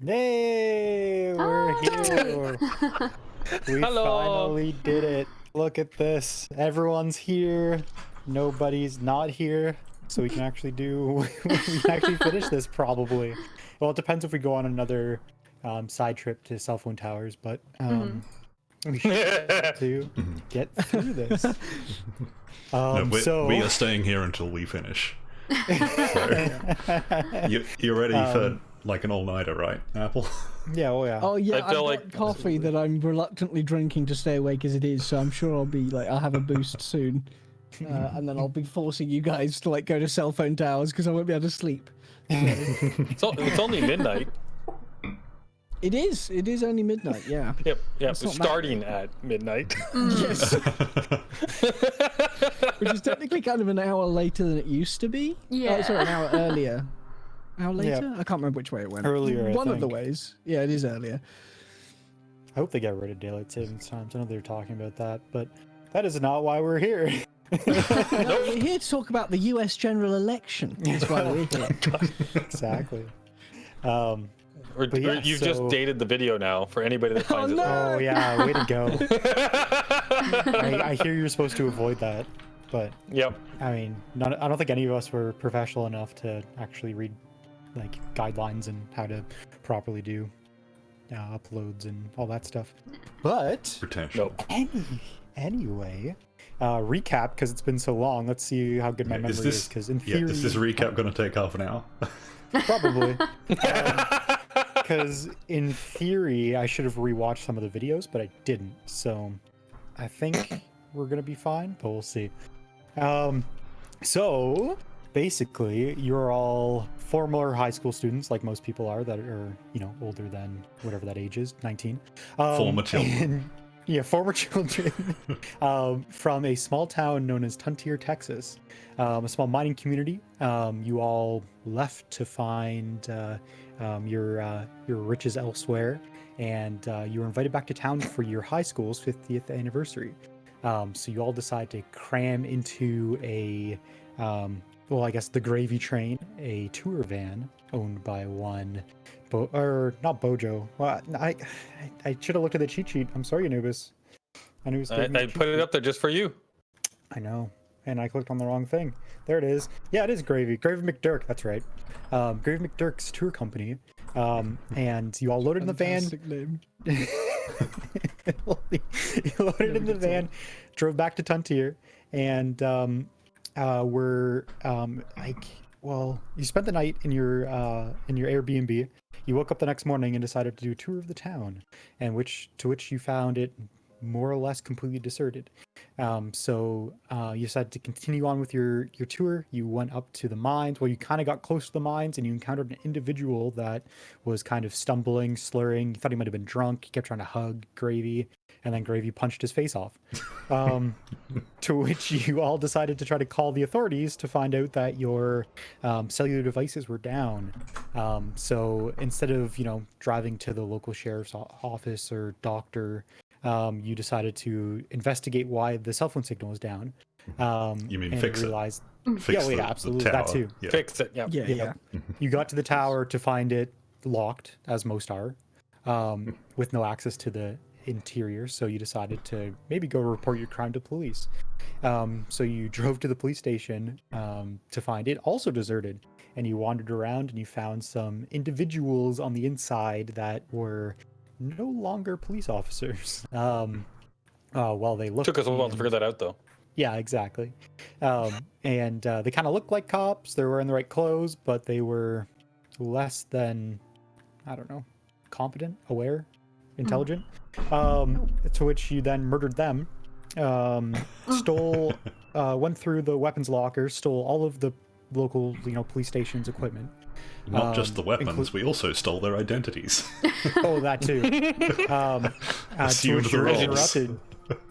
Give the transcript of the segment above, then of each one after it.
Yay! We're here. We finally did it. Look at this. Everyone's here. Nobody's not here. So we can actually finish this probably. Well, it depends if we go on another side trip to cell phone towers, but we should be able to get through this. We are staying here until we finish. You're ready for like an all-nighter, right, Apple? Yeah, oh yeah. Oh yeah, I feel I've got coffee that I'm reluctantly drinking to stay awake as it is, so I'm sure I'll have a boost soon. And then I'll be forcing you guys to go to cell phone towers because I won't be able to sleep. It's only midnight. It is only midnight, yeah. Yep. It's not Starting at midnight. Yes. Which is technically kind of an hour later than it used to be. Yeah. Oh, sorry, an hour earlier. An hour later? Yeah. I can't remember which way it went. Earlier, One I of the think. ways. Yeah, it is earlier. I hope they get rid of daylight savings times. I know they're talking about that, but that is not why we're here. No, we're here to talk about the US general election. That's why we're here. Exactly. You've just dated the video now for anybody that finds it. Oh yeah, way to go. I hear you're supposed to avoid that, but Yep. I mean, I don't think any of us were professional enough to actually read guidelines and how to properly do uploads and all that stuff. But Potential. anyway, recap because it's been so long. Let's see how good my memory is. Because in theory, is this recap going to take half an hour? Probably. Because in theory, I should have rewatched some of the videos, but I didn't. So I think we're going to be fine, but we'll see. So basically, you're all former high school students, like most people are, that are, older than whatever that age is, 19. Former children. Former children from a small town known as Tuntier, Texas. A small mining community. You all left to find your riches elsewhere, and you were invited back to town for your high school's 50th anniversary. So you all decide to cram into a, I guess the gravy train, a tour van owned by one, not Bojo. Well, I should have looked at the cheat sheet. I'm sorry, Anubis. I put it up there just for you. I know. And I clicked on the wrong thing. There it is. Yeah, it is Gravy. Gravy McDirk, that's right. Gravy McDirk's tour company. And you all loaded in the van. Fantastic name. You loaded in the van, drove back to Tuntier, and you spent the night in your Airbnb. You woke up the next morning and decided to do a tour of the town, and to which you found it more or less completely deserted. So you decided to continue on with your tour. You went up to the mines. Well, you kind of got close to the mines, and you encountered an individual that was kind of stumbling, slurring. You thought he might have been drunk. He kept trying to hug Gravy, and then Gravy punched his face off. To which you all decided to try to call the authorities to find out that your cellular devices were down. So instead of driving to the local sheriff's office or doctor, you decided to investigate why the cell phone signal was down. You mean and fix realized, it? Fix absolutely, the that tower. too. Yeah. Fix it. Yeah. Yeah. You got to the tower to find it locked, as most are, with no access to the interior. So you decided to maybe go report your crime to police. So you drove to the police station to find it also deserted, and you wandered around and you found some individuals on the inside that were no longer police officers. They looked. Took us a while to figure that out, though. Yeah, exactly. And they kind of looked like cops. They were wearing the right clothes, but they were less than, I don't know, competent, aware, intelligent. To which you then murdered them, stole, went through the weapons locker, stole all of the local, police station's equipment. Not just the weapons, we also stole their identities. Oh, that too. Assumed the you're roles. interrupted.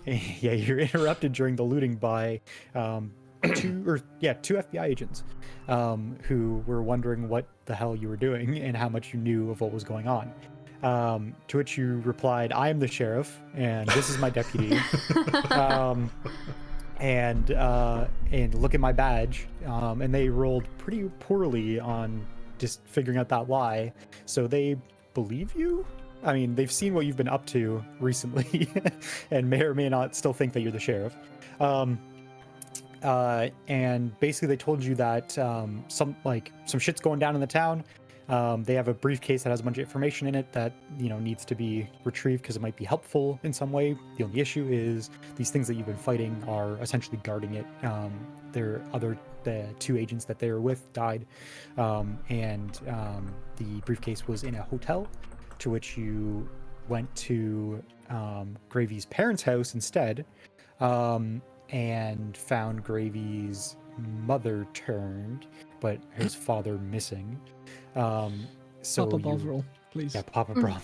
Yeah, you're interrupted during the looting by two FBI agents who were wondering what the hell you were doing and how much you knew of what was going on. To which you replied, "I am the sheriff, and this is my deputy." And look at my badge. And they rolled pretty poorly on just figuring out that lie. So they believe you. I mean, they've seen what you've been up to recently, and may or may not still think that you're the sheriff. And basically, they told you that some shit's going down in the town. They have a briefcase that has a bunch of information in it that needs to be retrieved because it might be helpful in some way. The only issue is these things that you've been fighting are essentially guarding it. The two agents that they were with died, and the briefcase was in a hotel, to which you went to Gravy's parents' house instead, and found Gravy's mother turned, but his father missing. So Papa Bovril, please. Yeah, Papa Bovril.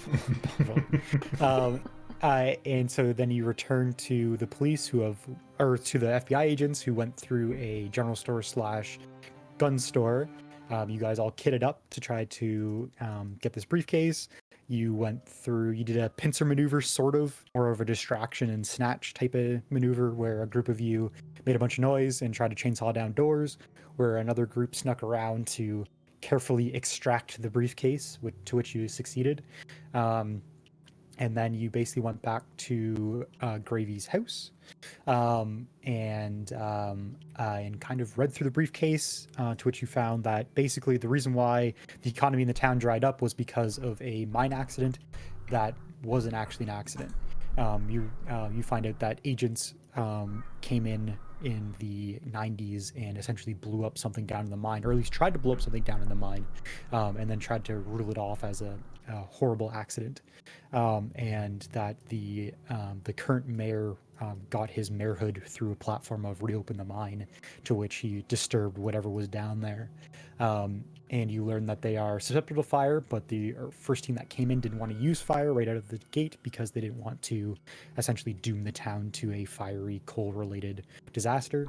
And so then you return to the police to the FBI agents who went through a general store / gun store. You guys all kitted up to try to get this briefcase. You did a pincer maneuver, sort of, more of a distraction and snatch type of maneuver, where a group of you made a bunch of noise and tried to chainsaw down doors, where another group snuck around to carefully extract the briefcase, to which you succeeded. And then you basically went back to Gravy's house and kind of read through the briefcase, to which you found that basically the reason why the economy in the town dried up was because of a mine accident that wasn't actually an accident. You find out that agents came in the 90s and essentially blew up something down in the mine, or at least tried to blow up something down in the mine, and then tried to rule it off as a horrible accident, and that the current mayor got his mayorhood through a platform of reopen the mine, to which he disturbed whatever was down there. And you learn that they are susceptible to fire, but the first team that came in didn't want to use fire right out of the gate because they didn't want to essentially doom the town to a fiery coal-related disaster.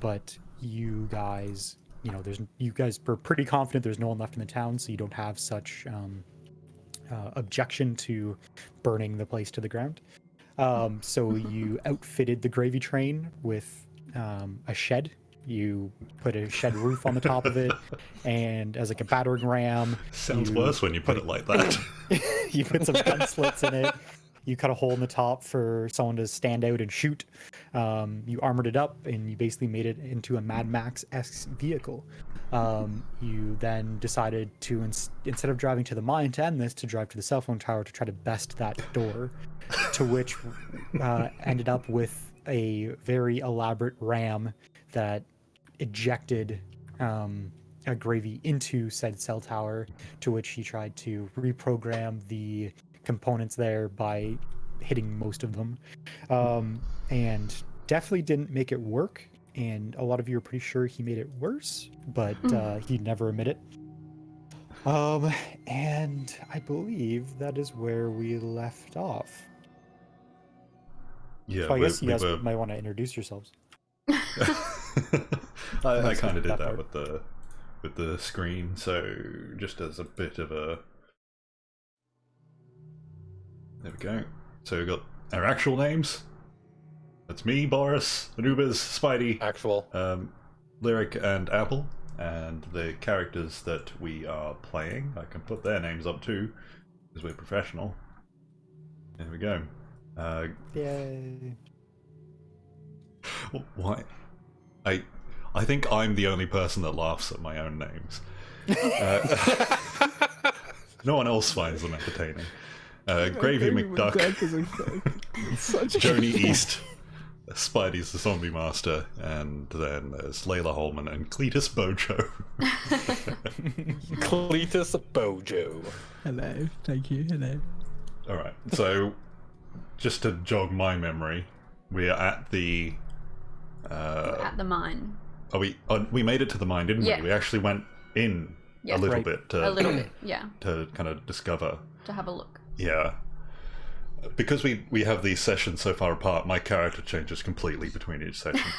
But you guys, you guys were pretty confident there's no one left in the town, so you don't have such objection to burning the place to the ground. So you outfitted the gravy train with a shed. You put a shed roof on the top of it, and as like a battering ram. Sounds worse when you put it like that. You put some gun slits in it. You cut a hole in the top for someone to stand out and shoot. You armored it up, and you basically made it into a Mad Max-esque vehicle. You then decided to, instead of driving to the mine to end this, to drive to the cell phone tower to try to best that door, to which ended up with a very elaborate ram that ejected a Gravy into said cell tower, to which he tried to reprogram the components there by hitting most of them, and definitely didn't make it work, and a lot of you are pretty sure he made it worse, but he'd never admit it. And I believe that is where we left off. Yeah, so I guess you guys might want to introduce yourselves. I kind of did that with the screen, so just as a bit of a... There we go. So we've got our actual names. That's me, Boris, Anubis, Spidey, Actual. Lyric, and Apple. And the characters that we are playing, I can put their names up too, because we're professional. There we go. Yay. Why? I think I'm the only person that laughs at my own names. No one else finds them entertaining. Gravy McDuck, Joni East, Spidey's the Zombie Master, and then there's Layla Holman and Cletus Bojo. Cletus Bojo. Hello, thank you, hello. Alright, so just to jog my memory, we are at the... at the mine. We made it to the mine, didn't Yeah. we? We actually went in a little bit to... A little bit, yeah. To kind of discover. To have a look. Yeah. Because we have these sessions so far apart, my character changes completely between each session.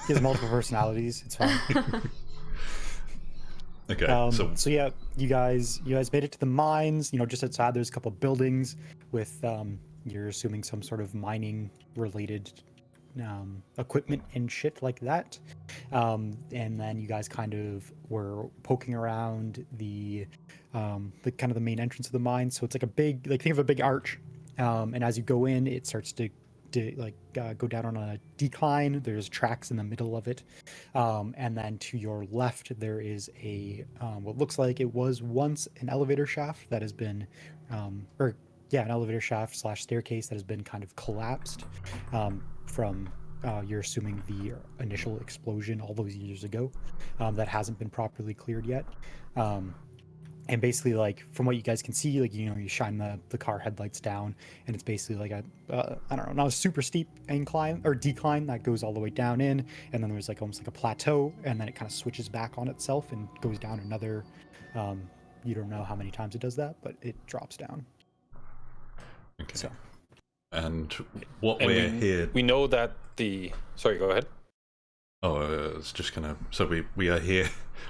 He has multiple personalities. It's fine. Okay. So yeah, you guys made it to the mines. Just outside there's a couple of buildings with you're assuming some sort of mining related equipment and shit like that. And then you guys kind of were poking around the kind of the main entrance of the mine. So it's like a big, like think of a big arch. And as you go in, it starts to go down on a decline. There's tracks in the middle of it. And then to your left, there is what looks like it was once an elevator shaft that has been, an elevator shaft / staircase that has been kind of collapsed from, you're assuming, the initial explosion all those years ago that hasn't been properly cleared yet. And basically, like, from what you guys can see, like, you shine the car headlights down, and it's basically like I don't know, not a super steep incline or decline that goes all the way down in, and then there's like almost like a plateau, and then it kind of switches back on itself and goes down another, you don't know how many times it does that, but it drops down. Okay. So. And what And we're here... We know that Sorry, go ahead. Oh, it's just gonna... So we are here...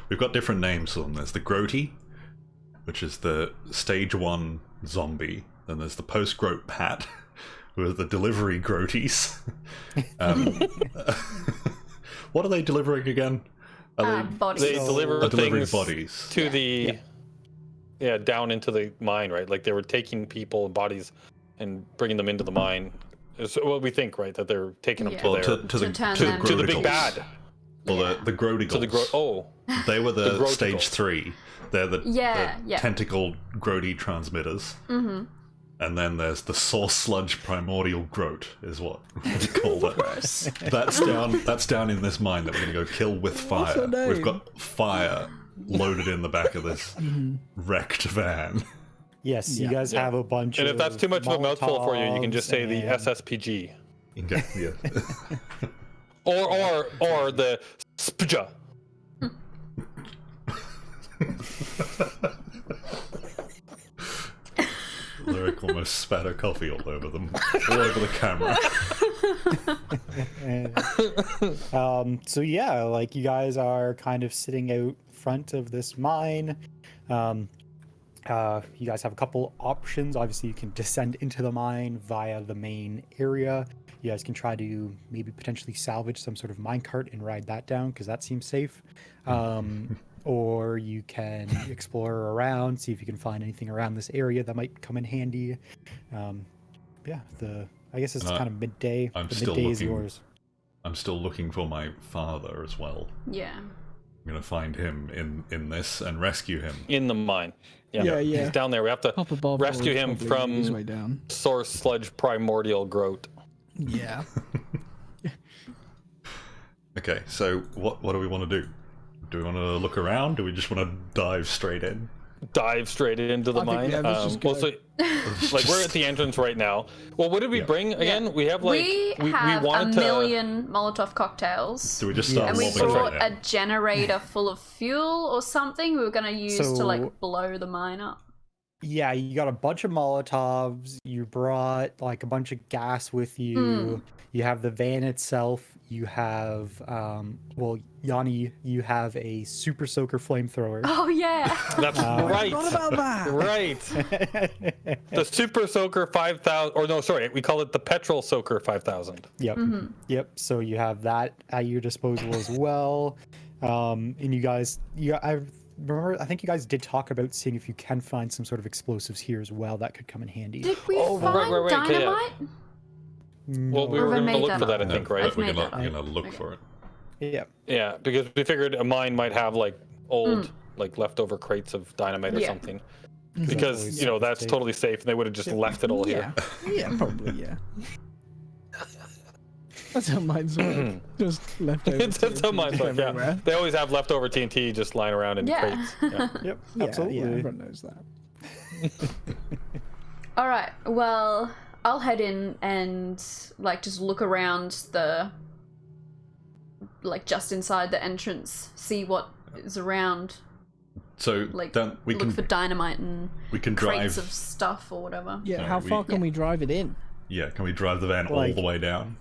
We've got different names for them. There's the Grody, which is the stage 1 zombie. Then there's the post-Groat Pat, who are the delivery Groaties. What are they delivering again? Bodies. They deliver delivering things bodies to the... Yeah, down into the mine, right? Like they were taking people and bodies and bringing them into the mine. Is what we think, right? That they're taking them Yeah. to Well, their... to the turn them- to the big Grodigals. bad. Well, Yeah. the Grodigals. They were the The stage Grodigals. 3. They're the tentacled Grody transmitters. Mm-hmm. And then there's the source sludge primordial Groat, is what we call it. That's down in this mine that we're going to go kill with fire. her name? We've got fire loaded in the back of this wrecked van. Yes, you guys have a bunch And of if that's too much of a mouthful for you, you can just say the Molotovs SSPG. Okay, yeah. Or the SPJ. Lyric almost spat her coffee all over them, all over the camera. So yeah, like you guys are kind of sitting out front of this mine. You guys have a couple options. Obviously, you can descend into the mine via the main area. You guys can try to maybe potentially salvage some sort of minecart and ride that down because that seems safe. Or you can explore around, see if you can find anything around this area that might come in handy. I guess it's kind of midday. I'm The still midday is looking- yours. I'm still looking for my father as well. Yeah. I'm going to find him in this and rescue him. In the mine. Yeah. He's down there. We have to Papa Bob rescue will him probably make his from way down. source sludge primordial Groat. Yeah. Okay, so what do we want to do? Do we want to look around? Do we just want to dive straight in? Dive straight into the I think, mine. yeah, let's just go. Like we're at the entrance right now. Well, what did we bring again? We have like we have wanted a to. million Molotov cocktails. Do we just start And we Yes. lobbing brought right a generator full of fuel or something we were going to use to So- like blow the mine up. Yeah, you got a bunch of Molotovs. You brought like a bunch of gas with you. You have the van itself. You have, Yanni, you have a super soaker flamethrower. Oh yeah. That's right. What about that? Right. The Super Soaker 5000, or no, sorry, we call it the Petrol Soaker 5000. Yep. Yep. So you have that at your disposal as well. And you guys, I remember, I think you guys did talk about seeing if you can find some sort of explosives here as well that could come in handy. Did we Oh, find right, yeah. dynamite? Well, we Or were they going to made look that for that, I up. think, No, right? I've we're made gonna, that up. gonna look Okay. for it. Yeah. Yeah, because we figured a mine might have like old, like leftover crates of dynamite or Yeah. something. Totally Because, you know, that's safe. totally safe and they would have just left it all Yeah. here. Yeah, probably, yeah. That's how mine's work. Just leftover. That's how mine's like, yeah. everywhere. They always have leftover TNT just lying around in Yeah. crates. Yeah. Yep. Yeah, Absolutely. yeah, everyone knows that. All right. Well, I'll head in and like just look around the like just inside the entrance, see what is around. So Like then we look can for dynamite and drive. crates of stuff or whatever. Yeah, No, how we- far can we drive it in? Yeah, can we drive the van all Like- the way down?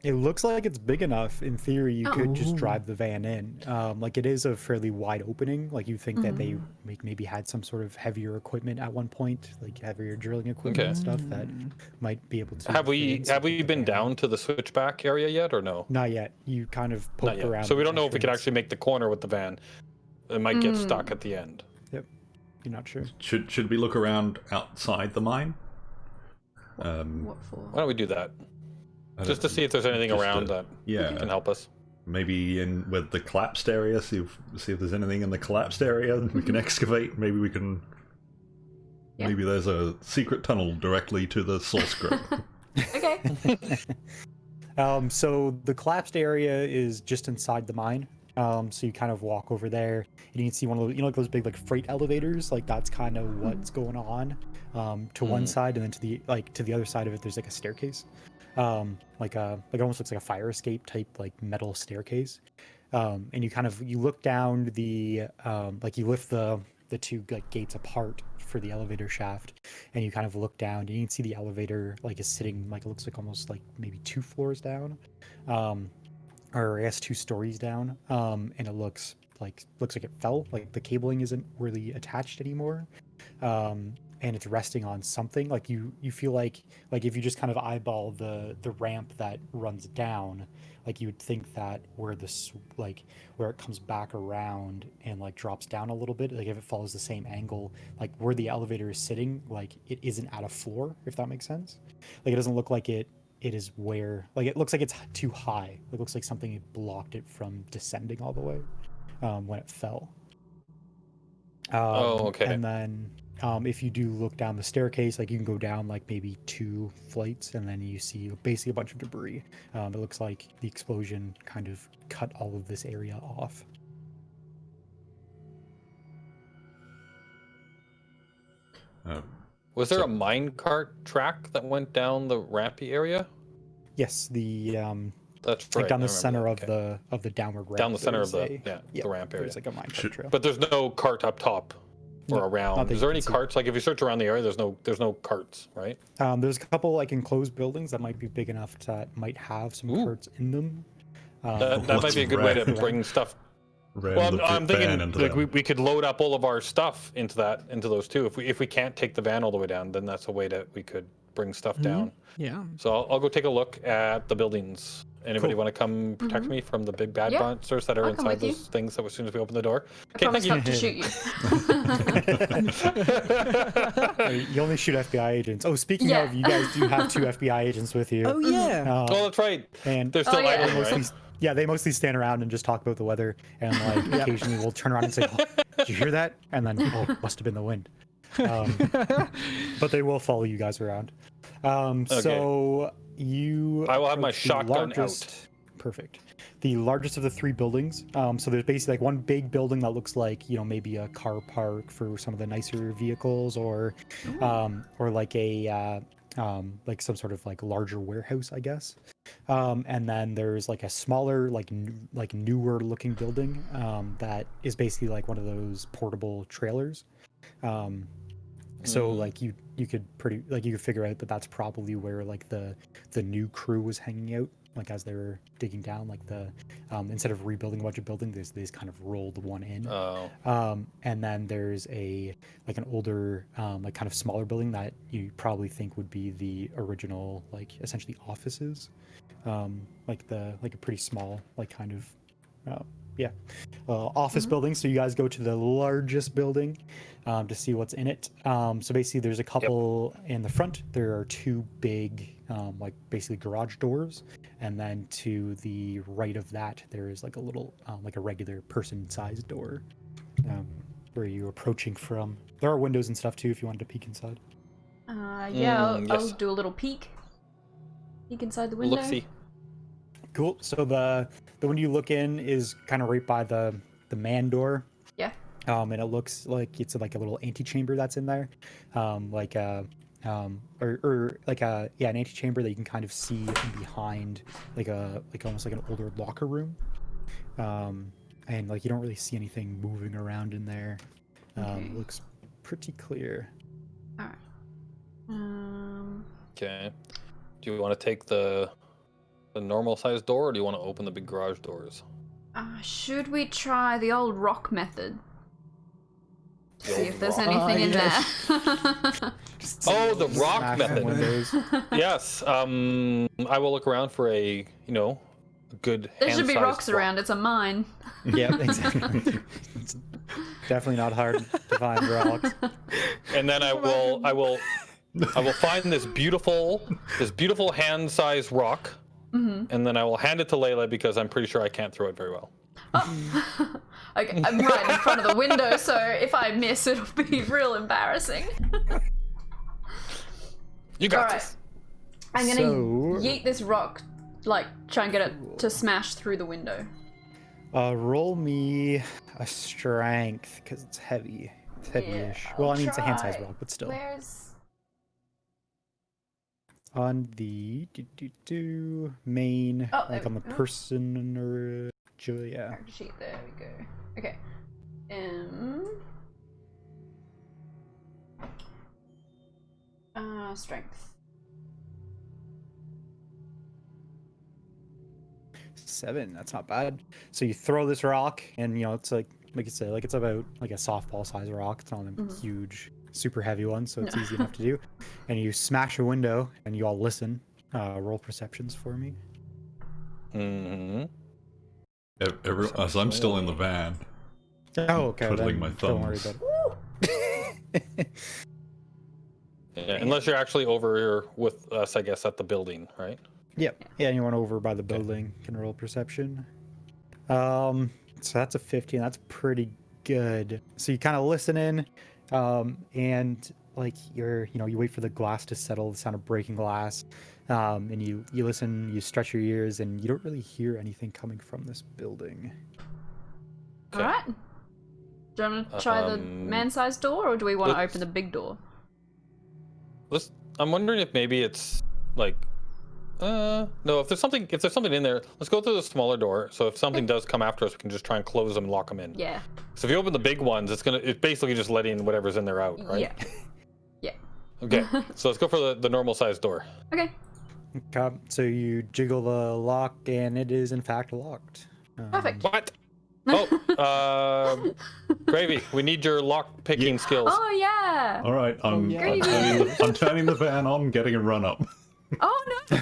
It looks like it's big enough. In theory, you could just Oh. drive the van in. Like it is a fairly wide opening. Like you think that they maybe had some sort of heavier equipment at one point, like heavier drilling equipment and stuff that might be able to. Have fit we inside the been van. down to the switchback area yet, or no? Not yet. You kind of Not poked yet. around. So we the don't know if we could entrance. actually make the corner with the van. It might get stuck at the end. Yep. You're not sure. Should we look around outside the mine? What for? Why don't we do that? I Just to don't- see if there's anything just around to- that Yeah, can help us. maybe in with the collapsed area. See if there's anything in the collapsed area that we can excavate. Maybe we can. Yeah. Maybe there's a secret tunnel directly to the source grid. Okay. So the collapsed area is just inside the mine. So you kind of walk over there, and you can see one of those, like those big like freight elevators. Like that's kind of what's going on. To one side, and then to the other side of it, there's like a staircase. Like it almost looks like a fire escape type like metal staircase. And you look down the like you lift the two like gates apart for the elevator shaft, and you kind of look down and you can see the elevator like is sitting like it looks like almost like maybe 2 floors down, or I guess 2 stories down. And it looks like it fell, like the cabling isn't really attached anymore. And it's resting on something. Like you feel like if you just kind of eyeball the ramp that runs down, like you would think that where it comes back around and like drops down a little bit, like if it follows the same angle, like where the elevator is sitting, like it isn't at a floor, if that makes sense. Like it doesn't look like it is where, like it looks like it's too high. It looks like something blocked it from descending all the way when it fell. Okay. And then if you do look down the staircase, like you can go down like maybe 2 flights, and then you see basically a bunch of debris. It looks like the explosion kind of cut all of this area off. Was there a minecart track that went down the rampy area? Yes, the That's like right. down I the remember center that, okay. of the downward ramp. Down the center of there's the ramp area. There's like a minecart Should- trail. But there's no cart up top or No, around. not that Is you there can any see. carts? Like if you search around the area, there's no carts, right? There's a couple like enclosed buildings that might be big enough that might have some Ooh. carts in them. That might let's be a good way to ram- bring stuff. Ram Well, the I'm van thinking into like them. we could load up all of our stuff into those too. If we can't take the van all the way down, then that's a way that we could bring stuff down. Yeah. So I'll go take a look at the buildings. Anybody Cool. want to come protect me from the big bad Yeah, monsters that are I'll come inside with you. those things that as soon as we open the door? I promise thank not to shoot you. You only shoot FBI agents. Oh, speaking Yeah. of, you guys do have 2 FBI agents with you. Oh yeah. Oh, that's right. And They're still yeah. idling, mostly, right? yeah, they mostly stand around and just talk about the weather, and like occasionally we'll turn around and say, oh, "Did you hear that?" And then, "Oh, must have been the wind." But they will follow you guys around. So you. I will have my approach the shotgun largest- Perfect. The largest of the 3 buildings. So there's basically like one big building that looks like maybe a car park for some of the nicer vehicles, or like a like some sort of like larger warehouse, I guess. And then there's like a smaller, like newer looking building that is basically like one of those portable trailers. So like you could figure out that that's probably where like the new crew was hanging out, like as they were digging down, like the instead of rebuilding a bunch of buildings, they just kind of rolled one in. Oh. And then there's an older like kind of smaller building that you probably think would be the original, like essentially offices, like a pretty small like kind of office building. So you guys go to the largest building to see what's in it. So basically there's a couple in the front. There are 2 big like basically garage doors, and then to the right of that there is like a little like a regular person-sized door where you're approaching from. There are windows and stuff too if you wanted to peek inside. Yeah, I'll yes. do a little peek. Peek inside the window. Look, see. Cool. So the window you look in is kind of right by the man door. Yeah. And it looks like it's like a little antechamber that's in there, like a like an antechamber that you can kind of see in behind, like almost like an older locker room, and like you don't really see anything moving around in there. Okay. Looks pretty clear. All right. Okay. Do you want to take the a normal sized door, or do you want to open the big garage doors? Should we try the old rock method? The See old if there's rock- anything in yes. there. Oh, the rock Smash method. windows. Yes. I will look around for a good. There should be hand-sized rocks rock. Mm-hmm. around. It's a mine. Yep, exactly. It's definitely not hard to find rocks. And then I will find this beautiful hand-sized rock, and then I will hand it to Layla because I'm pretty sure I can't throw it very well. Okay, I'm right in front of the window, so if I miss, it'll be real embarrassing. You got Alright. this. I'm gonna So- yeet this rock, like, try and get it to smash through the window. Roll me a strength, because it's heavy. It's heavy-ish. Yeah, Well, I I'll mean, it's a hand-sized try. rock, but still. Where's... On the main, Oh, like there on the we go. person or Julia. Character sheet, there we go. Okay. Strength. 7. That's not bad. So you throw this rock, and it's like you say, like it's about like a softball-sized rock. It's not a huge, super heavy one, so it's easy enough to do. And you smash a window, and you all listen. Roll perceptions for me. Mm-hmm. As I'm still in the van, Oh, okay. twiddling then my don't worry thumbs. about it. Yeah, unless you're actually over here with us, I guess, at the building, right? Yep. Yeah, anyone over by the building can roll perception. So that's a 15. That's pretty good. So you kind of listen in, and like you wait for the glass to settle, the sound of breaking glass, and you listen, you stretch your ears, and you don't really hear anything coming from this building. Okay. Alright. Do you want to try the man-sized door, or do we want to let's- open the big door? I'm wondering if maybe it's like, no. If there's something in there, let's go through the smaller door. So if something does come after us, we can just try and close them and lock them in. Yeah. So if you open the big ones, it's basically just letting whatever's in there out, right? Yeah. Yeah. Okay. So let's go for the normal sized door. Okay. Okay. So you jiggle the lock, and it is in fact locked. Perfect. What? Oh, Gravy, we need your lock picking skills. Oh yeah. all right, I'm yeah. I'm turning the van on, getting a run up. Oh no.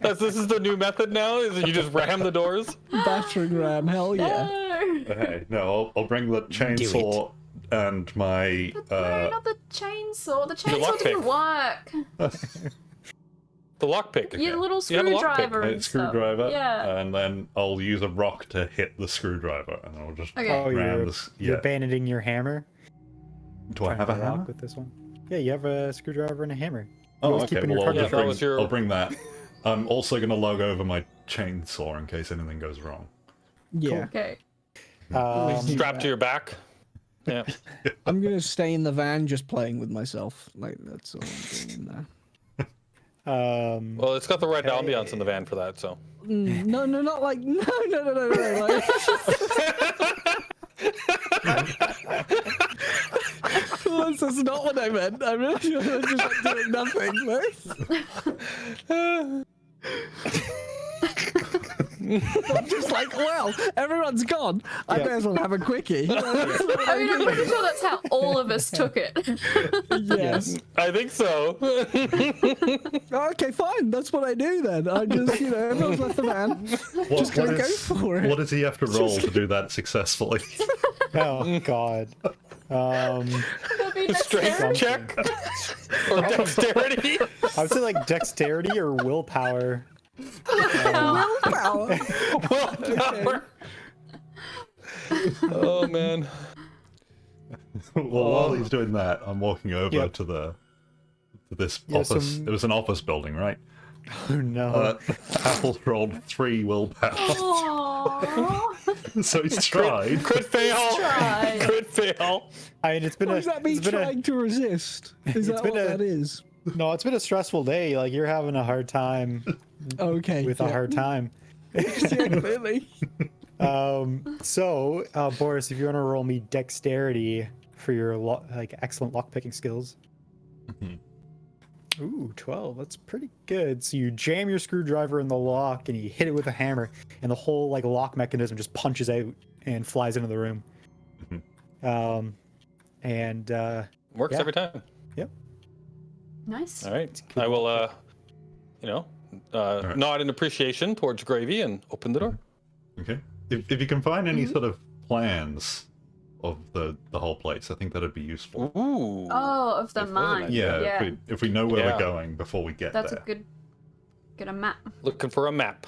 This is the new method now. Is that you just ram the doors? Battering ram, hell yeah. No. Okay, no, I'll bring the chainsaw and my No, not the chainsaw. The chainsaw lockpick. didn't work. The lockpick. Your little You have a lockpick, screwdriver my and stuff. screwdriver, Yeah. and then I'll use a rock to hit the screwdriver, and I'll just Okay. Oh, ram you're this. you're Yeah. abandoning your hammer. Do I Trying have to a rock hammer? with this one? Yeah, you have a screwdriver and a hammer. Oh, always okay. keep in your Well, front I'll, Yeah, that was your- I'll bring that. I'm also going to lug over my chainsaw in case anything goes wrong. Yeah. Okay. Strapped to your back. Yeah. I'm gonna stay in the van just playing with myself. Like that's all I'm doing in there. Well, it's got the right ambiance in the van for that, so. No, not like no. Like, that's not what I meant. I meant just like doing nothing. I'm just like, well, everyone's gone. I Yeah. may as well have a quickie. I mean, I'm pretty sure that's how all of us took it. Yes. I think so. Okay, fine. That's what I do then. I just, everyone's left the van. Just gonna go for it. What does he have to roll to do that successfully? Oh God. That'd be Strength dexterity. check or dexterity. I would say like dexterity or willpower. Willpower. Willpower. Oh man. Well, while he's doing that, I'm walking over Yep. to this Yeah, office. some- It was an office building, right? Oh no. Apple rolled 3 willpower, Aww. so he's tried. Crit fail. Tried. Crit fail. I mean, it's been What a. does that mean It's been trying to resist? Is that been what a- that is? no, it's been a stressful day. Like you're having a hard time Okay. with a hard time. Yeah, clearly. So Boris, if you want to roll me dexterity for your excellent lockpicking skills. Ooh, 12. That's pretty good. So you jam your screwdriver in the lock and you hit it with a hammer, and the whole like lock mechanism just punches out and flies into the room. And Works yeah. every time. Yep. Nice. All right. I will, nod in appreciation towards Gravy and open the door. Okay. If you can find any sort of plans of the whole place, I think that'd be useful. Ooh. Oh, of the If there's an mine. idea. Yeah, if we know where Yeah. we're going before we get That's there. a good. Get a map. Looking for a map.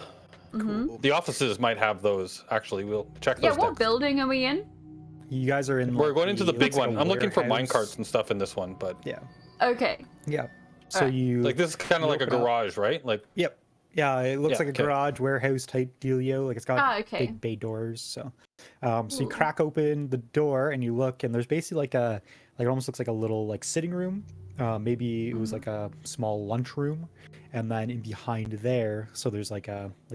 Mm-hmm. The offices might have those. Actually, we'll check Yeah, those what next. building are we in? you guys are in. We're like, going into the big looks like one. a I'm looking for warehouse. minecarts and stuff in this one, but Yeah. Okay. Yeah. So Alright. you like this is kind of You like a open up. garage, right? Like Yep. Yeah, it looks Yeah, like a okay. garage warehouse type dealio. Like it's got Okay. big bay doors. So, so you Ooh. crack open the door and you look, and there's basically like it almost looks like a little like sitting room. Maybe it was like a small lunch room, and then in behind there, so there's like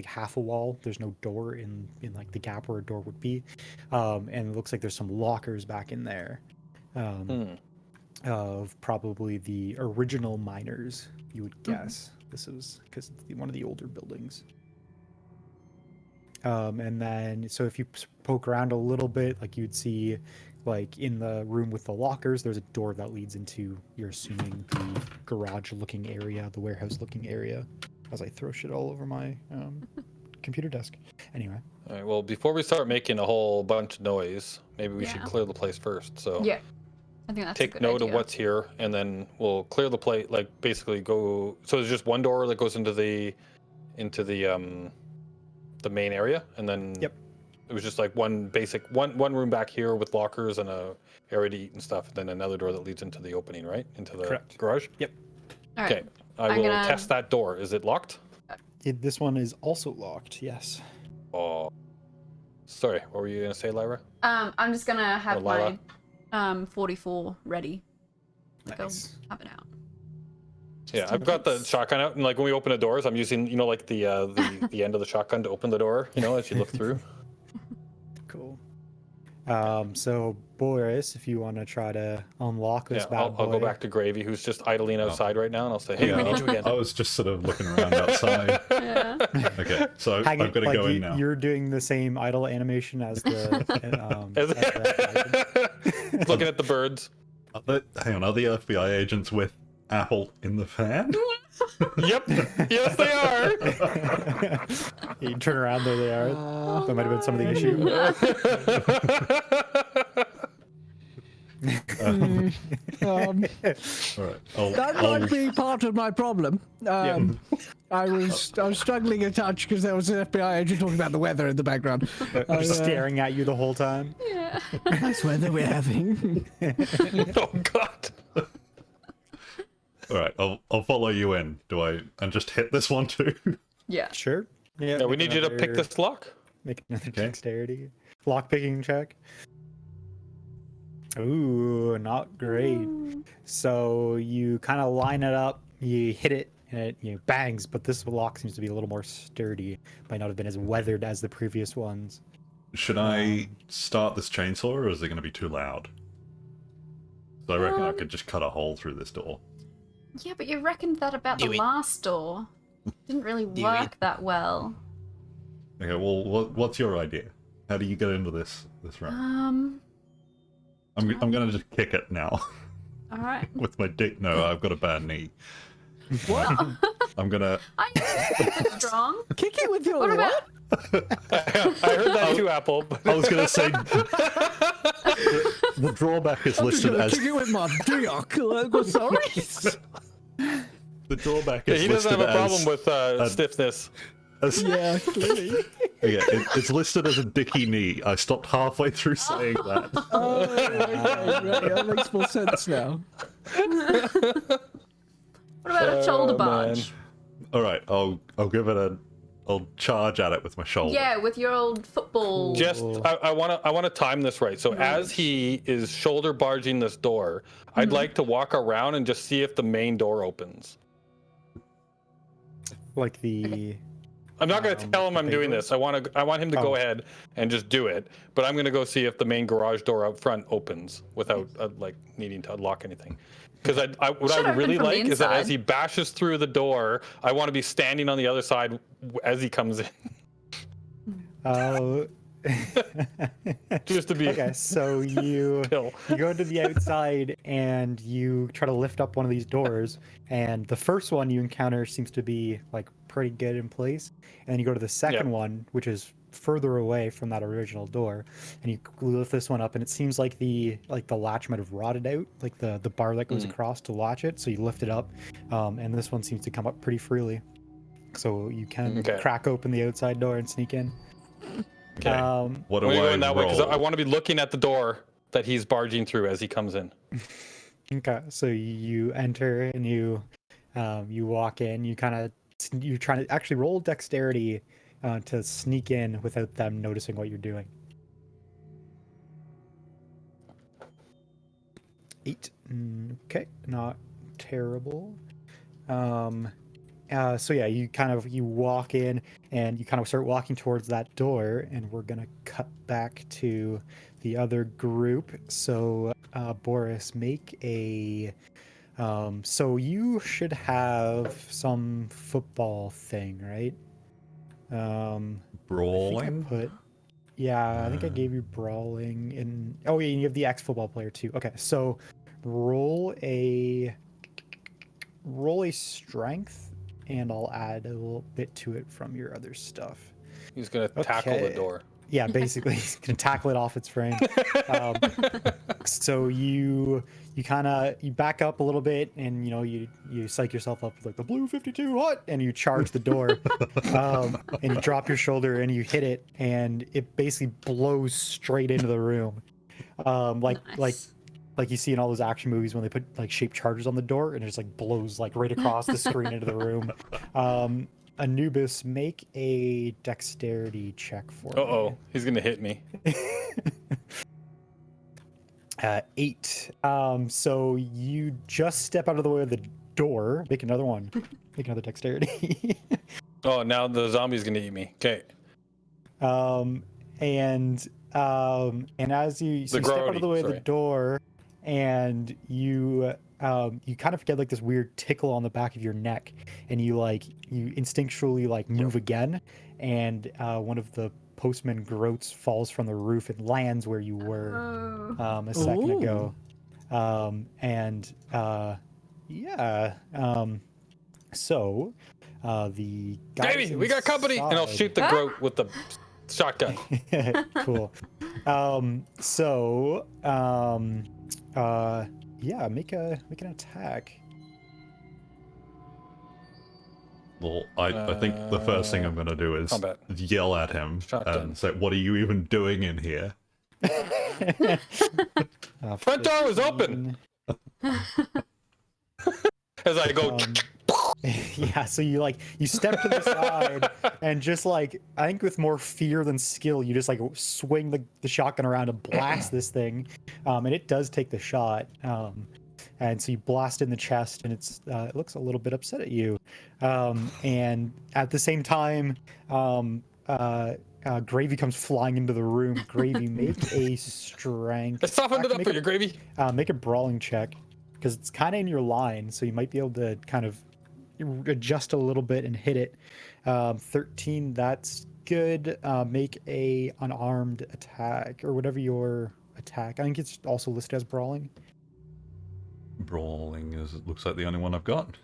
half a wall. There's no door in like the gap where a door would be, and it looks like there's some lockers back in there. Of probably the original miners, you would guess. This is because it's one of the older buildings. And then, so if you poke around a little bit, like you'd see, like in the room with the lockers, there's a door that leads into, you're assuming, the garage-looking area, the warehouse-looking area. As I throw shit all over my computer desk. Anyway. all right, well, before we start making a whole bunch of noise, maybe we should Yeah. clear the place first. So Yeah. I think that's a take good note idea. of what's here, and then we'll clear the plate. Like basically go. So there's just one door that goes into the main area, and then Yep. it was just like one basic one room back here with lockers and a area to eat and stuff, and then another door that leads into the opening, right, into the Correct. garage. Yep. All right. Okay, I I'm will gonna- test that door. Is it locked? This one is also locked, yes. Oh, sorry. What were you gonna say, Lyra? I'm just gonna have Lila. my 44 ready. Like Nice. I'll have it out. Yeah, Just in I've got the case. shotgun out, and like when we open the doors, I'm using like the end of the shotgun to open the door. As you look through. Cool. So Boris, if you want to try to unlock this Yeah, bad I'll go boy. back to Gravy, who's just idling outside right now, and I'll say, "Hey, Yeah, we need you I again." was just sort of looking around outside. Yeah. Okay, so Hang I've it, got to like, go in now. You're doing the same idle animation as the. as the agent. Looking at the birds. Hang on, are the FBI agents with Apple in the fan? Yep. Yes, they are. You turn around, there they are. That might have been some of the issue. All right, That might be part of my problem. I was struggling a touch because there was an FBI agent talking about the weather in the background. Just staring at you the whole time. Yeah. Nice weather we're having. Oh God. all right, I'll follow you in. And just hit this one too? Yeah. Sure. Yeah. Yeah, we make need you to pick another- this lock. Make another Okay. dexterity. Lock picking check. Ooh, not great. So you kind of line it up, you hit it, and it bangs. But this lock seems to be a little more sturdy. Might not have been as weathered as the previous ones. Should I start this chainsaw, or is it going to be too loud? So I reckon I could just cut a hole through this door. Yeah, but you reckoned that about the last door. Didn't really work that well. Okay, well, what's your idea? How do you get into this room? I'm gonna just kick it now All right. with my dick. No, I've got a bad knee. What? I'm gonna. I know strong. Kick it with your What about? I heard that too, Apple. I was gonna say the drawback is I'm just listed gonna as kick it with my dick. Sorry. the drawback Yeah, is he doesn't listed have a problem as, with stiffness. as Yeah, clearly. yeah, it's listed as a dicky knee. I stopped halfway through saying that. Oh, okay, right, that makes more sense now. What about a shoulder barge? All right, I'll give it I'll charge at it with my shoulder. Yeah, with your old football. Just, I want to time this right. So as he is shoulder barging this door, I'd like to walk around and just see if the main door opens. Like the I'm not going to tell him I'm doing this. I want him to go ahead and just do it. But I'm going to go see if the main garage door out front opens without like needing to unlock anything. Because what I would really like is that as he bashes through the door, I want to be standing on the other side as he comes in. Just to be okay. So you go to the outside and you try to lift up one of these doors, and the first one you encounter seems to be like pretty good in place, and then you go to the second one, which is further away from that original door, and you lift this one up, and it seems like the latch might have rotted out, like the bar that goes across to latch it. So you lift it up, and this one seems to come up pretty freely, so you can crack open the outside door and sneak in. Okay. What do I go in that way because roll? I want to be looking at the door that he's barging through as he comes in. Okay, so you enter and you walk in. You're trying to actually roll dexterity to sneak in without them noticing what you're doing. 8. Okay, not terrible. So yeah, you walk in and you kind of start walking towards that door, and we're gonna cut back to the other group. So Boris, make a so you should have some football thing, right? Brawling? I think I gave you brawling and oh yeah, you have the ex-football player too. Okay, so roll a strength, and I'll add a little bit to it from your other stuff. He's gonna tackle the door. Yeah, basically, he's gonna tackle it off its frame. So you back up a little bit, and you psych yourself up with like the blue 52 what, and you charge the door, and you drop your shoulder and you hit it, and it basically blows straight into the room, Nice. like you see in all those action movies when they put like shaped charges on the door and it just like blows like right across the screen into the room. Anubis, make a dexterity check for me. He's gonna hit me. 8. So you just step out of the way of the door. Make another one. Make another dexterity. Oh, now the zombie's gonna eat me. Okay. And as you step out of the way of the door, and you kind of get like this weird tickle on the back of your neck, and you instinctually move again, and one of the postman groats falls from the roof and lands where you were a second ago. So the guys baby, we got company, and I'll shoot the groat with the shotgun. Cool. Make an attack. Well, I think the first thing I'm going to do is yell at him and say, "What are you even doing in here?" Front door was open. As I go. Yeah, so you step to the side and just I think with more fear than skill, you just swing the shotgun around and blast this thing, and it does take the shot, and so you blast in the chest, and it looks a little bit upset at you, and at the same time, Gravy comes flying into the room. Gravy, make a strength. I softened it up for you, Gravy. Make a brawling check, because it's kind of in your line, so you might be able to kind of adjust a little bit and hit it. 13, that's good. Make a unarmed attack, or whatever your attack. I think it's also listed as brawling. Brawling looks like the only one I've got.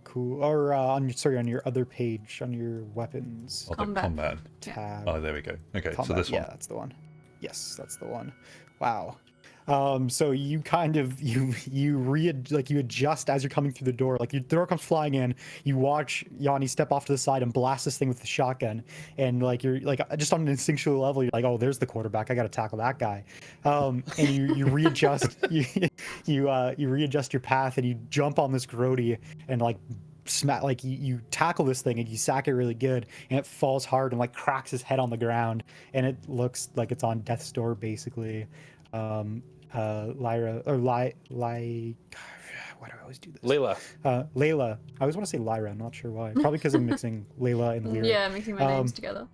Cool. Or on your other page, on your weapons. Oh, the combat tab. Oh, there we go. Okay, combat, so this one. Yeah, that's the one. Yes, that's the one. Wow. So you kind of you adjust as you're coming through the door. Like, your door comes flying in. You watch Yanni step off to the side and blast this thing with the shotgun, and you're just on an instinctual level, you're like, oh, there's the quarterback. I got to tackle that guy. And you readjust. You readjust your path, and you jump on this grody and you tackle this thing, and you sack it really good, and it falls hard and cracks his head on the ground, and it looks like it's on death's door basically. Lyra, or what's why do I always do this? Layla. Layla. I always want to say Lyra. I'm not sure why. Probably because I'm mixing Layla and Lyra. Yeah, mixing my names together.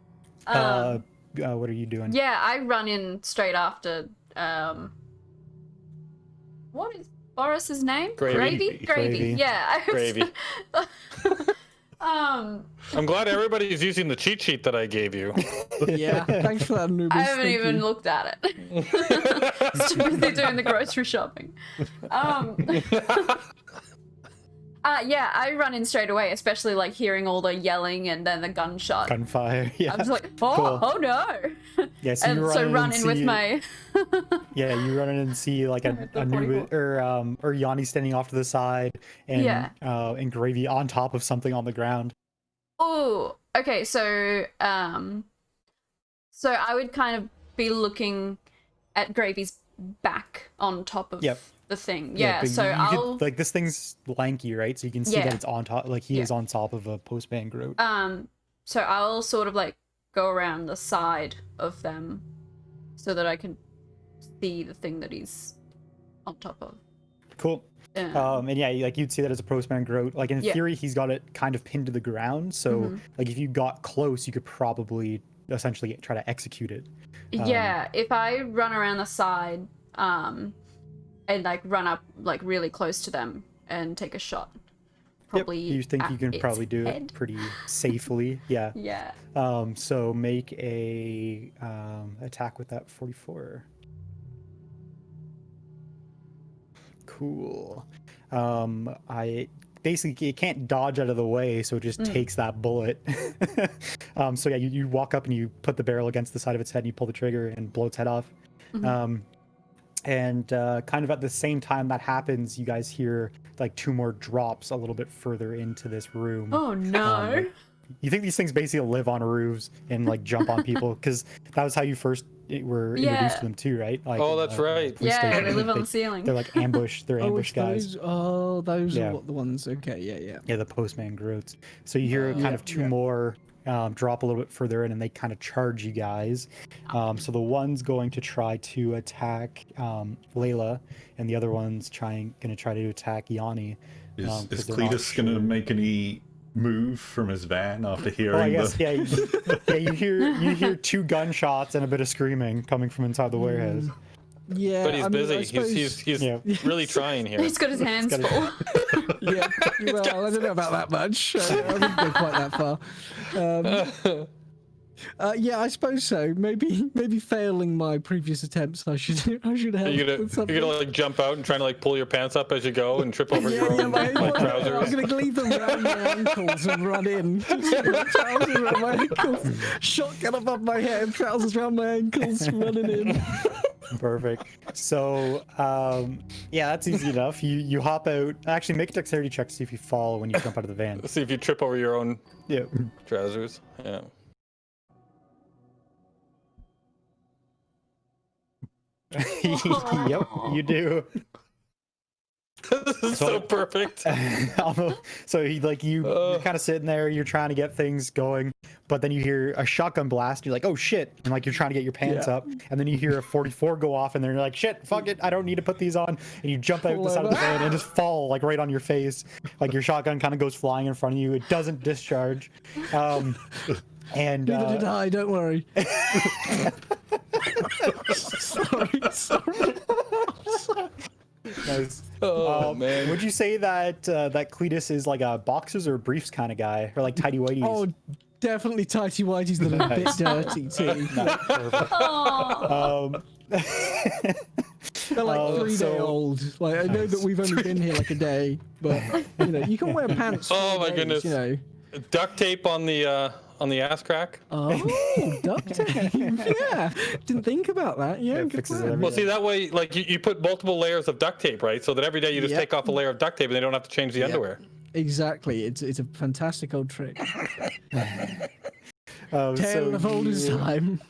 What are you doing? Yeah, I run in straight after. What is Boris's name? Gravy. Gravy. Yeah. Gravy. I'm glad everybody's using the cheat sheet that I gave you. Yeah, thanks for that, Anubis. I haven't Thank even you. looked at it. Just busy doing the grocery shopping. Yeah, I run in straight away, especially like hearing all the yelling and then the gunshot. Gunfire. Yeah. I'm just like, oh, Cool. oh no. Yeah, so you run in with my. Yeah, you run in and see like a new or Yanni standing off to the side and and Gravy on top of something on the ground. Oh, okay. So I would kind of be looking at Gravy's back on top of the thing. Yeah. but So I'll like this thing's lanky, right? So you can see that it's on top. Like he is on top of a postman Groot. So I'll sort of like go around the side of them so that I can see the thing that he's on top of. Cool. And yeah, like you'd see that as a postman Groot. Like in theory, he's got it kind of pinned to the ground. So like if you got close, you could probably essentially try to execute it. Yeah, if I run around the side, and like run up like really close to them and take a shot. Probably. You think you can probably do head. it pretty safely. Yeah. Yeah. So make a attack with that 44. Cool. I basically it can't dodge out of the way, so it just takes that bullet. So yeah, you walk up and you put the barrel against the side of its head and you pull the trigger and blow its head off. And kind of at the same time that happens, you guys hear like two more drops a little bit further into this room. Oh no. You think these things basically live on roofs and like jump on people because that was how you first were introduced to them too, right? Like, oh, that's right. police Yeah, station. they live on the ceiling. They're like ambush. They're ambush guys. Those are what the ones. Okay, yeah. Yeah, the postman Groots. So you hear kind of two more drop a little bit further in, and they kind of charge you guys. So the one's going to try to attack Layla, and the other one's going to try to attack Yanni. Is Cletus going to make any move from his van after hearing I guess, you hear two gunshots and a bit of screaming coming from inside the warehouse. Yeah, but he's busy. He's really trying here. He's got his hands full. Yeah, well, I don't know about that much. I wouldn't go quite that far. Yeah, I suppose so. Maybe failing my previous attempts, I should help. You're gonna like jump out and try to like pull your pants up as you go and trip over your own trousers. I'm gonna leave them around my ankles and run in. Trousers around my ankles, shotgun above my head, trousers around my ankles, running in. Perfect. So, that's easy enough. You hop out. Actually, make a dexterity check to see if you fall when you jump out of the van. See if you trip over your own trousers. Yeah. Yep, you do. This is so perfect. So you're kind of sitting there, you're trying to get things going, but then you hear a shotgun blast, you're like, oh shit, and like you're trying to get your pants up, and then you hear a 44 go off, and then you're like, shit, fuck it, I don't need to put these on, and you jump out the side of the van and just fall like right on your face, like your shotgun kind of goes flying in front of you, it doesn't discharge. And neither did I, don't worry. sorry. Nice. Man. Would you say that that Cletus is like a boxers or briefs kind of guy, or like tighty whities? Oh, definitely tighty whities that are a bit dirty too. They're like 3 day old. Like I know that we've only been here like a day, but you can wear pants. Oh my goodness. Duct tape on the ass crack. Oh, duct tape. Yeah, didn't think about that. Yeah, good plan. Well, see that way, like you put multiple layers of duct tape, right? So that every day you just take off a layer of duct tape and they don't have to change the underwear. Exactly. It's a fantastic old trick. Tale so of old as time.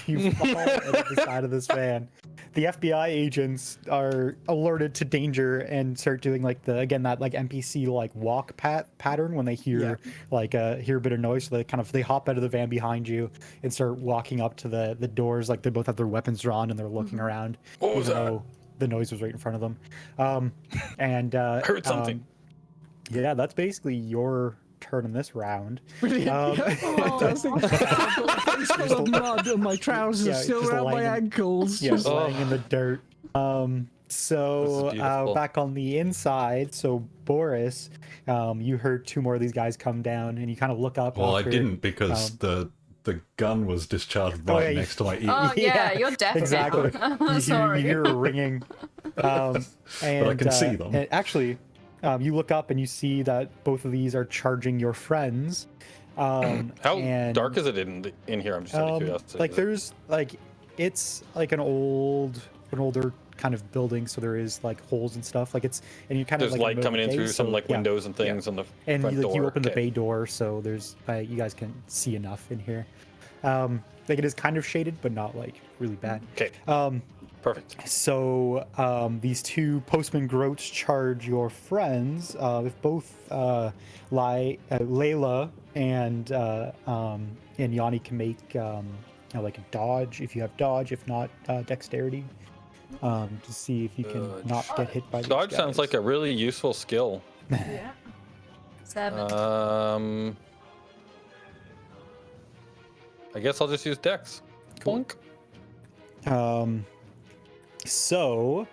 You fall at the side of this van. The FBI agents are alerted to danger and start doing like that NPC like walk pattern when they hear hear a bit of noise. So they hop out of the van behind you and start walking up to the doors. Like they both have their weapons drawn and they're looking around. What was that? the noise was right in front of them. And Heard something. Yeah, that's basically your turn in this round. Brilliant. Fantastic. I've got a face full of mud and my trousers are still just around my laying in- ankles. Yeah, Just- laying in the dirt. So This is beautiful. back on the inside, so Boris, you heard two more of these guys come down, and you kind of look up. Well, after, I didn't because the gun was discharged Oh, right yeah, next to my ear. Oh yeah, you're deaf exactly. now. You Sorry. hear a ringing. And, But I can see them. And actually, you look up and you see that both of these are charging your friends. How and, dark is it in here? I'm just out of curiosity. like there's like it's like an older kind of building, so there is like holes and stuff. Like it's and you kind There's of like light coming in through some like yeah. windows and things on the And front you, door. you open the Okay. bay door, so there's you guys can see enough in here. Like it is kind of shaded, but not like really bad. Okay. Perfect. So these two postman groats charge your friends. If both Layla and Yanni can make like a dodge, if you have dodge, if not dexterity, to see if you can not get hit by these Dodge guys. sounds like a really useful skill. Yeah. 7. I guess I'll just use Dex. Cool. Bonk. So,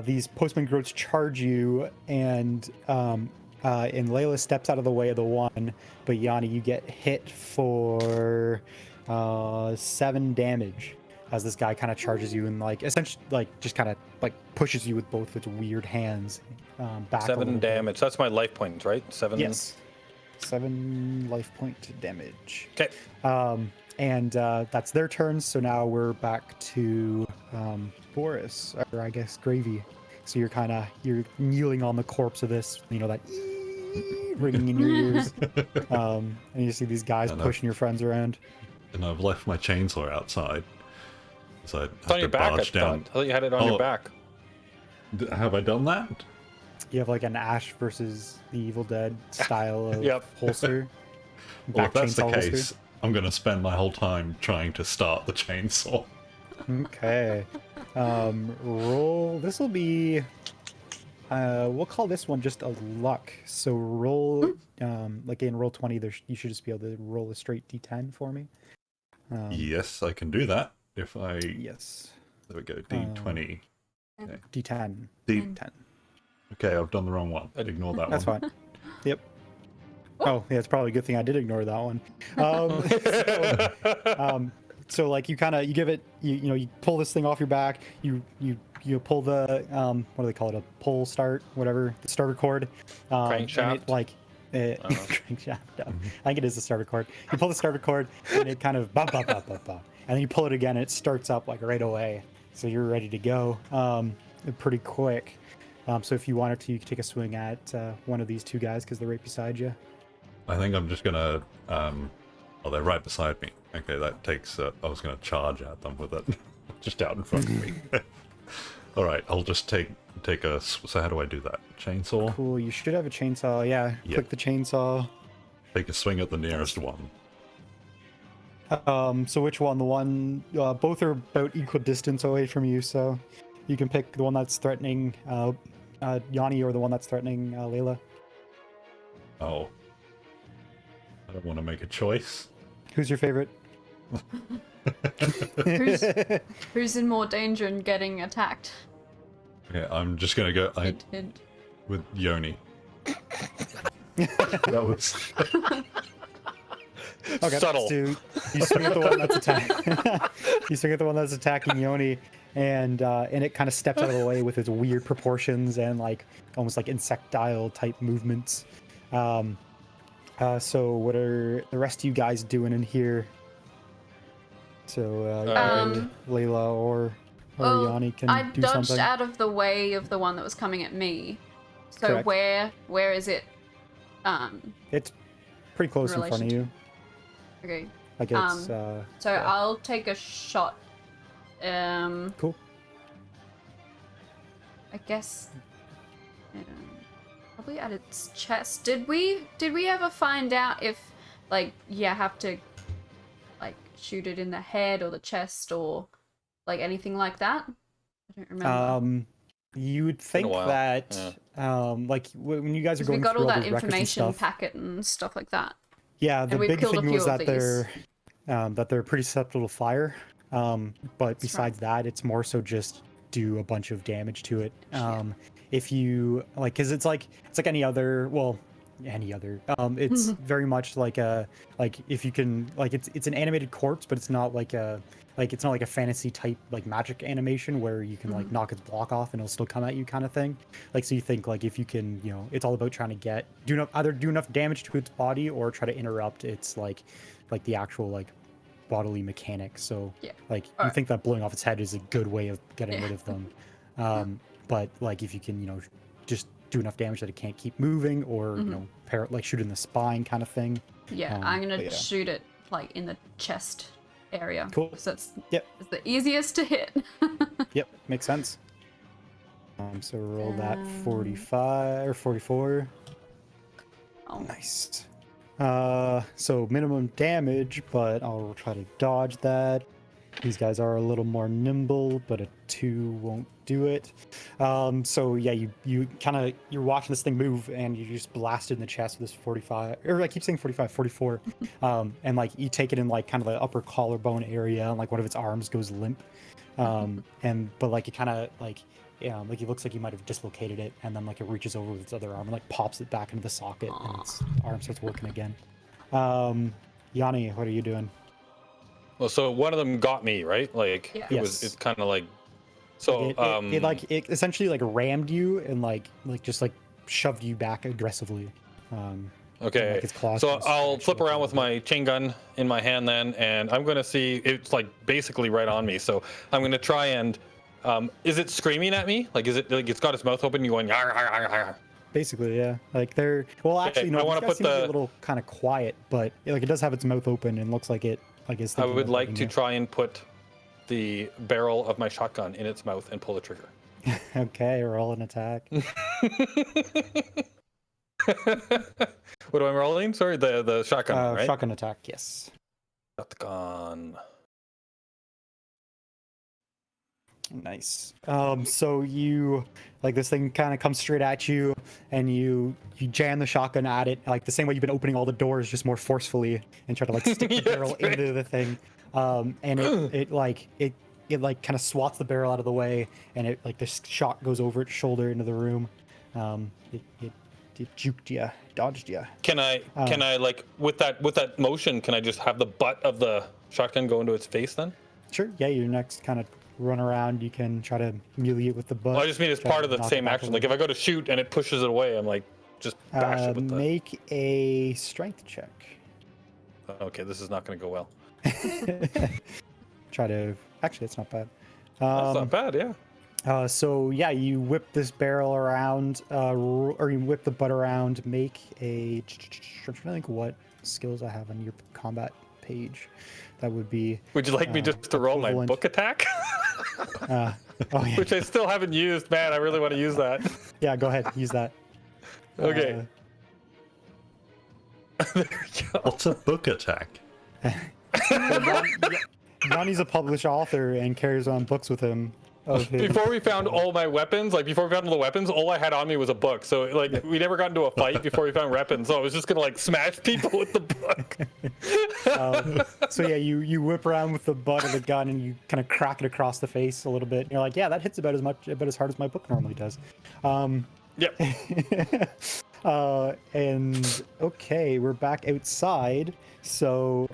these postman groats charge you, and Layla steps out of the way of the one, but Yanni, you get hit for 7 damage as this guy kind of charges you and like essentially like just kind of like pushes you with both its weird hands back. a 7 little bit. damage. That's my life points, right? 7. Yes. 7 life point damage. Okay. And that's their turn. So now we're back to Boris, or I guess Gravy. So you're kneeling on the corpse of this, you know, that ringing in your ears. And you see these guys pushing your friends around. And I've left my chainsaw outside. So I It's have on your to back, I barge down. thought. I thought you had it on your back. Have I done that? You have like an Ash versus the Evil Dead style of Yep. holster. Well, if that's the chainsaw case, holster. I'm going to spend my whole time trying to start the chainsaw. Okay. Roll. This will be. We'll call this one just a luck. So roll, like in roll 20, you should just be able to roll a straight D10 for me. Yes, I can do that. If I... Yes. There we go, D20. D10. D... 10. Okay, I've done the wrong one. Ignore that That's one. fine. Yep. Oh, yeah, it's probably a good thing I did ignore that one. So like you give it, you pull this thing off your back. You pull the what do they call it? A pull start, whatever, the starter cord. Crankshaft? And it, like crankshaft. I think it is the starter cord. You pull the starter cord, and it kind of bop, bop, bop, bop, bop. And then you pull it again, and it starts up like right away. So you're ready to go. Pretty quick. So if you wanted to, you could take a swing at one of these two guys because they're right beside you. I think I'm just gonna... Oh, they're right beside me. Okay, that takes... I was gonna charge at them with it. Just out in front of me. Alright, I'll just take a... So how do I do that? Chainsaw? Cool, you should have a chainsaw. Yeah, Yep. click the chainsaw. Take a swing at the nearest one. So which one? The one... both are about equal distance away from you, so you can pick the one that's threatening Yanni or the one that's threatening Layla. Oh. I don't want to make a choice. Who's your favorite? Who's in more danger in getting attacked? Okay, I'm just gonna go Hint, hint. with Yoni. That was... Okay, Subtle. so you swing at the one that's attacking. You swing at the one that's attacking Yoni, and it kind of steps out of the way with its weird proportions and like almost like insectile type movements. So what are the rest of you guys doing in here? So Layla or Well, Yanni can I do dodged something. out of the way of the one that was coming at me. So Correct. where is it? It's pretty close in front of relation you. Okay. Like it's So yeah. I'll take a shot. Cool. I guess. Probably at its chest. Did we ever find out if like you have to like shoot it in the head or the chest or like anything like that? don't remember. You would think while. that, like when you guys are 'Cause we going got through all all that the records and information stuff, packet and stuff like that. yeah, the and we've big killed a thing few was of that these. they're pretty susceptible to fire. But besides that, it's more so just do a bunch of damage to it. If you like, because it's like any other, well, any other. It's very much like if you can, like, it's an animated corpse, but it's not like it's not like a fantasy type like magic animation where you can like knock its block off and it'll still come at you kind of thing. Like, so you think like if you can, it's all about trying to either do enough damage to its body or try to interrupt its like the actual like bodily mechanics. So like you think that blowing off its head is a good way of getting rid of them. But like if you can, just do enough damage that it can't keep moving, or like shoot in the spine kind of thing. Yeah, I'm gonna shoot it like in the chest area. Cool. So it's Yep. the easiest to hit. Yep, makes sense. So roll that 45 or 44. Oh. Nice. So minimum damage, but I'll try to dodge that. These guys are a little more nimble, but a 2 won't do it. So yeah, you're watching this thing move, and you just blast it in the chest with this 45, or I keep saying 45, 44. And like you take it in like kind of the upper collarbone area, and like one of its arms goes limp. But like it kind of like it looks like you might have dislocated it, and then like it reaches over with its other arm and like pops it back into the socket, and its arm starts working again. Yanni, what are you doing? Well, so one of them got me, right? Like it's kind of like, so it essentially like rammed you and like just like shoved you back aggressively. Okay, like its claws so just I'll stretched flip out around a with little my chain gun in my hand then, and I'm gonna see, it's like basically right on me. So I'm gonna try and, is it screaming at me? Like, is it like it's got its mouth open and you going, "Arr, arr, arr, arr"? Basically, yeah. Like they're, well, actually, no, I these wanna guys put seem to be the- a little kind of quiet, but like it does have its mouth open and looks like it like is I thinking would about like biting to you. try and put the barrel of my shotgun in its mouth and pull the trigger. Okay, roll an attack. What am I rolling? Sorry, the shotgun one, right? Shotgun attack, yes. Shotgun. Nice. So you like this thing kind of comes straight at you, and you jam the shotgun at it like the same way you've been opening all the doors, just more forcefully, and try to like stick the barrel into the thing. And it kind of swats the barrel out of the way, and it like the shot goes over its shoulder into the room. It juked ya, dodged ya. Can I like with that motion, can I just have the butt of the shotgun go into its face then? Sure. Yeah, your next kind of run around, you can try to melee it with the butt. Well, I just mean it's try part to of the knock it same back a action. little Like if I go to shoot and it pushes it away, I'm like just bash it with the. Make a strength check. Okay, this is not going to go well. Try to. Actually, it's not bad. That's not bad, yeah. So yeah, you whip this barrel around, or you whip the butt around. Make a. I'm trying to think what skills I have on your combat page. That would be. Would you like me just to roll my equivalent. book attack? Oh yeah. Which I still haven't used. Man, I really want to use that. Yeah, go ahead. Use that. Okay. There we go. What's a book attack? Yanni's a published author and carries around books with him. Of his, Before we found all my weapons, like before we found all the weapons, all I had on me was a book. So like we never got into a fight before we found weapons. So I was just gonna like smash people with the book. So yeah, you whip around with the butt of the gun and you kind of crack it across the face a little bit. And you're like, yeah, that hits about as hard as my book normally does. Yep. And okay, we're back outside. So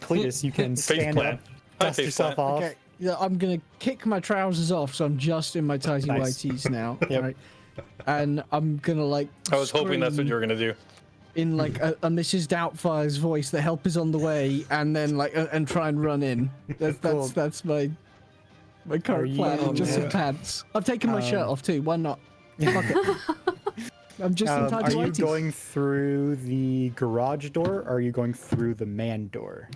Cletus, you can stand plant. up, Hi, dust face yourself plant. off. Okay, yeah, I'm gonna kick my trousers off, so I'm just in my tighty Nice. whities now. Yep. Right? And I'm gonna like. I was hoping that's what scream you were gonna do. in like a Mrs. Doubtfire's voice. The help is on the way, and then like and try and run in. Cool. That's my current plan. you- Just some pants. I've taken my shirt off too. Why not? Fuck it. I'm just in Are tighty you whities. going through the garage door, or are you going through the man door?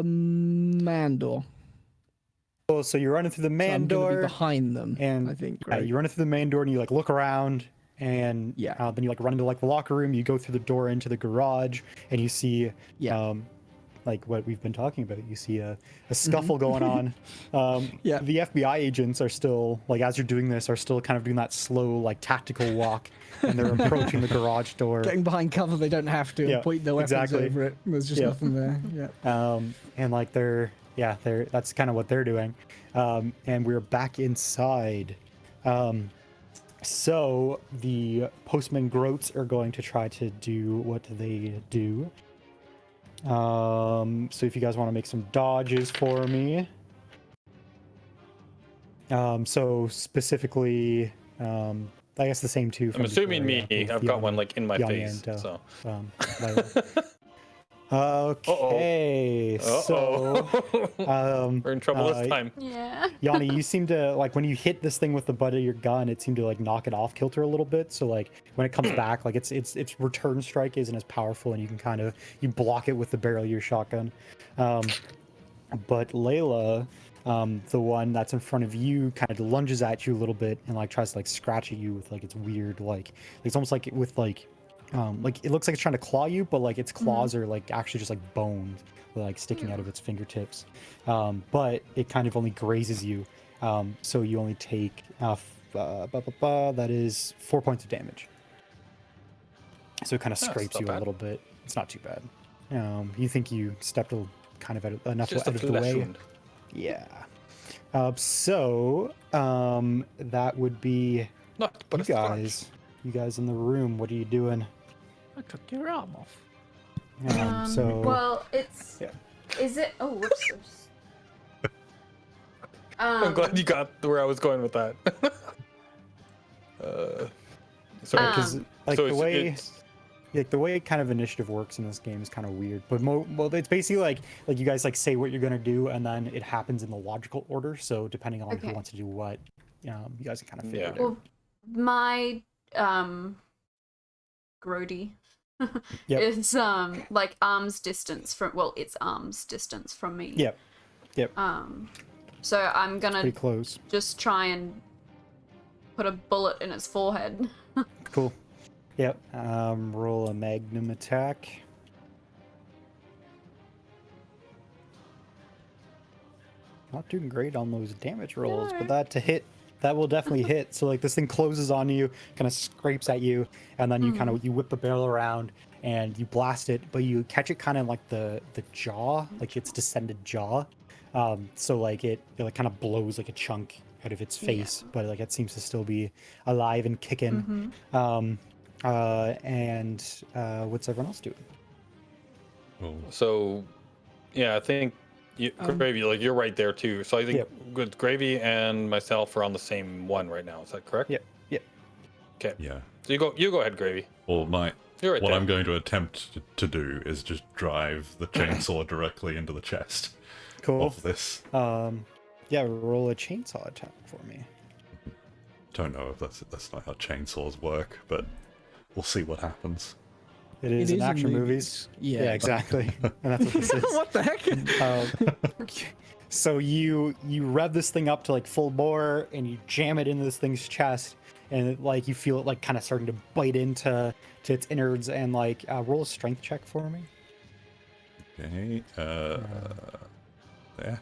Mandor. Oh, so you're running through the So man I'm gonna door. be behind them. And I think. yeah, Right? you run into the main door and you like look around, and Yeah. then you like run into like the locker room. You go through the door into the garage, and you see Yeah. like what we've been talking about. You see a scuffle going on. Yeah. The FBI agents are still, like, as you're doing this, are still kind of doing that slow, like, tactical walk, and they're approaching the garage door. Getting behind cover, they don't have to. Yeah, Point their weapons exactly. over it. There's just Yeah. nothing there. Yeah. And like they're that's kind of what they're doing. And we're back inside. So the postman groats are going to try to do what they do. So if you guys want to make some dodges for me. So specifically, I guess the same two. I'm assuming me. I've got one like in my Yanni face. and, So. Layla. Okay, so We're in trouble this time. Yeah. Yanni, you seem to, like, when you hit this thing with the butt of your gun, it seemed to like knock it off kilter a little bit. So like when it comes back, like its return strike isn't as powerful, and you can kind of block it with the barrel of your shotgun. But Layla, the one that's in front of you, kind of lunges at you a little bit and like tries to like scratch at you with like its weird like it's almost like with like it looks like it's trying to claw you, but like its claws are like actually just like bones like sticking out of its fingertips. But it kind of only grazes you, so you only take that is 4 points of damage. So it kind of scrapes you a little bit. It's not too bad. You think you stepped kind of enough out of the way. Yeah. So that would be Not but you guys. You guys in the room. What are you doing? I took your arm off. So Well, it's. Yeah. Is it? Oh, whoops. I'm glad you got where I was going with that. Sorry. because like so the way it's like the way kind of initiative works in this game is kind of weird, but well, it's basically like you guys like say what you're gonna do, and then it happens in the logical order. So depending on who Okay. wants to do what, you guys can kind of figure Yeah. it out. Well, my Grody Yep. is like arm's distance from. Well, it's arm's distance from me. Yep. So I'm gonna Pretty close. just try and put a bullet in its forehead. Cool. Yep. Roll a magnum attack. Not doing great on those damage rolls, but that will definitely hit. So like this thing closes on you, kind of scrapes at you, and then you whip the barrel around and you blast it, but you catch it kind of like the jaw, like its descended jaw. So like it like kind of blows like a chunk out of its face, but like it seems to still be alive and kicking. And what's everyone else doing? So, yeah, I think Gravy, like you're right there too. So I think with Gravy and myself are on the same one right now. Is that correct? Yep. Okay. Yeah. So you go ahead, Gravy. Well, You're right what there. I'm going to attempt to do is just drive the chainsaw directly into the chest Cool. of this. Yeah, roll a chainsaw attack for me. Don't know if that's not how chainsaws work, but we'll see what happens. It is in in action movies. Yeah, exactly. And that's what this is. What the heck? So you rev this thing up to like full bore, and you jam it into this thing's chest, and it, like you feel it like kind of starting to bite into its innards, and like roll a strength check for me. Okay. Yeah.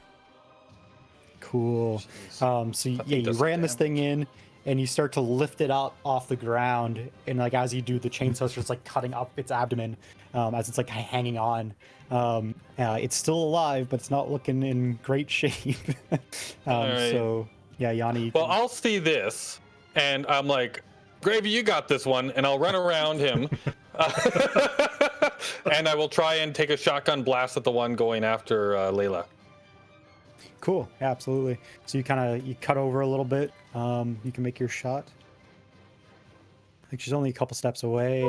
Cool. So That yeah, thing you does ran this damage. thing in, and you start to lift it up off the ground, and like as you do, the chainsaw starts like cutting up its abdomen, as it's like hanging on. It's still alive, but it's not looking in great shape. Alright. So yeah, Yanni. Well, I'll see this, and I'm like, Gravy, you got this one, and I'll run around him, and I will try and take a shotgun blast at the one going after Layla. Cool. Yeah, absolutely. So you cut over a little bit. You can make your shot. I think she's only a couple steps away.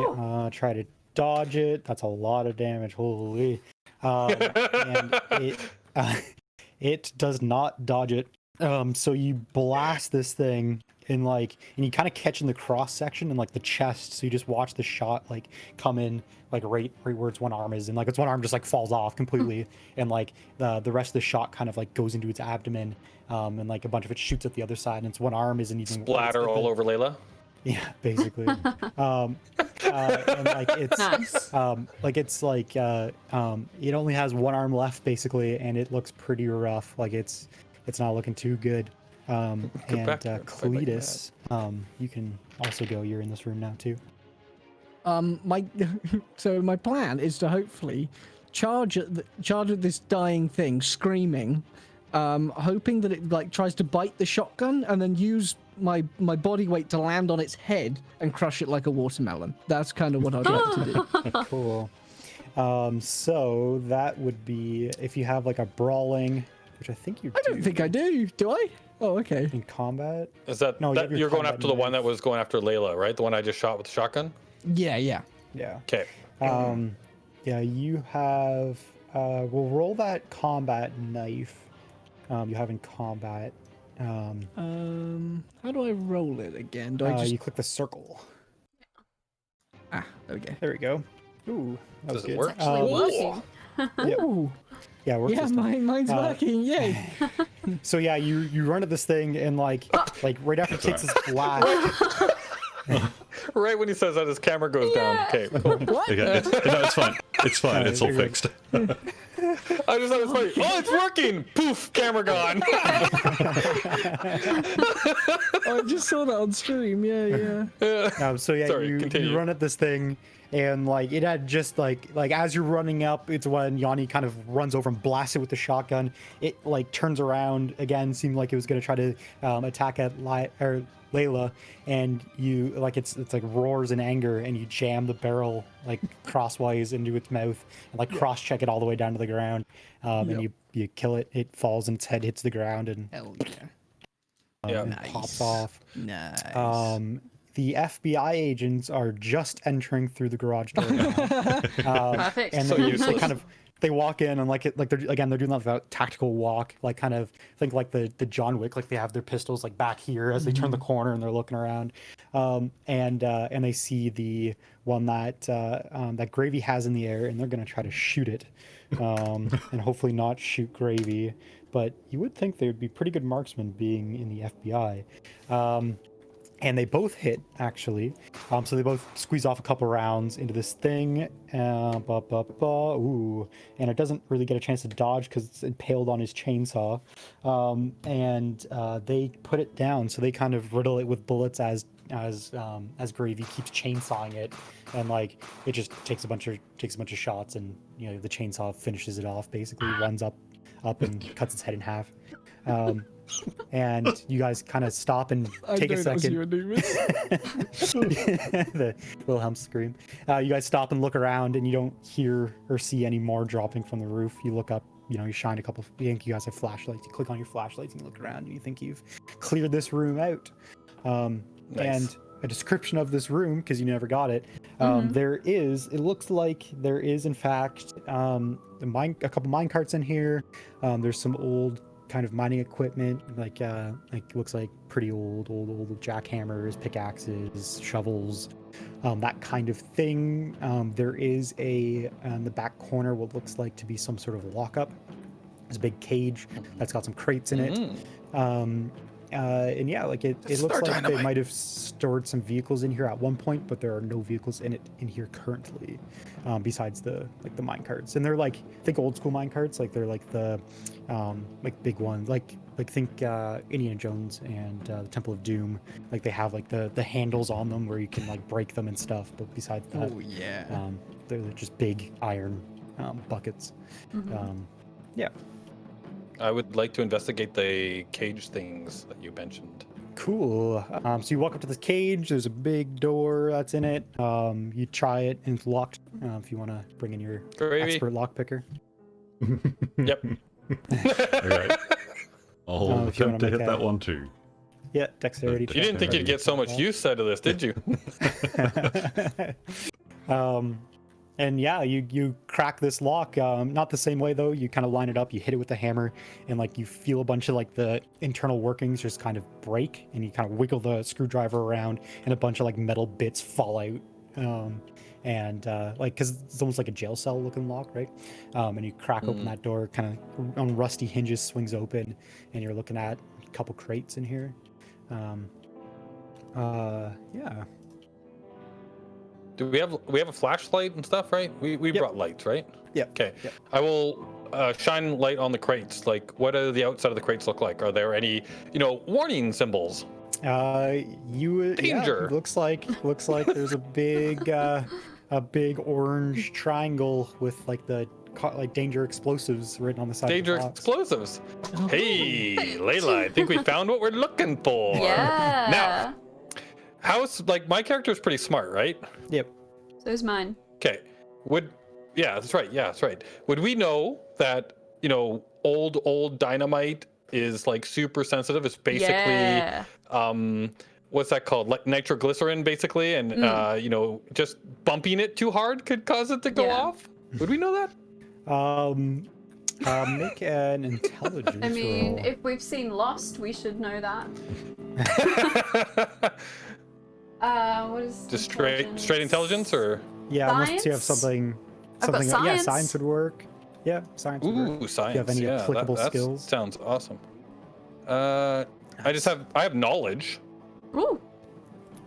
Try to dodge it. That's a lot of damage. Holy. And it does not dodge it. So you blast this thing and you kind of catch in the cross section and like the chest. So you just watch the shot like come in like right where its one arm is, and like its one arm just like falls off completely, and like the rest of the shot kind of like goes into its abdomen, and like a bunch of it shoots at the other side, and its one arm isn't even Splatter all over Layla. Yeah, basically. and like it's Nice. it only has one arm left basically, and it looks pretty rough. Like it's not looking too good. Go And back there and fight like Cletus, you can also go. You're in this room now too. My plan is to hopefully charge at this dying thing, screaming, hoping that it like tries to bite the shotgun, and then use my body weight to land on its head and crush it like a watermelon. That's kind of what I'd like to do. Cool. So that would be if you have like a brawling, which I think you. I don't think I do. Do I? Oh, okay. In combat. Is that, No, you have your you're going combat after the one knife. that was going after Layla, right? The one I just shot with the shotgun? Yeah. Yeah. Okay. Yeah, you have. We'll roll that combat knife. You have in combat. How do I roll it again? Do I just? You click the circle. Okay. There we go. Ooh, that was Does it good. work? Actually working. Yeah, Ooh. yeah, it works Yeah, this time. mine's working. Yay. So yeah, you run at this thing and like right after it takes this blast. Right when he says that, his camera goes down. Okay, cool. What? Okay, it's fine. It's fine. It's all you're good. fixed. I just thought it was funny. Oh, it's working! Poof, camera gone. I just saw that on stream. Yeah. So yeah, Sorry, you continue. run at this thing, and like it had just like as you're running up, it's when Yanni kind of runs over and blasts it with the shotgun. It like turns around again, seemed like it was gonna try to attack at Layla, and you like it's like roars in anger, and you jam the barrel like crosswise into its mouth, and like cross check it all the way down to the ground, and you kill it. It falls and its head hits the ground and Hell yeah. Yeah. and pops off. Nice. The FBI agents are just entering through the garage door now. Perfect. And So they useless. kind of they walk in and like they're doing like that tactical walk, like kind of think like the John Wick, like they have their pistols like back here as they turn the corner and they're looking around, and they see the one that that Gravy has in the air, and they're gonna try to shoot it, and hopefully not shoot Gravy, but you would think they would be pretty good marksmen being in the FBI. And they both hit, actually. So they both squeeze off a couple rounds into this thing. Ooh. And it doesn't really get a chance to dodge because it's impaled on his chainsaw. And they put it down. So they kind of riddle it with bullets as Gravy keeps chainsawing it. And like it just takes a bunch of shots, and you know the chainsaw finishes it off. Basically, runs up and cuts its head in half. And you guys kind of stop and take a second. The Wilhelm scream. You guys stop and look around, and you don't hear or see any more dropping from the roof. You look up, you shine a couple. You think you guys have flashlights. You click on your flashlights and you look around, and you think you've cleared this room out. Nice. And a description of this room, because you never got it. It looks like there is in fact a couple mine carts in here. There's some old kind of mining equipment, like looks like pretty old jackhammers, pickaxes, shovels, that kind of thing. There is in the back corner what looks like to be some sort of lockup. There's a big cage that's got some crates in it. And yeah, like it looks like they might have stored some vehicles in here at one point, but there are no vehicles in here currently, besides the mine carts. And they're like, think old school mine carts, like they're like the like big ones, like think Indiana Jones and the Temple of Doom. Like they have like the handles on them where you can like break them and stuff. But besides that, they're just big iron buckets. Yeah. I would like to investigate the cage things that you mentioned. Cool. So you walk up to this cage. There's a big door that's in it. You try it and it's locked. If you want to bring in your Gravy. expert lock picker. Yep. All right. I'll if you wanna attempt to hit make that a- one too. Yeah, dexterity. You didn't think you'd get so much use out of this, did you? And yeah, you crack this lock. Not the same way though. You kind of line it up. You hit it with the hammer, and like you feel a bunch of like the internal workings just kind of break, and you kind of wiggle the screwdriver around, and a bunch of like metal bits fall out. Like because it's almost like a jail cell looking lock, right? And you crack open that door, kind of on rusty hinges, swings open, and you're looking at a couple crates in here. Yeah. Do we have a flashlight and stuff, right? We Yep. brought lights, right? Yep. Okay. Yep. I will shine light on the crates. Like, what do the outside of the crates look like? Are there any, warning symbols? Yeah, Danger. looks like there's a big orange triangle with like the danger explosives written on the side Danger of the box. explosives. Hey, Layla, I think we found what we're looking for. Yeah. Now, how's my character is pretty smart, right? Yep. So is mine. Okay. Yeah, that's right. Yeah, that's right. Would we know that, old dynamite is like super sensitive? It's basically Yeah. what's that called? Like nitroglycerin basically, and just bumping it too hard could cause it to go Yeah. off? Would we know that? Make an intelligence I mean, roll. if we've seen Lost, we should know that. What is Just straight intelligence, or Yeah, unless you have Science? something I've got yeah, science. science would work. Yeah, science would work. ooh, science. Do you have any yeah, applicable that skills? sounds awesome. I have knowledge. Ooh.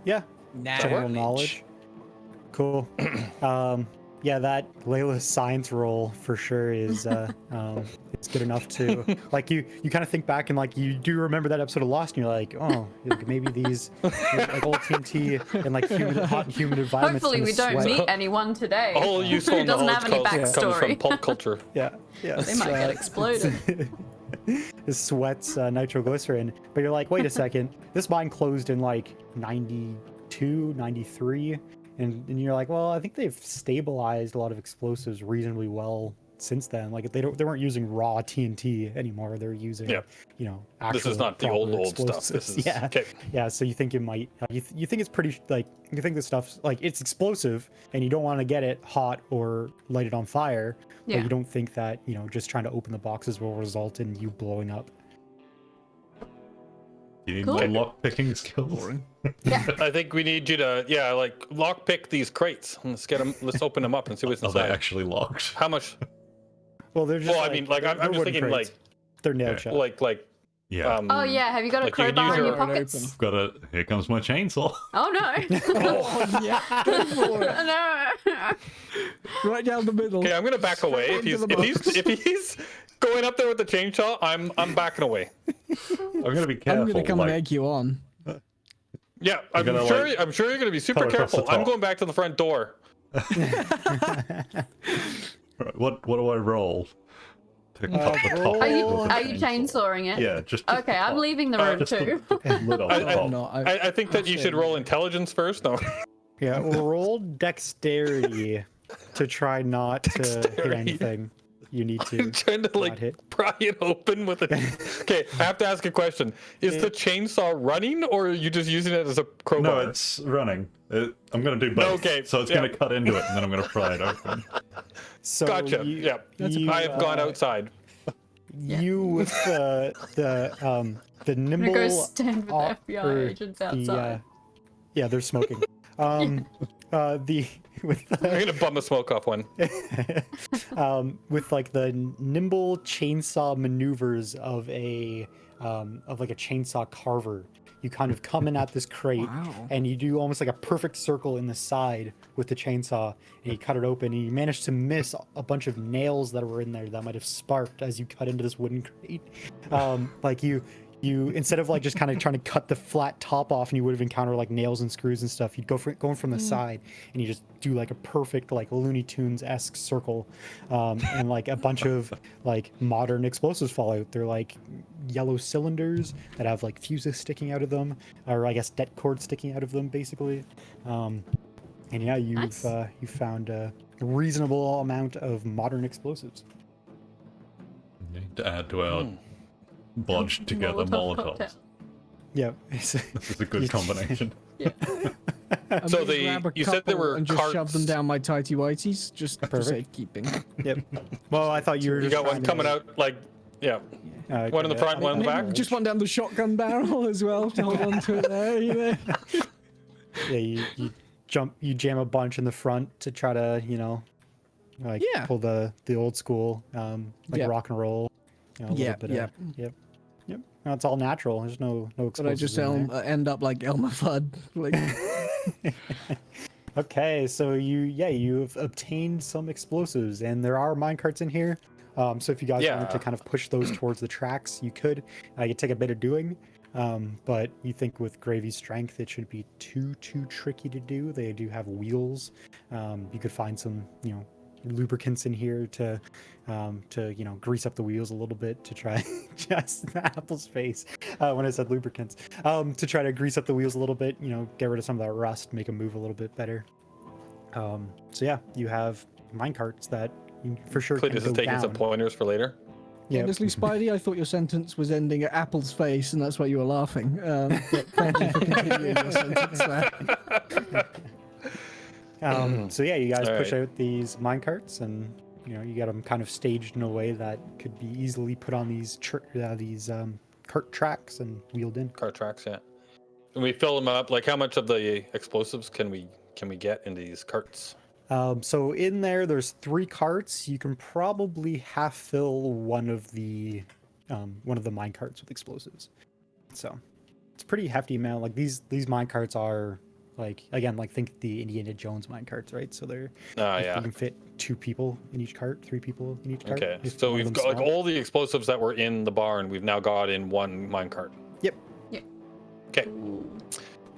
Yeah, general Knowledge. knowledge. Cool. Yeah, that Layla's science roll for sure is it's good enough to like you kind of think back and like you do remember that episode of Lost and you're like, oh, like maybe these like old TNT and like hot and humid environments. Hopefully we kinda don't sweat. meet anyone today All useful who doesn't knowledge have any comes from backstory. pulp culture. Yeah, yeah. They might get exploded. It sweats nitroglycerin, but you're like, wait a second, this mine closed in like 92, 93. And you're like, well, I think they've stabilized a lot of explosives reasonably well since then. Like they weren't using raw TNT anymore. They're using, actual This is not the proper old stuff. explosives. This is yeah, okay. yeah. So you think it might, you think it's pretty like you think the stuff's like it's explosive, and you don't want to get it hot or light it on fire. Yeah. But you don't think that just trying to open the boxes will result in you blowing up. You need Cool. more lock picking skills. I think we need you to, lockpick these crates. Let's open them up and see what's Are they inside. actually locked? How much? Well, they're just. Well, I mean, I'm they're just wooden thinking, crates. they're nailed Yeah. shut. Yeah. Oh yeah, have you got a like you can crowbar use in your your- pockets? Got a. Here comes my chainsaw. Oh no. Oh, yeah, go for it. No. Right down the middle. Okay, I'm gonna back away. If into the he's going up there with the chainsaw, I'm backing away. I'm gonna be careful. I'm gonna come like, and egg you on. Yeah, I'm gonna, sure you're gonna be super cut across the careful. I'm top. going back to the front door. Right, what do I roll to cut the top? roll- Are you of the are you chainsawing it? Yeah, just Okay, I'm leaving the room just too. the lid on the I- top. No, I think that you should roll intelligence first. No. Yeah, well, roll dexterity to try not to hit Dexterity. anything. You need to. I'm trying to not hit. pry it open with it. Okay, I have to ask a question. Is the chainsaw running, or are you just using it as a crowbar? No, it's running. I'm gonna do both. Okay, So it's gonna cut into it, and then I'm gonna pry it open. So Gotcha. You, Yeah, you, I have gone outside. You with the I'm nimble. gonna go stand with op- the or FBI agents outside. yeah, they're smoking. With I'm gonna bum the smoke off one. with like the nimble chainsaw maneuvers of like a chainsaw carver, you kind of come in at this crate Wow. and you do almost like a perfect circle in the side with the chainsaw, and you cut it open and you manage to miss a bunch of nails that were in there that might have sparked as you cut into this wooden crate. Like you instead of like just kind of trying to cut the flat top off and you would have encountered like nails and screws and stuff, you'd going from the side and you just do like a perfect like Looney Tunes-esque circle, and like a bunch of like modern explosives fall out. They're like yellow cylinders that have like fuses sticking out of them, or I guess det cord sticking out of them basically. And yeah, Nice. you found a reasonable amount of modern explosives. Need to add to our bodged together Molotov Molotovs. cocktail. Yeah. This is a good combination. I'm So gonna grab a you said there couple were and just shove carts. them down my tighty whities, just for Perfect. safekeeping. Yep. Well, I thought you were You just got one trying to- coming out one in the okay, front, one in the back. Just one down the shotgun barrel as well to hold on to it there. Yeah, you jam a bunch in the front to try to, like Yeah. pull the old school, like Yeah. rock and roll. A little Yeah, bit yeah. Yep. No, it's all natural. There's no But I explosives just in there. end up like Elmer Fudd. Like, Okay, so you've obtained some explosives, and there are minecarts in here. So if you guys wanted to Yeah. kind of push those towards the tracks, you could. It'd take a bit of doing, but you think with Gravy's strength, it shouldn't be too tricky to do. They do have wheels. You could find some, lubricants in here to grease up the wheels a little bit to try. Just Apple's face when I said lubricants. To try to grease up the wheels a little bit. Get rid of some of that rust, make them move a little bit better. So yeah, you have minecarts that you for sure can Cletus go is taking down. some pointers for later. Yeah. Honestly, Spidey, I thought your sentence was ending at Apple's face, and that's why you were laughing. But thank you for continuing your sentence there. So yeah, you guys All push right. out these minecarts, and you get them kind of staged in a way that could be easily put on these cart tracks and wheeled in. Car tracks, yeah. And we fill them up. Like, how much of the explosives can we get in these carts? So in there's 3 carts. You can probably half fill one of the mine carts with explosives. So it's a pretty hefty amount. Like these mine carts are think the Indiana Jones mine carts, right? So they're Yeah. you can fit 2 people in each cart, 3 people in each cart. Okay, if so one of we've them's got like small. all the explosives that were in the barn. We've now got in one minecart. Yep. Okay.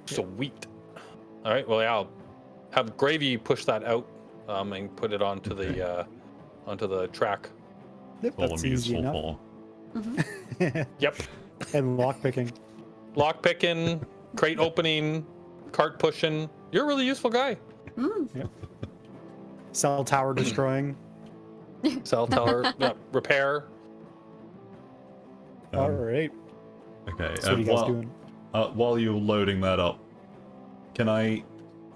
Sweet. All right. Well, yeah, I'll have Gravy push that out and put it onto the track. Yep, All that's I'm easy useful enough. for. Yep. And lockpicking. Lock picking, crate opening, cart pushing. You're a really useful guy. Cell tower destroying. Cell tower, yeah, repair. All right. Okay. So what are you guys doing? While you're loading that up, can I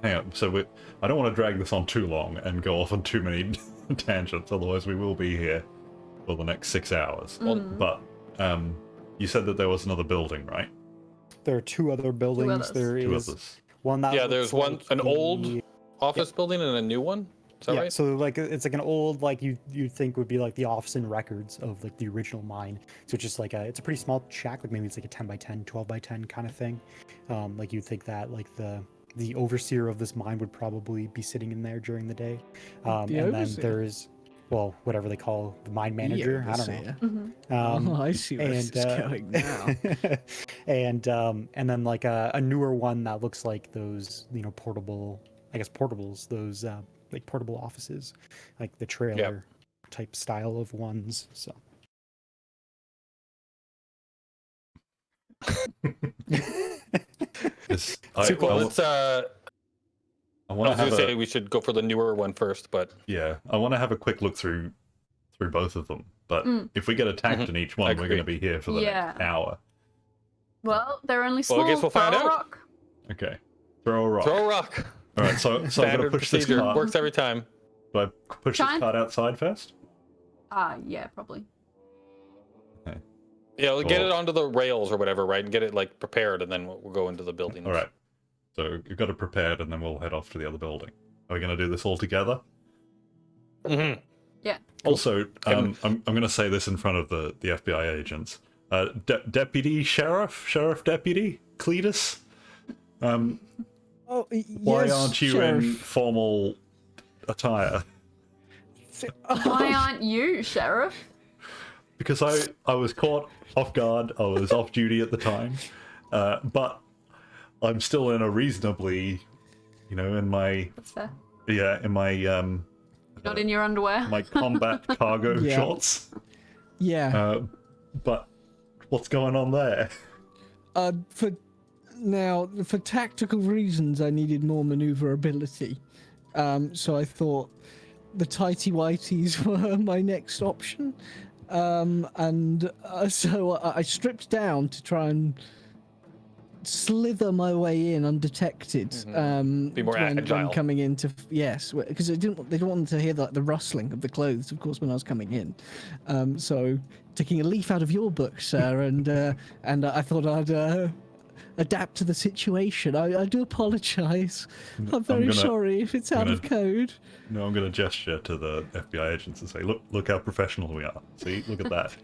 hang on? So I don't want to drag this on too long and go off on too many tangents. Otherwise, we will be here for the next 6 hours. But you said that there was another building, right? There are 2 other buildings. others. There Two is others. one that Yeah, there's looks one, like an old the- office building and a new one. Is that yeah, right? so it's like an old you'd think would be like the office and records of like the original mine. So it's just like it's a pretty small shack, like maybe it's like a 10 by 10, 12 by 10 kind of thing. Like you'd think that like the overseer of this mine would probably be sitting in there during the day. And then overseer? there's whatever they call the mine manager. I don't know. Oh, I see where this is going now. and then like a newer one that looks like those portables, those like portable offices, like the trailer type style of ones. So Well, let's. I I was want to gonna have say we should go for the newer one first, but I want to have a quick look through both of them. But if we get attacked in each one, we're going to be here for the next hour. Well, they're only small. Well, I guess we'll find Throw a out. rock. Okay, throw a rock. throw a rock. All right, so I'm going to Standard push this procedure cart. works every time. Do I push Try this and- cart outside first? Yeah, probably. Yeah, we'll get Cool. it onto the rails or whatever, right? And get it like prepared, and then we'll go into the building. All right. So you've got it prepared, and then we'll head off to the other building. Are we going to do this all together? Mm-hmm. Yeah. Also, I'm going to say this in front of the FBI agents. Deputy Sheriff Deputy Cletus. Oh, Why yes, aren't you Sheriff. in formal attire? Why aren't you, Sheriff? Because I was caught off guard. I was off duty at the time, but I'm still in a reasonably, in my That's fair. in my Not in your underwear. my combat cargo Yeah. shorts. Yeah. But what's going on there? For tactical reasons, I needed more maneuverability. So I thought the tighty whities were my next option. So I stripped down to try and slither my way in undetected. Be more when agile. coming into because they didn't want to hear the rustling of the clothes, of course, when I was coming in. So taking a leaf out of your book, sir, and I thought I'd adapt to the situation. I do apologise. I'm very sorry if it's out of code. No, I'm going to gesture to the FBI agents and say, look how professional we are. See, look at that.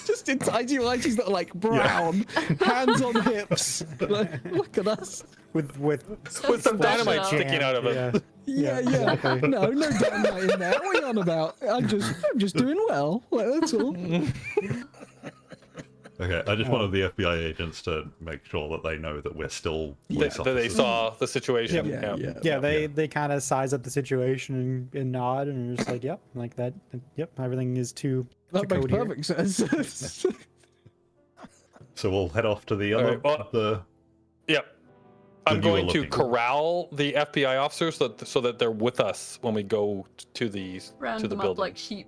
Just in tidy whities that are like brown, hands on hips. Like, look at us. with With some dynamite sticking out of it. Yeah. Yeah. exactly. No dynamite in there. What are you on about? I'm just doing well. Like, that's all. Okay, I just wanted the FBI agents to make sure that they know that we're still police That they officers. saw the situation. Yeah. They kind of size up the situation and nod and are just like, yep, like that. Yep, everything is to That makes code here. perfect sense. So we'll head off to the All other. right, well- the Yep. The I'm you were going to looking. corral the FBI officers so that they're with us when we go to the Round them building. up like sheep.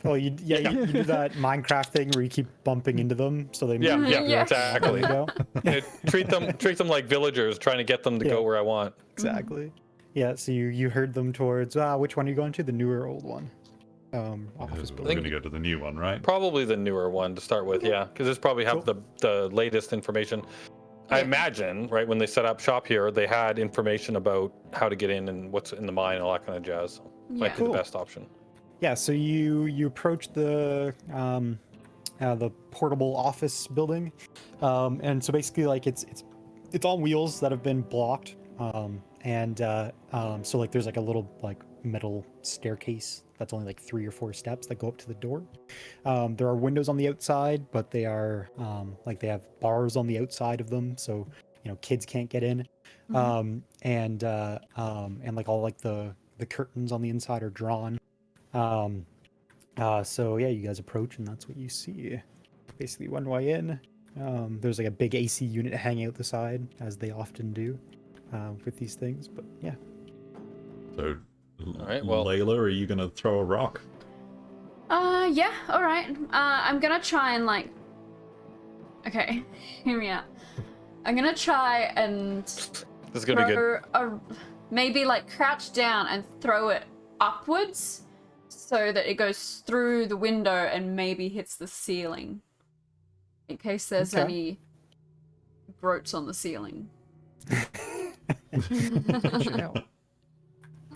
Well, you do that Minecraft thing where you keep bumping into them so they yeah, move. yeah, Yeah. exactly. There you go. treat them like villagers, trying to get them to Yeah. go where I want. Exactly. Yeah, so you herd them towards which one are you going to? The newer or old one? Office we're building. going to go to the new one, right? Probably the newer one to start with, yeah, because this probably have the latest information. I Yeah. imagine, right, when they set up shop here, they had information about how to get in and what's in the mine and all that kind of jazz. So might be Cool. the best option. Yeah, so you approach the portable office building, and so basically like it's on wheels that have been blocked, so like there's like a little like metal staircase that's only like 3 or 4 steps that go up to the door. There are windows on the outside, but they are like they have bars on the outside of them, so kids can't get in, and like all like the curtains on the inside are drawn. So yeah, you guys approach and that's what you see. Basically one way in. There's like a big AC unit hanging out the side, as they often do with these things, but yeah. So, All right, well- Layla, are you going to throw a rock? Yeah, alright. I'm gonna try and like... Okay, hear me out. I'm gonna try and This is gonna be good. maybe like crouch down and throw it upwards so that it goes through the window and maybe hits the ceiling. In case there's Okay. any groats on the ceiling.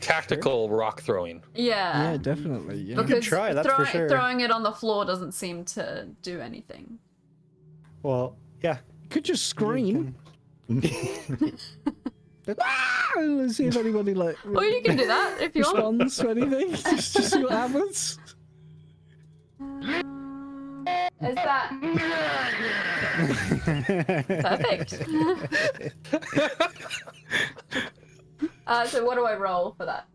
Tactical rock throwing. Yeah. Yeah, definitely. Yeah. could Because try, that's for sure. throwing it on the floor doesn't seem to do anything. Well, yeah. Could just scream. Let's see if anybody like Or you can do that if you want. responds to anything. Just see what happens. Is that perfect? So what do I roll for that?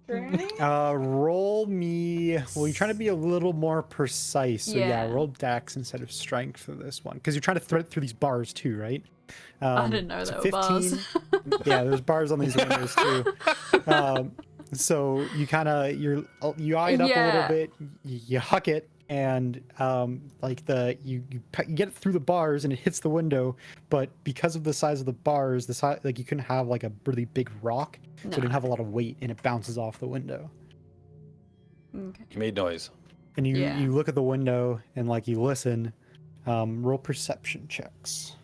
Roll me. Well, you're trying to be a little more precise. So yeah, Yeah. roll Dex instead of Strength for this one, because you're trying to thread through these bars too, right? I didn't know so there were bars. Yeah, there's bars on these windows too. So you kind of you eye it up a little Yeah. bit, you huck it, and like you get it through the bars and it hits the window, but because of the size of the bars, like you couldn't have like a really big rock, so it didn't have a lot of weight, and it bounces off the window. Okay. You made noise. And you Yeah. you look at the window and like you listen. Roll perception checks.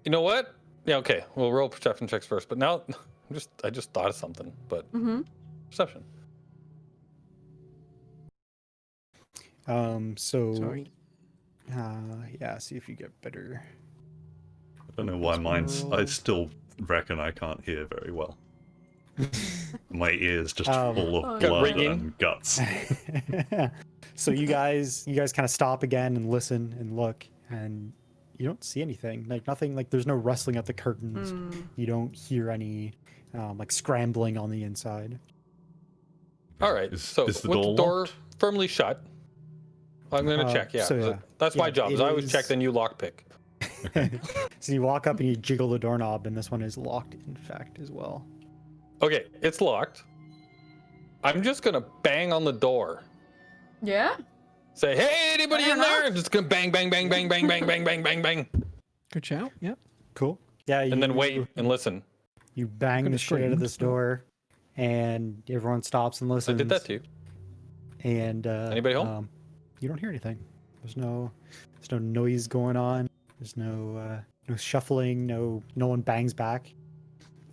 You know what? Yeah, okay. We'll roll perception checks first. But now, I just thought of something. But perception. So Sorry. yeah, see if you get better. I don't know why mine's... I still reckon I can't hear very well. My ears just full of Gut blood ringing. and guts. So you guys kind of stop again and listen and look, and you don't see anything. Like nothing. Like there's no rustling at the curtains. You don't hear any like scrambling on the inside. All right. So is the with door the door locked? firmly shut, I'm going to check. Yeah. so yeah. That's my Yeah, job. Is it I always check, is- then you lockpick. So you walk up and you jiggle the doorknob, and this one is locked, in fact, as well. Okay, it's locked. I'm just going to bang on the door. Yeah. Say, hey, anybody in there? I'm just going to bang, bang, bang, bang, bang, bang, bang, bang, bang, bang. Good shout. Yep. Cool. Yeah. And then wait and listen. You bang Could've the shit out of screamed, this but- door, and everyone stops and I listens. did that too. And Anybody home? You don't hear anything. There's no noise going on. There's no shuffling. No one bangs back.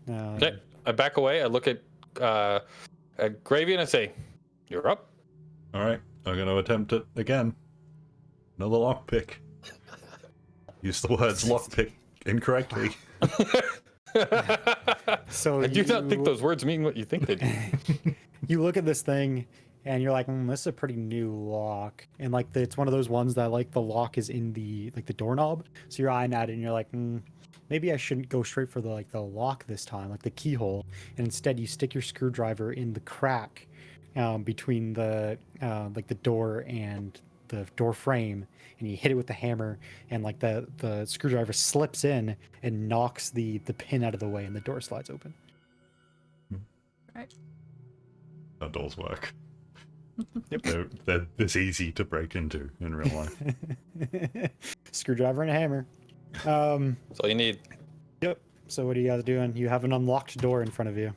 Okay. I back away. I look at Gravy and I say, you're up. All right, I'm going to attempt it again. Another lockpick. Use the words lockpick incorrectly. So I do not think those words mean what you think they do. You look at this thing and you're like, this is a pretty new lock. And like it's one of those ones that like the lock is in the like the doorknob. So you're eyeing at it and you're like, maybe I shouldn't go straight for the lock this time, like the keyhole. And instead you stick your screwdriver in the crack between the like the door and the door frame, and you hit it with the hammer, and like the screwdriver slips in and knocks the pin out of the way, and the door slides open. Right. That doors work. Yep. They're this easy to break into in real life. Screwdriver and a hammer. That's all you need. Yep. So what are you guys doing? You have an unlocked door in front of you.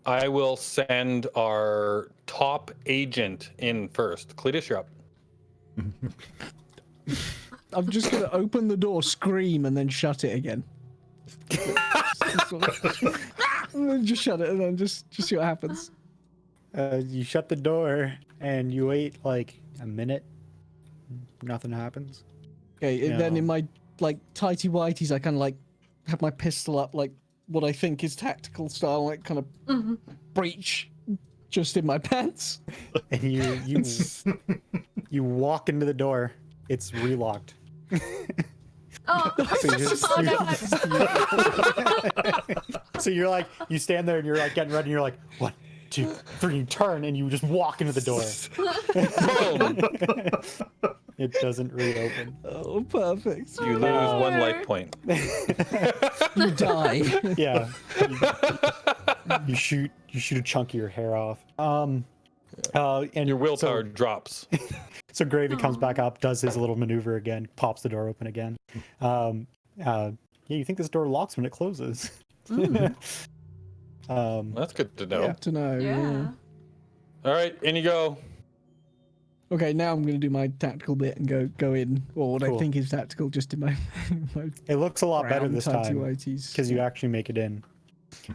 I will send our top agent in first. Cletus, you're up. I'm just gonna open the door, scream, and then shut it again. And then just shut it, and then just see what happens. You shut the door and you wait like a minute. Nothing happens. Okay, and then in my like tighty whities, I kind of like have my pistol up, like what I think is tactical style, like kind of breach just in my pants. And you walk into the door. It's relocked. Oh, So you're like, you stand there and you're like getting ready and you're like, 1, 2, 3, you turn and you just walk into the door. It doesn't reopen. Oh, perfect. You lose 1 life point. You die. Yeah. You shoot a chunk of your hair off. And Your willpower drops. So Gravy comes back up, does his little maneuver again, pops the door open again. Yeah, you think this door locks when it closes. That's good to know. Yeah. To know. yeah. All right, in you go. Okay, now I'm gonna do my tactical bit and go in, or what I Cool. think is tactical, just in my. my It looks a lot better brown this tighty time whities. because you actually make it in.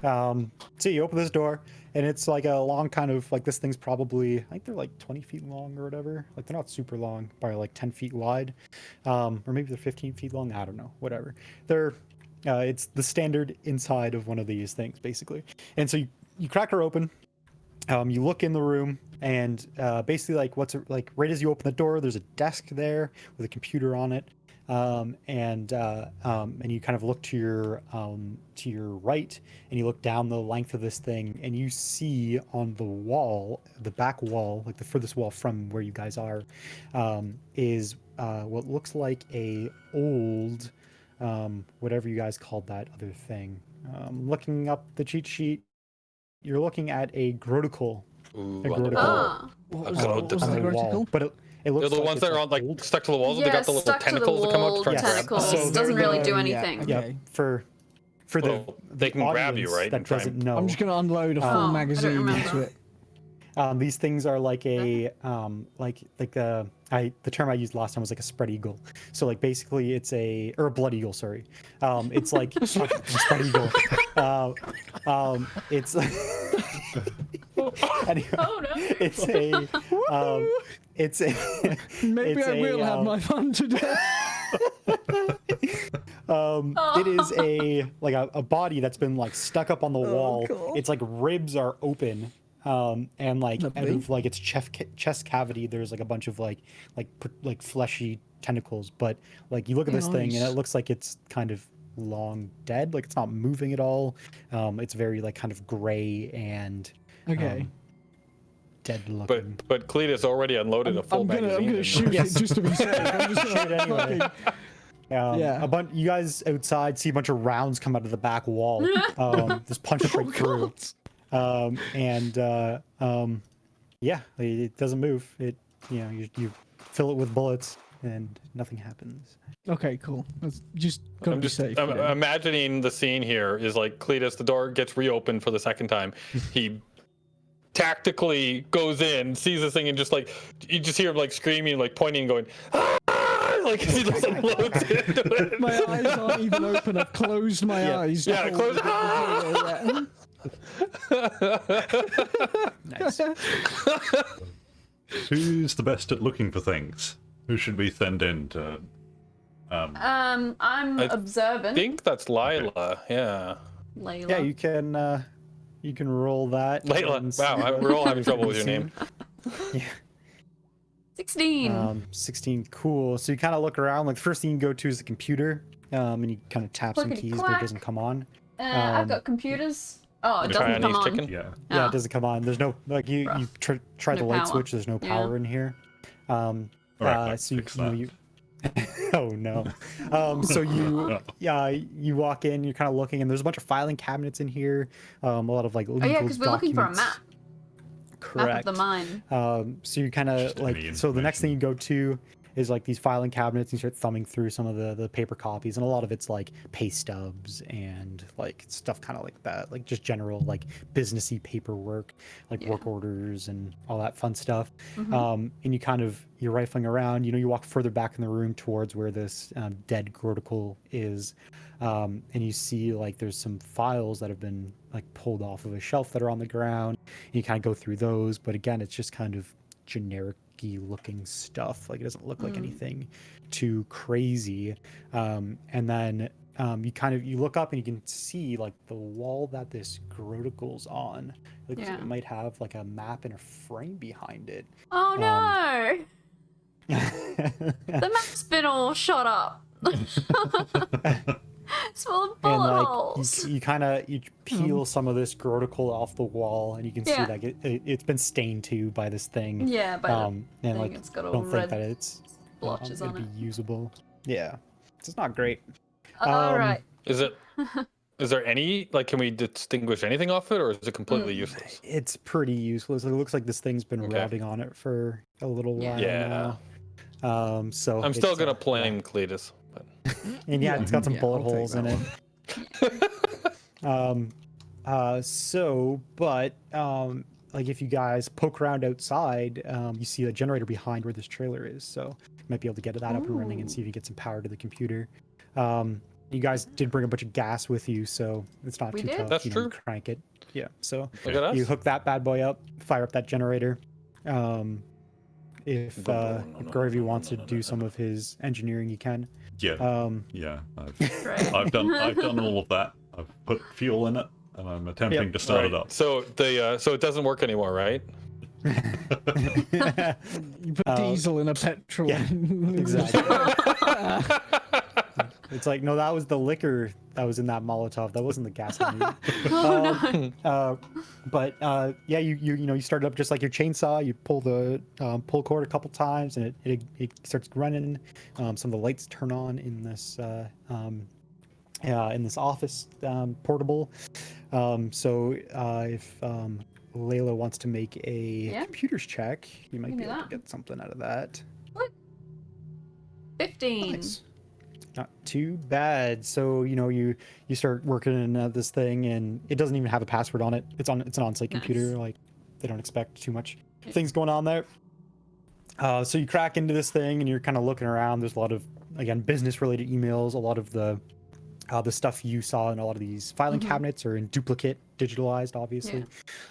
So you open this door, and it's like a long kind of like this thing's probably, I think they're like 20 feet long or whatever. Like they're not super long, probably like 10 feet wide, or maybe they're 15 feet long. I don't know, whatever. They're it's the standard inside of one of these things basically. And so you crack her open. You look in the room, and basically like like right as you open the door, there's a desk there with a computer on it. And you kind of look to your right, and you look down the length of this thing, and you see on the wall, the back wall, like the furthest wall from where you guys are, is what looks like a old, whatever you guys called that other thing. Looking up the cheat sheet, you're looking at a groticle. Ooh, A on the groticle. wall. What was, Oh, what was on the the vertical? wall, but it looks They're the like ones it's that are on like old. stuck to the walls. and they Yeah, got the little stuck to the tentacles that come out to wall try and grab. tentacles. So Doesn't they're really the- do yeah, anything. Yeah, okay. for the Well, they can grab you, audience right, that and try doesn't and- know. I'm just gonna unload a full Oh, I don't magazine remember. into it. These things are like a the term I used last time was like a spread eagle. So like basically it's a blood eagle, sorry. It's like a spread eagle. It's anyway, Oh, no. it's a Maybe it's I will have my fun today. it is a body that's been like stuck up on the wall. God. It's like ribs are open, and like out Lovely. of like its chest cavity, there's like a bunch of like fleshy tentacles. But like you look at this thing and Nice. it looks like it's kind of long dead. Like it's not moving at all. It's very like kind of gray and Okay. dead looking. But Cletus already unloaded a full I'm magazine. gonna shoot Yes. it just to be safe. I'm just Shoot it gonna anyway. fucking- Yeah. A bunch. You guys outside see a bunch of rounds come out of the back wall. Just punch it right through. Yeah, it doesn't move. It, you fill it with bullets and nothing happens. Okay, cool. That's just gotta I'm be just safe. I'm yeah. imagining the scene here is like Cletus, the door gets reopened for the second time. He tactically goes in, sees this thing, and just like you just hear him like screaming, like pointing, going, "Ah!" Like as he just unloads into it. My eyes aren't even open. I've closed my Yeah. eyes. to Yeah, hold close- it. Yeah. Nice. Who's the best at looking for things? Who should we send in to? I'm I observant. I think that's Lila. Yeah. Layla. Yeah, you can roll that. Layla. and see Wow, what we're all having trouble you with your see. name. Yeah. 16. 16. Cool. So you kind of look around. Like the first thing you go to is the computer, and you kind of tap some Clickety keys, but it clack. doesn't come on. I've got computers. Oh, it The doesn't come Chinese on. chicken? Yeah. Yeah, Oh. it doesn't come on. There's no like you Rough. try the No light power. switch. There's no Yeah. power in here. All right, Mike, So fix you know that. you. Oh no. So you walk in. You're kind of looking, and there's a bunch of filing cabinets in here. A lot of like legal Oh yeah, because we're looking for a documents. map. Correct. Map of the mine. So you kind of Just like any so the next thing you information. go to is like these filing cabinets and you start thumbing through some of the paper copies, and a lot of it's like pay stubs and like stuff kind of like that, like just general like businessy paperwork, like work orders and all that fun stuff. And you're rifling around, you walk further back in the room towards where this dead Grotical is, and you see like there's some files that have been like pulled off of a shelf that are on the ground, and you kind of go through those, but again it's just kind of generic looking stuff. Like it doesn't look like anything too crazy. And then you look up and you can see like the wall that this Grotical's on. It looks like it might have like a map and a frame behind it. Oh no! The map's been all shot up. It's full of bullet And like holes. you peel some of this Grotical off the wall, and you can see Yeah. like it's been stained too by this thing. Yeah, by the and thing, like it's got all don't think red that it's blotches it'd on it. be usable. Yeah, it's not great. All right. Is there any like can we distinguish anything off it, or is it completely useless? It's pretty useless. It looks like this thing's been Okay. rotting on it for a little while Yeah. now. So I'm still it's, gonna blame Cletus. But... and yeah, it's got some Yeah, bullet I'll take holes in that it. Like if you guys poke around outside, you see a generator behind where this trailer is. So you might be able to get that up and running and see if you get some power to the computer. You guys did bring a bunch of gas with you, so it's not We too did? tough. That's you true. Crank it. Yeah. So Look at us. you hook that bad boy up, fire up that generator. If Gravy wants to do some of his engineering, you can. Yeah. Yeah. I've done all of that. I've put fuel in it, and I'm attempting to start it up. So so it doesn't work anymore, right? You put diesel in a petrol. yeah, exactly. It's like, no, that was the liquor that was in that Molotov. That wasn't the gasoline. Yeah, you start it up just like your chainsaw. You pull the pull cord a couple times, and it starts running. Some of the lights turn on in this office portable. If Layla wants to make a computers check, you might can be do able to that. get something out of that. 15. Nice. Not too bad. So you start working in this thing, and it doesn't even have a password on it. It's an on-site computer. Like they don't expect too much things going on there. So you crack into this thing, and you're kind of looking around. There's a lot of, again, business-related emails. A lot of the stuff you saw in a lot of these filing cabinets are in duplicate, digitalized, obviously,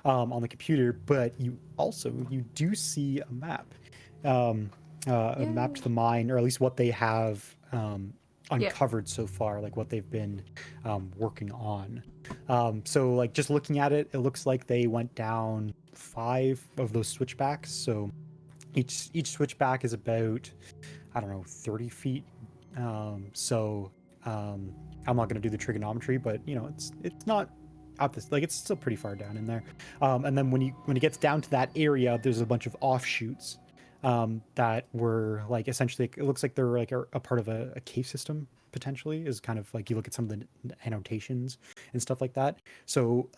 on the computer. But you do see a map, a map to the mine, or at least what they have uncovered so far, like what they've been working on. So like just looking at it, it looks like they went down 5 of those switchbacks. So each switchback is about, I don't know, 30 feet. I'm not going to do the trigonometry, but it's not out this, like it's still pretty far down in there. And then when it gets down to that area, there's a bunch of offshoots that were like essentially, it looks like they're like a part of a cave system, potentially, is kind of like you look at some of the annotations and stuff like that. So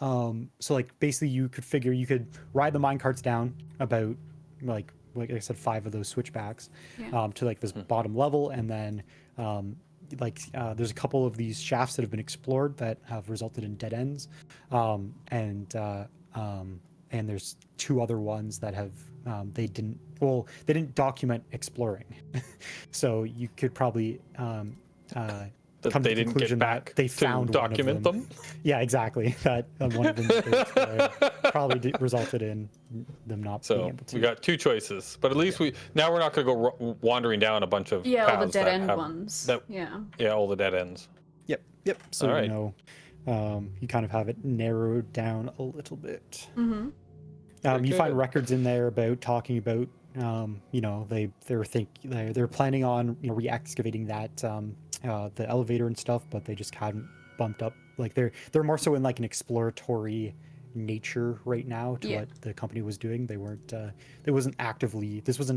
like basically you could figure you could ride the mine carts down about like I said, 5 of those switchbacks to like this bottom level, and then there's a couple of these shafts that have been explored that have resulted in dead ends, and there's 2 other ones that have they didn't document exploring. So you could probably that come to they the didn't conclusion get that back they to found document one of them. Yeah, exactly. That one of the mistakes probably resulted in them not being So able to. we got two choices, but at least we're not going to go wandering down a bunch of Yeah, all the paths dead that end have ones. that. Yeah. All the dead ends. Yep. So All right. you know, you kind of have it narrowed down a little bit. Mm-hmm. You find good. records in there about talking about, you know, they're planning on, you know, re-excavating that the elevator and stuff, but they just hadn't bumped up. Like they're more so in like an exploratory nature right now to what the company was doing. They weren't. This was an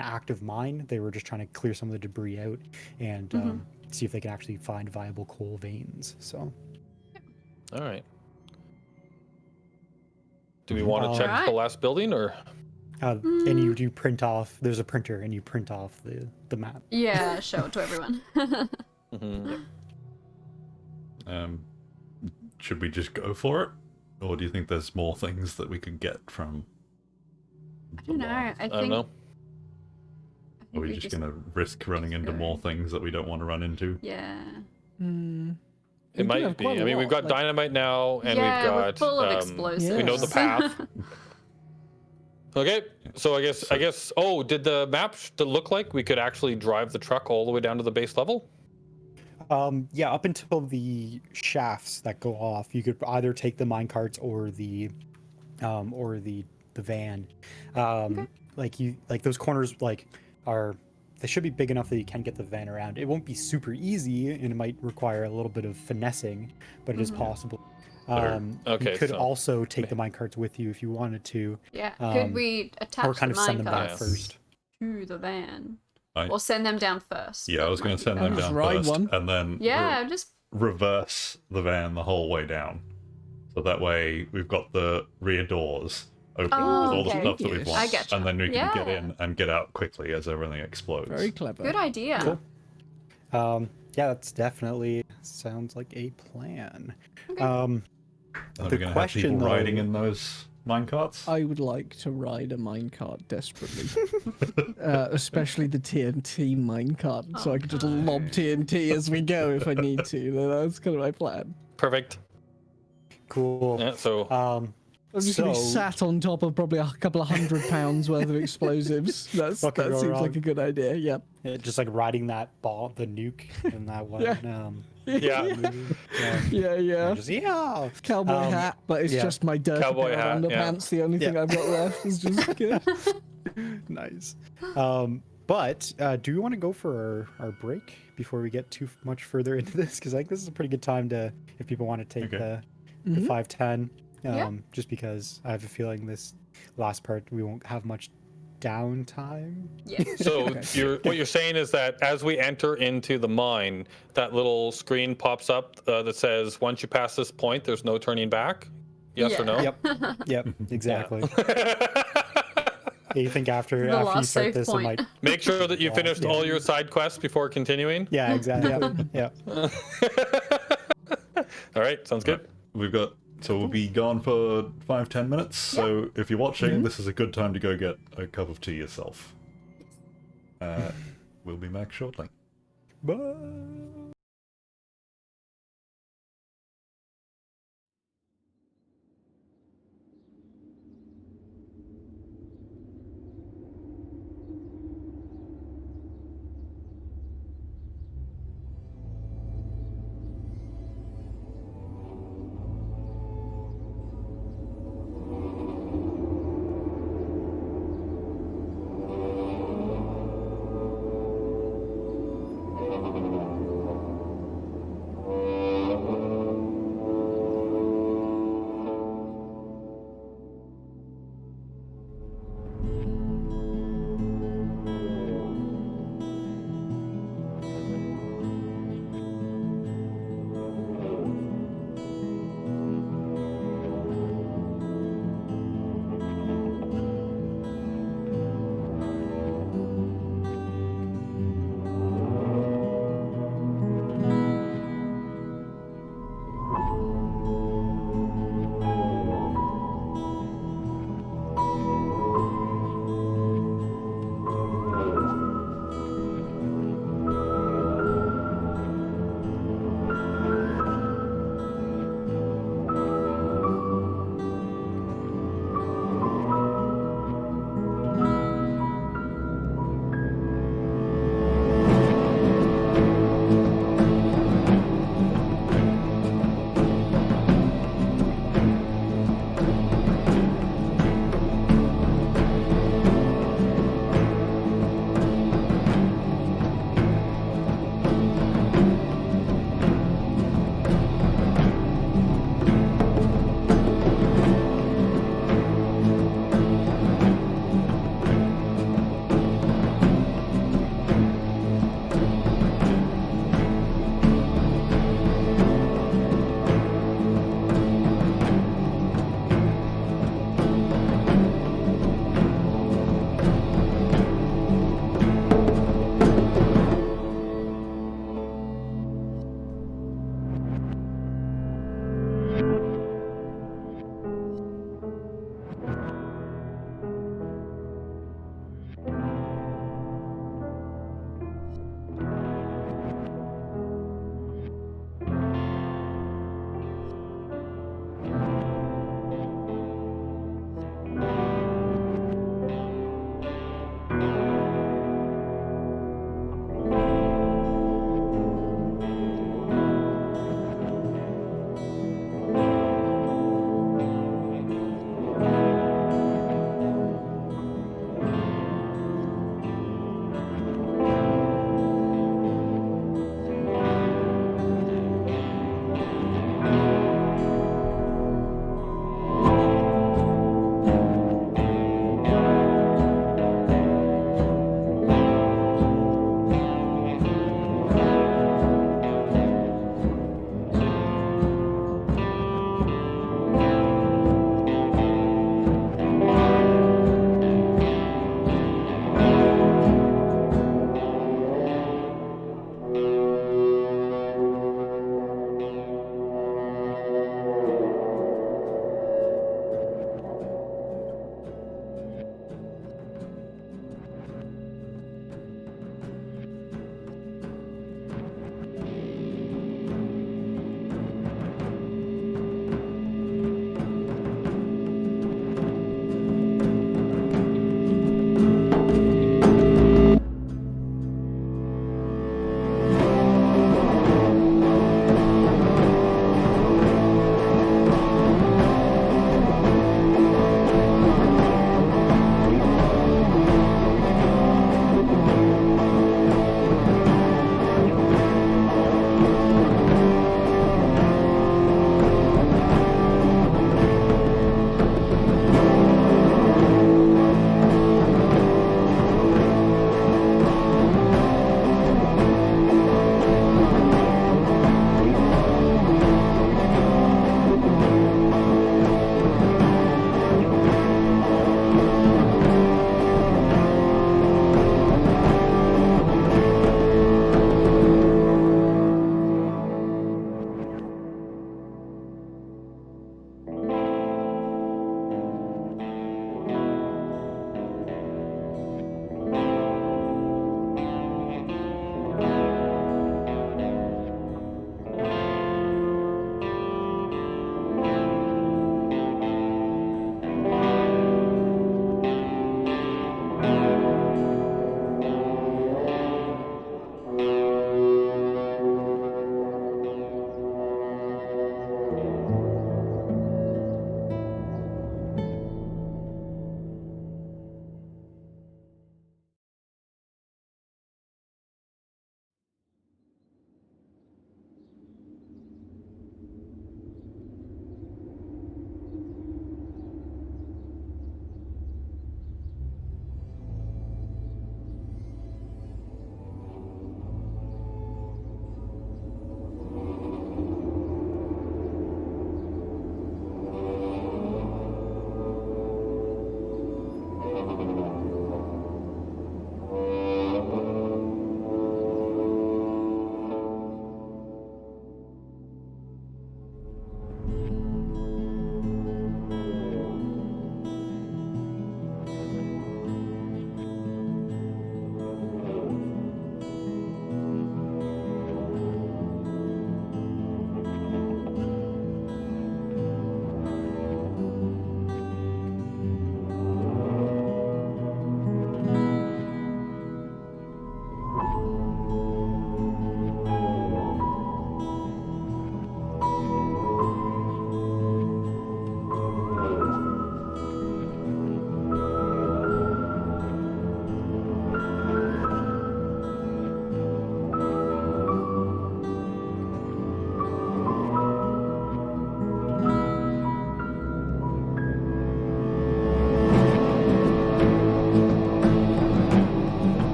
active mine. They were just trying to clear some of the debris out and see if they can actually find viable coal veins. So. All right. Do we want to check Alright. the last building or? And you do print off. There's a printer, and you print off the map. Yeah, show it to everyone. Should we just go for it, or do you think there's more things that we could get from? I don't know. I don't know. Are we just gonna risk running into more things that we don't want to run into? Yeah. It might be. I mean, we've got dynamite now, and yeah, we've we're got full of explosives. we know the path. Okay, so I guess. Oh, did the map look like we could actually drive the truck all the way down to the base level? Yeah, up until the shafts that go off, you could either take the mine carts or the van. Like those corners they should be big enough that you can get the van around. It won't be super easy, and it might require a little bit of finessing, but it is possible. You could also take the mine carts with you if you wanted to. Yeah. Could we attach or kind the of send mine them down carts first? to the van? I- Or send them down first. Yeah, I was going to send them Just down ride first, one. and then Yeah, just reverse the van the whole way down. So that way we've got the rear doors open with all the okay. stuff that we've Yes. won, I getcha. and then we can get Yeah. in and get out quickly as everything explodes. Very clever. good idea. Cool. Yeah, that's definitely sounds like a plan. Okay. Are we The going to have question, people riding though- in those minecarts? I would like to ride a minecart desperately, especially the TNT minecart, so I can just lob TNT as we go if I need to. That's kind of my plan. Perfect. Cool. Yeah. So I'm just gonna be sat on top of probably a couple of 100 pounds worth of explosives. That What could seems go like wrong? a good idea. Yep. Just like riding that ball, the nuke, in that one. Yeah. yeah. Movie. Yeah. Just, yeah. Cowboy hat, but it's yeah. just my dirty Cowboy pair of hat, yeah. underpants. The only thing I've got left is just good. Nice. But do you want to go for our break before we get too much further into this? Because I think this is a pretty good time to, if people want to take the 5:10. Just because I have a feeling this last part we won't have much downtime. Yeah. So what you're saying is that as we enter into the mine, that little screen pops up that says once you pass this point, there's no turning back. Yes or no? Yep. Exactly. You think after The you last start save this, point. it might. Make sure that you finished all your side quests before continuing. Yeah, exactly. Yeah. All right, sounds good. So we'll be gone for 5-10 minutes. So if you're watching, this is a good time to go get a cup of tea yourself. We'll be back shortly. Bye.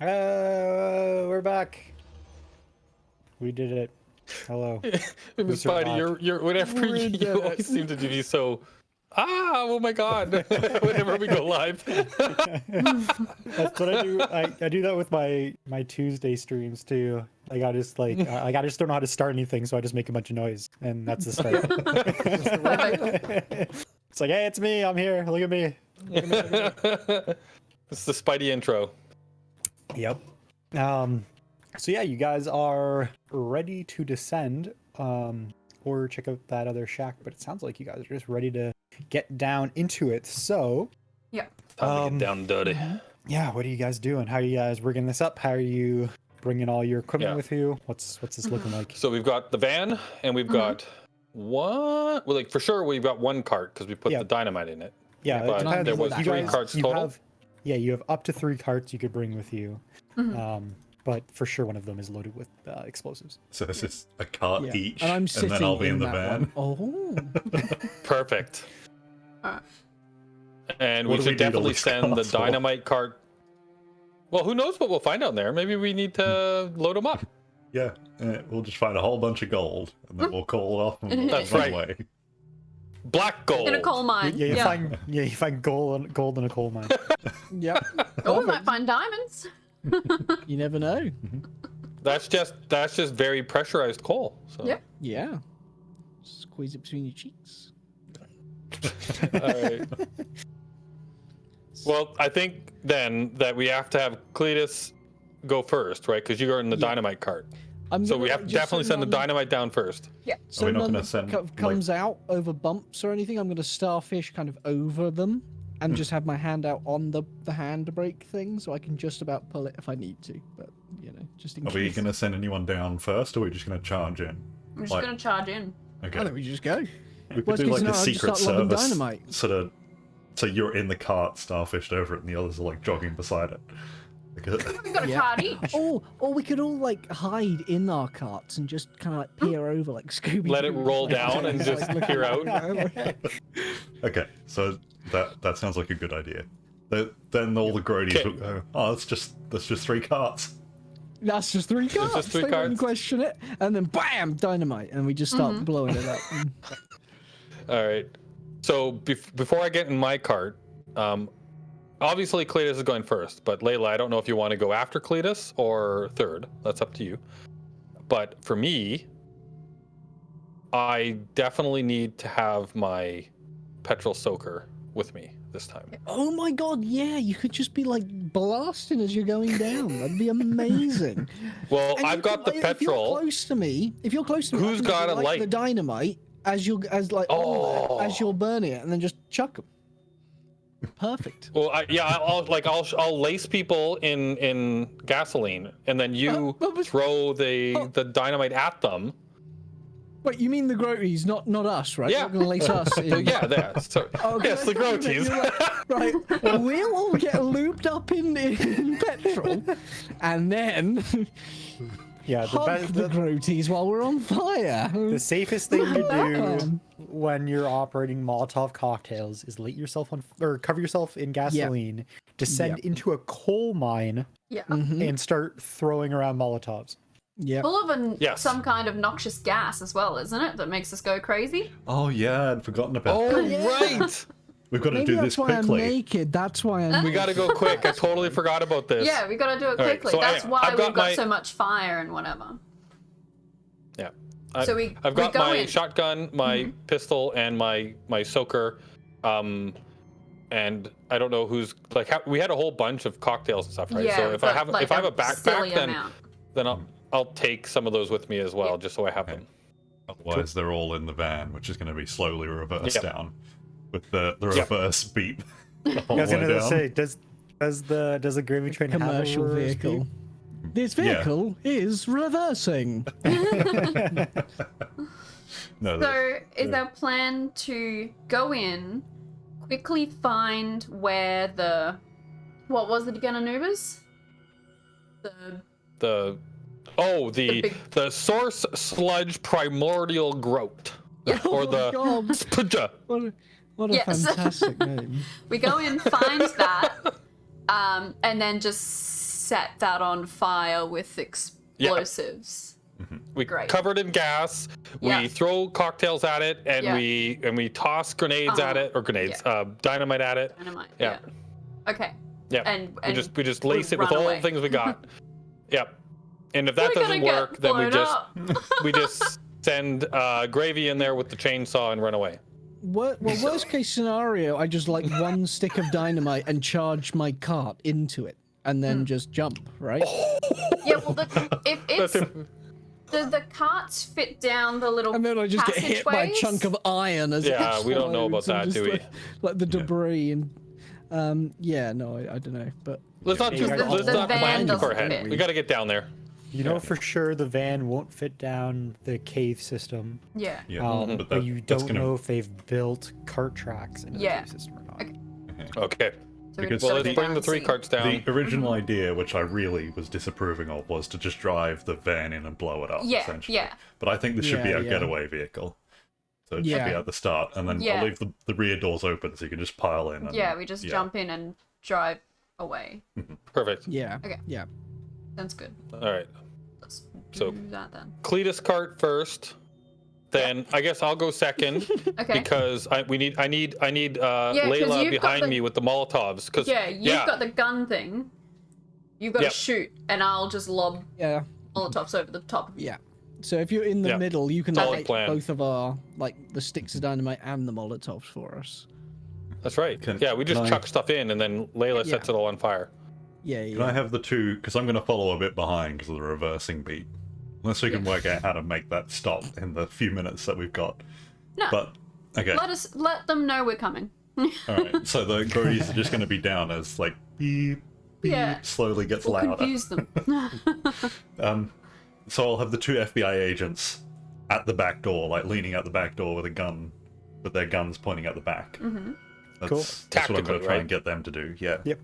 We're back. We did it. Hello. Miss Spidey, you're whenever you always seem to be so. Oh my God! Whenever we go live. That's what I do. I do that with my Tuesday streams too. Like I just don't know how to start anything, so I just make a bunch of noise, and that's the start. It's like, hey, it's me. I'm here. Look at me. It's the Spidey intro. Yep. So yeah, you guys are ready to descend, or check out that other shack. But it sounds like you guys are just ready to get down into it. So Yeah. Time to get down and dirty. yeah, what are you guys doing? How are you guys rigging this up? How are you bringing all your equipment Yeah. with you? What's this looking like? So we've got the van, and we've got one. Well, like for sure, we've got one cart because we put Yeah. the dynamite in it. Yeah, it But depends. there was You 3 guys- carts you total. have- yeah, you have up to 3 carts you could bring with you. But for sure one of them is loaded with explosives. So this is a cart Yeah. each, And I'm sitting then I'll be in the that van. one. Oh. Perfect. Alright. And What we do we should do to definitely those send the carts for? dynamite cart. Well, who knows what we'll find out there? Maybe we need to load them up. Yeah, we'll just find a whole bunch of gold, and then we'll call it off and That's run right. away. Black gold. In a coal mine. You find gold in a coal mine. Yep. Or we might find diamonds. You never know. That's just very pressurized coal. So. Yep. Yeah. Squeeze it between your cheeks. All right. Well, I think then that we have to have Cletus go first, right? Because you're in the dynamite cart. So We have to definitely send the dynamite down first. So Are we not none gonna that send, comes out over bumps or anything. I'm going to starfish kind of over them and just have my hand out on the handbrake thing, so I can just about pull it if I need to. But just in Are case. we going to send anyone down first, or are we just going to charge in? I'm just Like- going to charge in. Okay. Why don't we just go? We could Worst do case like a scenario, I'll just secret start lobbing service, dynamite. sort of. So you're in the cart, starfished over it, and the others are like jogging beside it. Like, We've got a Yeah. card each. Or we could all like hide in our carts and just kind of like peer over like Scooby. Let it roll down and just peer out. okay, so that sounds like a good idea. Then all the Grodies Okay. will go, oh, that's just 3 carts. That's just 3 carts. just 3 they wouldn't carts. question it, and then bam, dynamite, and we just start blowing it up. All right. So before I get in my cart, obviously Cletus is going first, but Layla, I don't know if you want to go after Cletus or third. That's up to you. But for me, I definitely need to have my petrol soaker with me this time. Oh my god, yeah, you could just be like blasting as you're going down. That'd be amazing. Well, And I've you got can, the like, petrol. If you're close to me, Who's I can got a light light? the dynamite as you're on there, as you're burning it, and then just chuck them. Perfect. Well, I'll lace people in gasoline, and then you but- throw the dynamite at them. Wait, you mean the Groties, not us, right? Yeah. You're gonna lace us. So, In. yeah, there. So, Okay, yes, the that's fine, Groties. you're right. We'll all get looped up in petrol, and then Yeah, hug the Groties while we're on fire. the safest thing to do Plan. when you're operating Molotov cocktails is light yourself on or cover yourself in gasoline, descend into a coal mine, Yeah. and start throwing around Molotovs. Yeah. Full of Yes. some kind of noxious gas as well, isn't it? That makes us go crazy. Oh yeah, I'd forgotten about Oh, that. yeah. right. We've got to Maybe do that's this why I'm quickly. naked. That's why I'm. We got to go quick. I totally forgot about this. Yeah, we gotta do it All right, quickly. so That's I- why I've got we've got my- so much fire and whatever. Yeah. So I've we got go my in. shotgun, my pistol, and my soaker. And I don't know who's like. We had a whole bunch of cocktails and stuff, right? Yeah, so if I but, have like, if I have a silly backpack, amount. then I'll take some of those with me as well, just so I have them. Otherwise, they're all in the van, which is going to be slowly reversed Yep. down with the reverse beep. The I whole was way gonna down. say, does the gravy train have a commercial reverse vehicle. beep? This vehicle is reversing. No, So is our plan to go in, quickly find where what was it again, Anubis? The big- source sludge primordial groat, or Oh my the God. spudger. What a Yes. fantastic name. We go in, find that, and then just set that on fire with explosives. We Great. cover it in gas. Yeah. We throw cocktails at it, and Yeah. we toss grenades at it, or grenades, dynamite at it. Dynamite. Yeah. Okay. Yeah. And we just lace it with run all away. the things we got. Yep. And if that We're doesn't gonna get work, then blown up. we just send Gravy in there with the chainsaw and run away. Well, worst case scenario, I just like one stick of dynamite and charge my cart into it, and then just jump, right? Yeah, well, if it's the carts fit down the little And then I just get hit by a chunk of iron as it we don't know about explodes, that, and do we? just, like the debris and no, I don't know, but Let's not Yeah, let's the not van plan too far doesn't ahead. fit. We got to get down there. You know for sure the van won't fit down the cave system. Yeah. Yeah, But you that's don't gonna- know if they've built cart tracks into Yeah. the cave system or not. Okay. So we Because- just Well, gotta let's go bring down the and 3 see. carts down. The original idea, which I really was disapproving of, was to just drive the van in and blow it up, Yeah, essentially. yeah. But I think this should be Yeah, our yeah. getaway vehicle. So it should be Yeah. at the start, and then Yeah. I'll leave the rear doors open so you can just pile in. And, Yeah, we just jump in and drive away. Perfect. yeah, Okay. yeah. Sounds good. All right. Let's So- do that then. Cletus cart first. Then I guess I'll go second Okay. because I need 'cause Layla you've got behind the- me with the Molotovs. Cause Yeah, you've got the gun thing. You've got Yep. to shoot, and I'll just lob Yeah, Molotovs over the top of you. yeah. So if you're in the Yeah. middle, you can Solid light plan. both of our the sticks of dynamite and the Molotovs for us. That's right. Can- Yeah, we just can I- chuck stuff in and then Layla sets it all on fire. Yeah, yeah. Can I have the two? Because I'm going to follow a bit behind because of the reversing beat. Unless we can work out how to make that stop in the few minutes that we've got. No. But okay, Let them know we're coming. all right. So the Grodies are just going to be down as like beep beep Yeah. slowly gets We'll louder. confuse them. So I'll have the 2 FBI agents at the back door, like leaning out the back door with a gun, with their guns pointing at the back. Mm-hmm. That's, Cool. That's what I'm going Tactically, to try right? and get them to do. Yeah. Yep.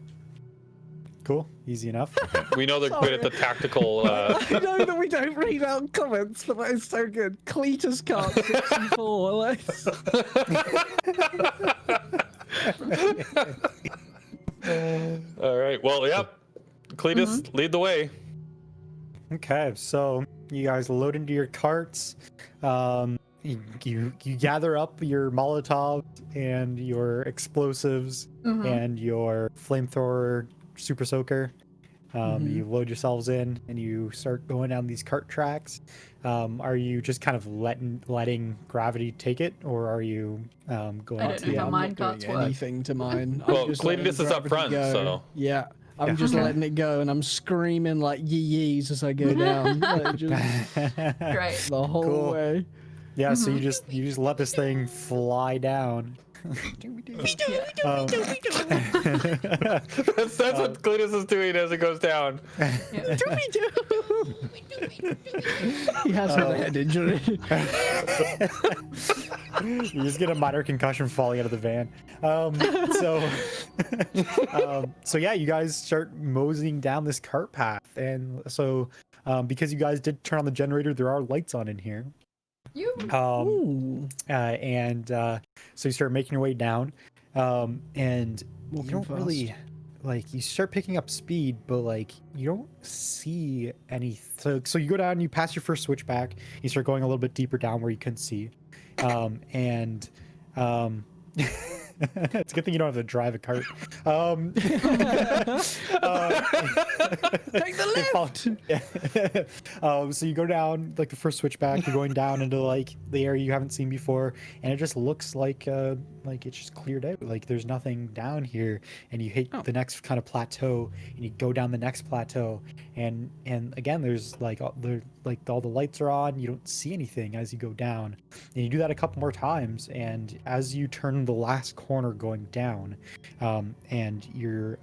Cool. Easy enough. We know they're good at the tactical. I know that we don't read out comments, but that is so good. Cletus cart 6 and 4. Like... All right. Well, yep. Cletus, lead the way. Okay, so you guys load into your carts. You gather up your Molotovs and your explosives Mm-hmm. and your flamethrower super soaker. You load yourselves in and you start going down these cart tracks. Are you just kind of letting gravity take it, or are you going I out don't to know the how I'm mine not carts doing work. anything to mine. Well, I'm just letting Cletus is up gravity front, go. so- Yeah, I'm just Okay. letting it go, and I'm screaming like yee-yees as I go down. Like, just Great. the whole Cool. way. Yeah, so you just let this thing fly down. That's what Cletus is doing as it goes down. He has had a head injury. You just get a minor concussion falling out of the van. So yeah, you guys start moseying down this cart path, and so because you guys did turn on the generator, there are lights on in here. You. Ooh. So you start making your way down, and you Walking don't fast. really like. You start picking up speed, but like you don't see any. So you go down, you pass your first switchback, you start going a little bit deeper down where you couldn't see, it's a good thing you don't have to drive a cart. Take the left. So you go down like the first switchback. You're going down into like the area you haven't seen before, and it just looks like it's just cleared out. Like there's nothing down here, and you hit the next kind of plateau, and you go down the next plateau, and again there's like all the lights are on. You don't see anything as you go down, and you do that a couple more times, and as you turn the last corner going down, and you're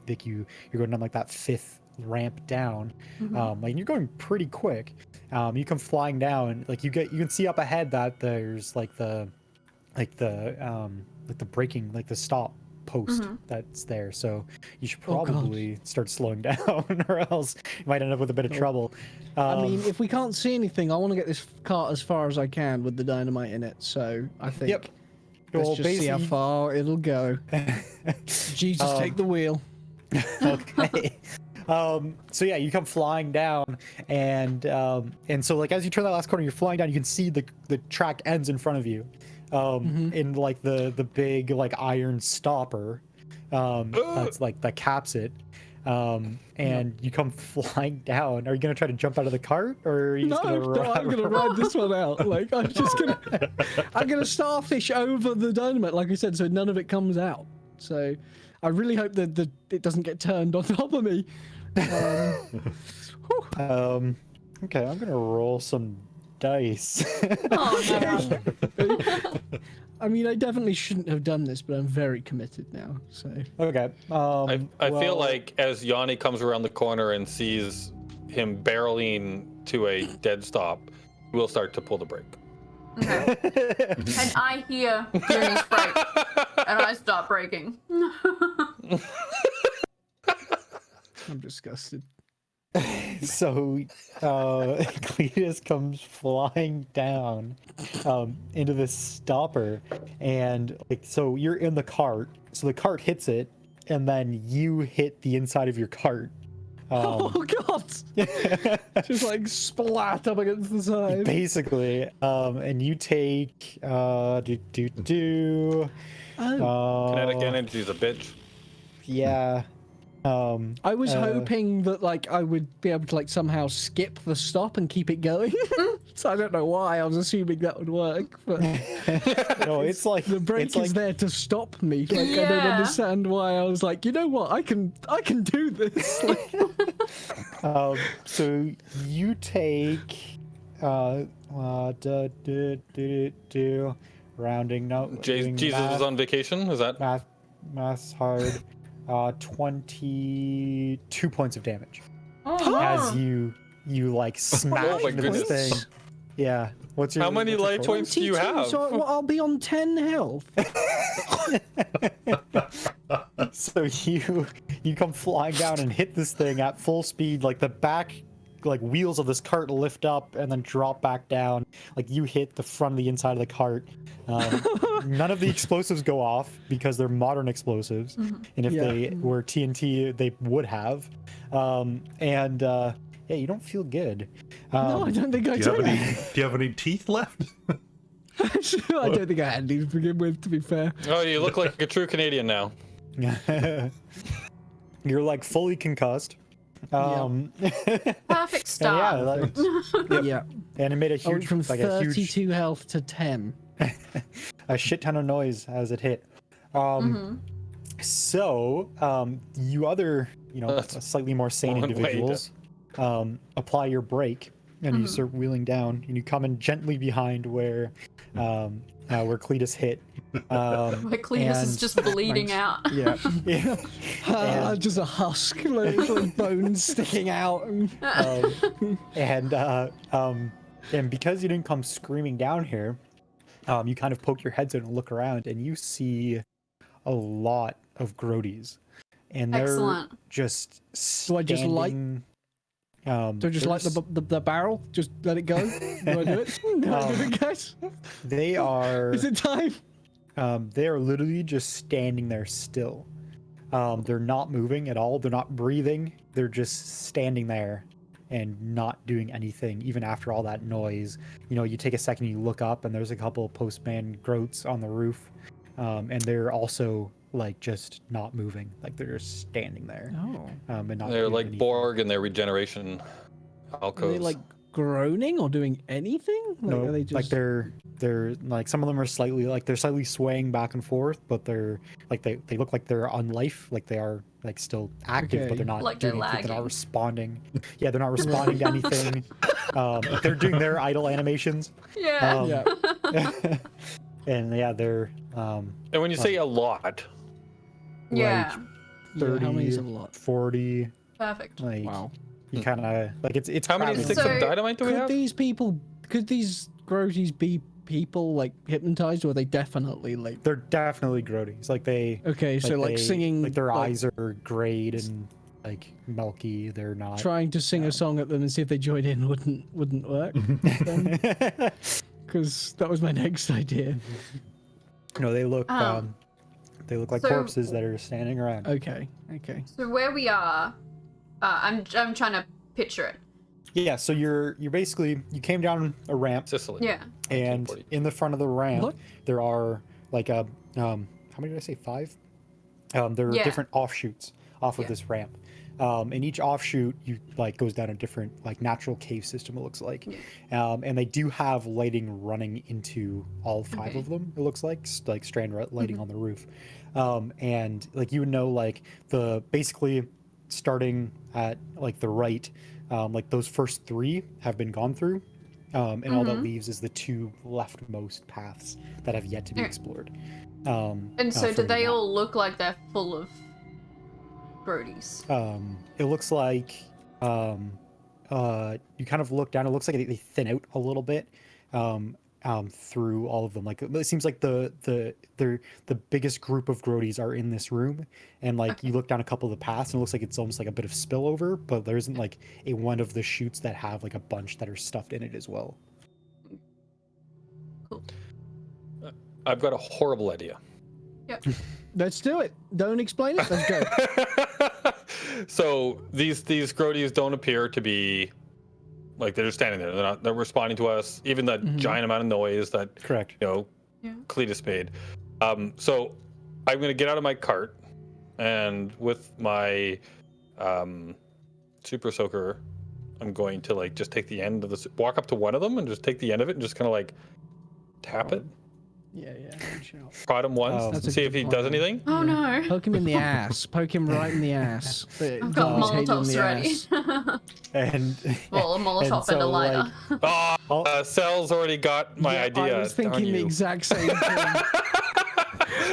you're going down like that 5th ramp down, like you're going pretty quick. You come flying down, like you can see up ahead that there's like the braking, like the stop post that's there, so you should Oh, God. probably start slowing down or else you might end up with a bit of trouble. I mean, if we can't see anything, I want to get this cart as far as I can with the dynamite in it. So I think Yep. let's Well, just see how basically- far it'll go. Jesus, take the wheel. Okay. So yeah, you come flying down, and so like as you turn that last corner, you're flying down. You can see the track ends in front of you, in like the big like iron stopper, that's like that caps it. And you come flying down. Are you gonna try to jump out of the cart, or are you just No, gonna no, I'm gonna ride this one out. Like I'm gonna starfish over the dynamite, like I said, so none of it comes out. So I really hope that it doesn't get turned on top of me. Okay, I'm gonna roll some dice. Oh no. I mean, I definitely shouldn't have done this, but I'm very committed now. So Okay. I feel well, like as Yanni comes around the corner and sees him barreling to a dead stop, we'll start to pull the brake. Okay. And I hear Jimmy's brake, and I start braking. I'm disgusted. So Cletus comes flying down into this stopper, and like so you're in the cart, so the cart hits it, and then you hit the inside of your cart. Oh god! Just like splat up against the side. Basically, and you take Kinetic energy's a bitch. yeah. I was hoping that like I would be able to like somehow skip the stop and keep it going. So I don't know why. I was assuming that would work, but No, it's like the brake it's like, is there to stop me. Like I don't Yeah. understand why. I was like, you know what? I can do this. Like, so you take rounding no doing Jesus math, is on vacation. Is that? math's hard. 22 points of damage Oh, as you like smash my into this goodness. thing. Yeah. What's your How many what's your life total? points do you 22, have? So I'll be on 10 health. So you come flying down and hit this thing at full speed, like the back like wheels of this cart lift up and then drop back down. Like you hit the front of the inside of the cart. None of the explosives go off because they're modern explosives, and if they were TNT, they would have. Yeah, you don't feel good. No, I don't think I do. Do you have any teeth left? I don't think I had any to begin with, to be fair. Oh, you look like a true Canadian now. You're like fully concussed. perfect And yeah, start. Yeah. and it made a I went huge, from like a 32 huge, health to 10. a shit ton of noise as it hit. So, you other, slightly more sane one way to- individuals, apply your brake, and you start wheeling down, and you come in gently behind where Cletus hit. Like Cletus is and- just bleeding out. Yeah, yeah. Just a husk, like bones sticking out. And because you didn't come screaming down here, you kind of poke your heads in and look around, and you see a lot of Grodies, and they're Excellent. just Do I just light- standing, Do I just light the barrel? Just let it go? Do I do it? Do I do it, guys? They are Is it time? they are literally just standing there still. They're not moving at all. They're not breathing. They're just standing there and not doing anything, even after all that noise. You take a second, you look up, and there's a couple of postman groats on the roof, and they're also like just not moving. Like they're just standing there, Oh. and not. They're doing like anything. Borg in their regeneration Are alcoves. they like groaning or doing anything? Like, No, are they just... like they're like some of them are slightly swaying back and forth, but they're like they look like they're on life, like they are like still active, Okay. but they're not Like they're doing anything. They're not lagging. responding. Yeah, they're not responding to anything. They're doing their idle animations. Yeah. Yeah. And yeah, they're and when you say a lot, Yeah. Yeah, how many is a 30, lot? 40, Perfect. like Wow. you kind of like it's how many crowded. sticks So- of dynamite do we have? Could these Grodies be people like hypnotized, or are they definitely like... They're definitely Grodies. Like they Okay, so like they- singing... like their eyes are grayed and like milky. They're not Trying to sing a song at them and see if they join in wouldn't work. Because that was my next idea. No, they look like so- corpses that are standing around. Okay. So where we are, I'm trying to picture it. Yeah, so you're basically you came down a ramp, Sicily. Yeah. and in the front of the ramp What? there are like how many did I say? 5? There are Yeah. different offshoots off of this ramp. And each offshoot you like goes down a different like natural cave system, it looks like. And they do have lighting running into all 5 of them, it looks like strand lighting on the roof. And like you would know like the basically starting at like the right, like those first 3 have been gone through. And all that leaves is the 2 leftmost paths that have yet to be explored. And so do they all look like they're full of grodies? It looks like you kind of look down, it looks like they thin out a little bit through all of them. Like it seems like the biggest group of grodies are in this room, and like you look down a couple of the paths and it looks like it's almost like a bit of spillover, but there isn't like a one of the chutes that have like a bunch that are stuffed in it as well. Cool. I've got a horrible idea. Yep. Let's do it. Don't explain it. Let's go. So these grodies don't appear to be like they're just standing there. They're responding to us. Even that giant amount of noise that Correct. Cletus made. So I'm gonna get out of my cart, and with my super soaker, I'm going to like just take the end of the walk up to one of them and just take the end of it and just kind of like tap it. Yeah. Good shout. Prod him once That's and a see if good he point, does man. anything. Oh no. Poke him in the ass. Poke him right in the ass. I've got Molotovs ready. And Well, a Molotov and so, a lighter. Cell's already got my idea. I was thinking the exact same thing.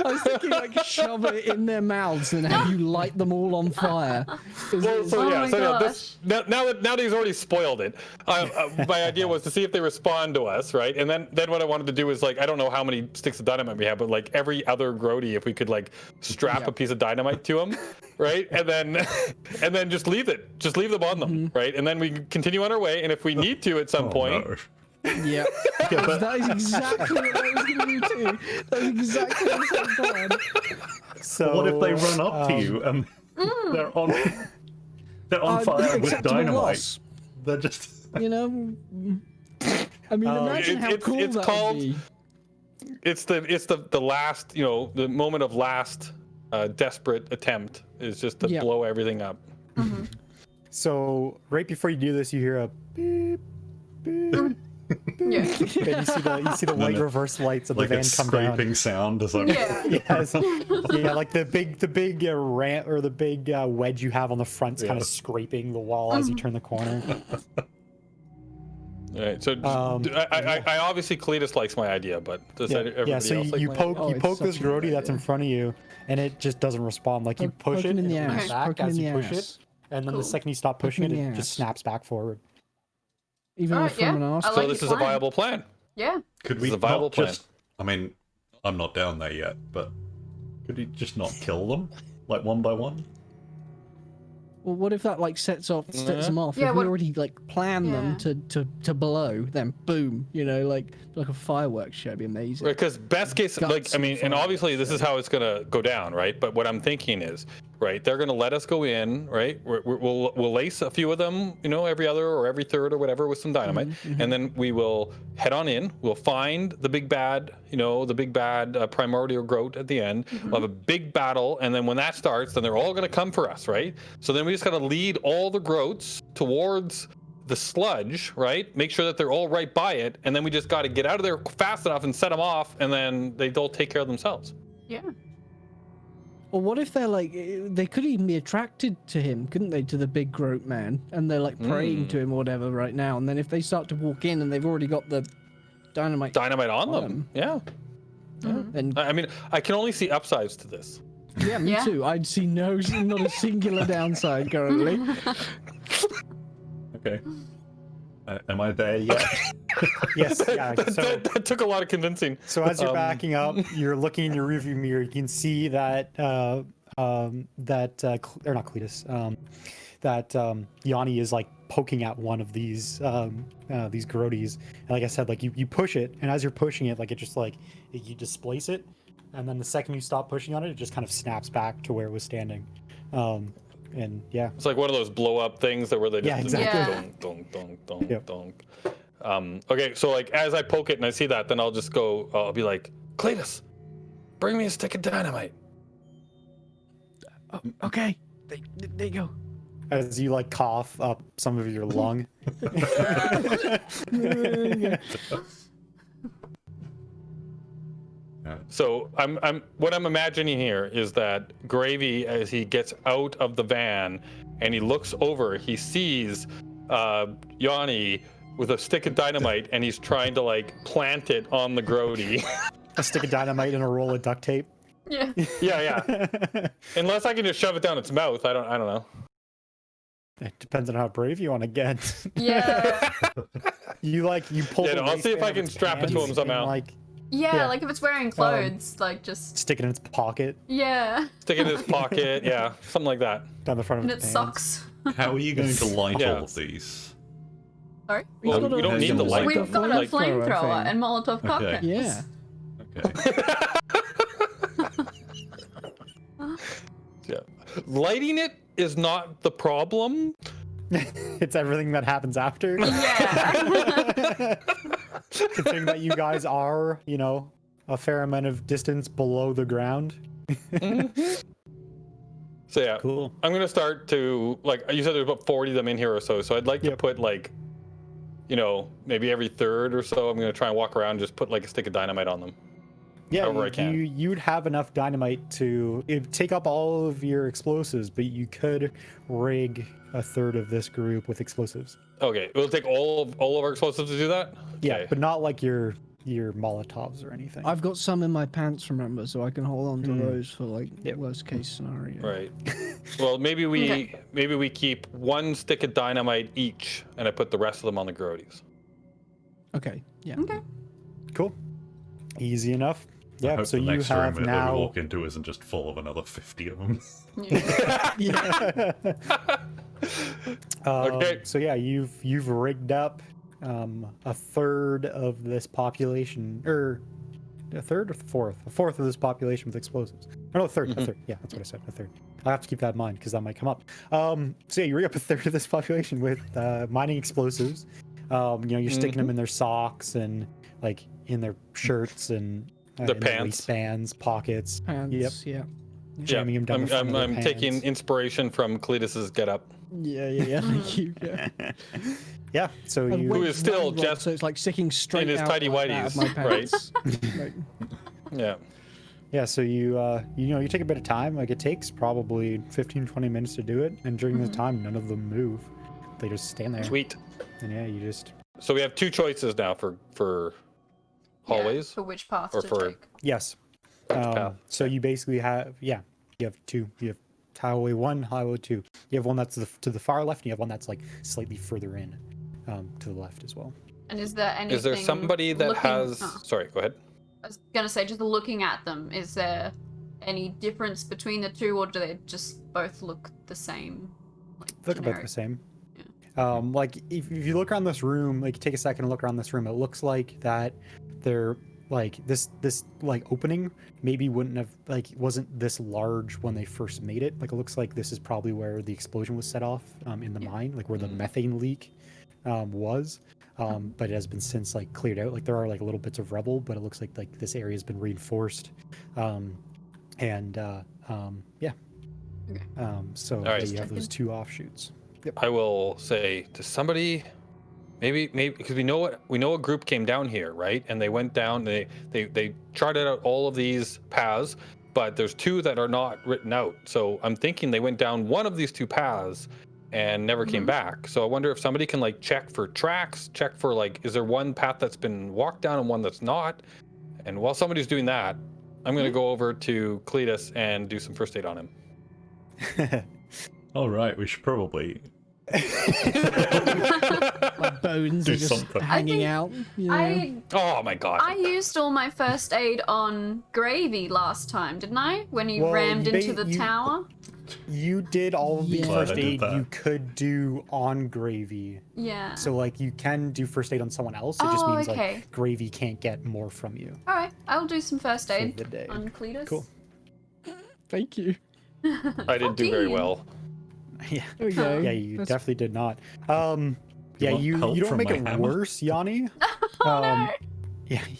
I was thinking like shove it in their mouths and have you light them all on fire. Well, so Oh yeah, my so yeah, gosh. now that he's already spoiled it, my idea was to see if they respond to us, right? And then what I wanted to do is like I don't know how many sticks of dynamite we have, but like every other grody, if we could like strap a piece of dynamite to him, right? And then just leave them on them, right? And then we can continue on our way. And if we need to at some point. No. Yeah, that is exactly what I was going to do too. That was exactly the same plan. so What if they run up to you and they're on fire with Acceptable dynamite? loss. They're just You know, I mean, imagine how cool it's that called- would be. It's the last, the moment of last desperate attempt is just to blow everything up. So right before you do this, you hear a beep, beep. Yeah. And you see the white reverse lights of the like van a come down. scraping sound as like Yeah. Yes. Yeah, like the big ramp or the big wedge you have on the front's kind of scraping the wall as you turn the corner. All right, so I obviously Cletus likes my idea, but does everybody So else like you my poke idea? you it's poke such this a good grody that's in idea. front of you, and it just doesn't respond. Like you push Poke it him in the and it ass. comes back Poke him as in you the push ass. it, and then Cool. the second you stop pushing him it, in it the just ass. snaps back forward. Even Alright, from an yeah. arse. I So like this your is a plan. viable plan. Yeah. could This we is a viable not plan. just I mean I'm not down there yet, but could we just not kill them like one by one? Well, what if that like sets them off? Yeah, if we what- already like plan them Yeah. to blow, then boom, like a fireworks show, would be amazing. Right, because best case, Guts and and obviously this is how it's gonna go down, right? But what I'm thinking is, right, they're gonna let us go in, right? We'll lace a few of them, every other or every third or whatever with some dynamite, and then we will head on in. We'll find the big bad, primordial growth at the end. We'll have a big battle, and then when that starts, then they're all gonna come for us, right? So then we just gotta lead all the growths towards the sludge, right? Make sure that they're all right by it, and then we just got to get out of there fast enough and set them off, and then they'll take care of themselves. Yeah. Or what if they're like, they could even be attracted to him, couldn't they, to the big groat man, and they're like praying to him or whatever right now, and then if they start to walk in and they've already got the dynamite On them, yeah. then I mean, I can only see upsides to this. yeah, me Yeah. too. I'd see not a singular downside currently. Okay. Am I there yet? Yes, yeah. So, that took a lot of convincing. so as you're backing up, you're looking in your rearview mirror. You can see that or not Cletus, that Yanni is like poking at one of these grodies. And like I said, like you push it, and as you're pushing it, like it just like you displace it, and then the second you stop pushing on it, it just kind of snaps back to where it was standing. And yeah, It's like one of those blow up things that where they just Yeah, exactly. dong, dong, dong, Yep. dong. Okay, so like as I poke it and I see that, then I'll just go. I'll be like, Cletus, bring me a stick of dynamite. Oh, okay. There you go. as you like cough up some of your lung. So what I'm imagining here is that Gravy, as he gets out of the van and he looks over, he sees Yanni with a stick of dynamite and he's trying to like plant it on the Grody. A stick of dynamite and a roll of duct tape. Yeah. yeah. Unless I can just shove it down its mouth. I don't know. It depends on how brave you want to get. Yeah. You pull. Yeah, the no, I'll see if waistband I of can its strap it to pants him somehow. and, like Yeah, like if it's wearing clothes, like just stick it in its pocket yeah, Stick it in his pocket. Yeah, something like that. down the front of and its it pants. sucks. How are you going to light Yeah. all of these? Sorry. Well, got we a- don't need the light. We've got a Like- flamethrower thing. and Molotov Okay. cocktails. Yeah. Okay. Yeah. Lighting it is not the problem. It's everything that happens after. Yeah. Considering that you guys are, a fair amount of distance below the ground. So yeah, Cool. I'm gonna start to like you said. There's about 40 of them in here or so. So I'd like to Yep. put like, maybe every third or so. I'm gonna try and walk around, and just put like a stick of dynamite on them. Yeah, However I can. you'd have enough dynamite to take up all of your explosives, but you could rig a third of this group with explosives. Okay, it'll take all of our explosives to do that. Yeah, Okay. but not like your Molotovs or anything. I've got some in my pants, remember, so I can hold on to those for like Yep. worst case scenario. Right. Well, maybe we Okay. keep one stick of dynamite each, and I put the rest of them on the Grodies. Okay. Yeah. Okay. Cool. Easy enough. I Yeah, hope so the you next room have that we now. walk into isn't just full of another 50 of them. Yeah. Okay. So yeah, you've rigged up a third of this population, or a third or a fourth of this population with explosives. Oh, no, a third. Yeah, that's what I said. A third. I have to keep that in mind because that might come up. So yeah, you rig up a third of this population with mining explosives. You're sticking them in their socks and like in their shirts and Their in pants. waistbands, pockets. Pants. Yep. Yeah. Jamming him down the front of their I'm taking pants. inspiration from Cletus's get up. Yeah. Thank you. Yeah. Yeah. So And you. Who weight is still one rod, just so it's like sticking straight his out tidy like that of my whities, right? pants. Like, Yeah. Yeah, so you take a bit of time. Like it takes probably 15-20 minutes to do it, and during the time, none of them move. They just stand there. Sweet. And yeah, you just So we have two choices now for hallways. For which path Or to for- take? yes. path? So you basically have you have two. You have highway 1, highway 2. You have one that's to the far left, and you have one that's like slightly further in, to the left as well. And is there anything? Is there somebody that looking- has? oh, Sorry, go ahead. I was gonna say, just looking at them, is there any difference between the two, or do they just both look the same? Like Look about generic? the same. Like if you look around this room, like take a second and look around this room, it looks like that they're like this like opening maybe wouldn't have wasn't this large when they first made it. Like it looks like this is probably where the explosion was set off in the mine, like where the methane leak was. But it has been since like cleared out. Like there are like little bits of rubble, but it looks like this area has been reinforced. Yeah. Okay. So All right. you have those two offshoots. I will say to somebody, maybe because we know a group came down here, right? And they went down. They charted out all of these paths, but there's two that are not written out. So I'm thinking they went down one of these two paths and never came back. So I wonder if somebody can like check for tracks, check for like, is there one path that's been walked down and one that's not? And while somebody's doing that, I'm gonna go over to Cletus and do some first aid on him. All right, we should probably. my bones Do are just something. hanging think out. You know? Oh my god. I used all my first aid on Gravy last time, didn't I? When he Well, rammed you into ba- the you- tower. You did all of the Yeah. first Glad I did aid that. you could do on Gravy. Yeah. So like you can do first aid on someone else. It just Oh, means okay. like Gravy can't get more from you All right, I'll do some first for aid the day. on Cletus. Cool. Thank you. I didn't do very well. Yeah, There we go. yeah, you That's- definitely did not. Yeah, want you help don't from make my it hammer? worse, Yanni. Oh no!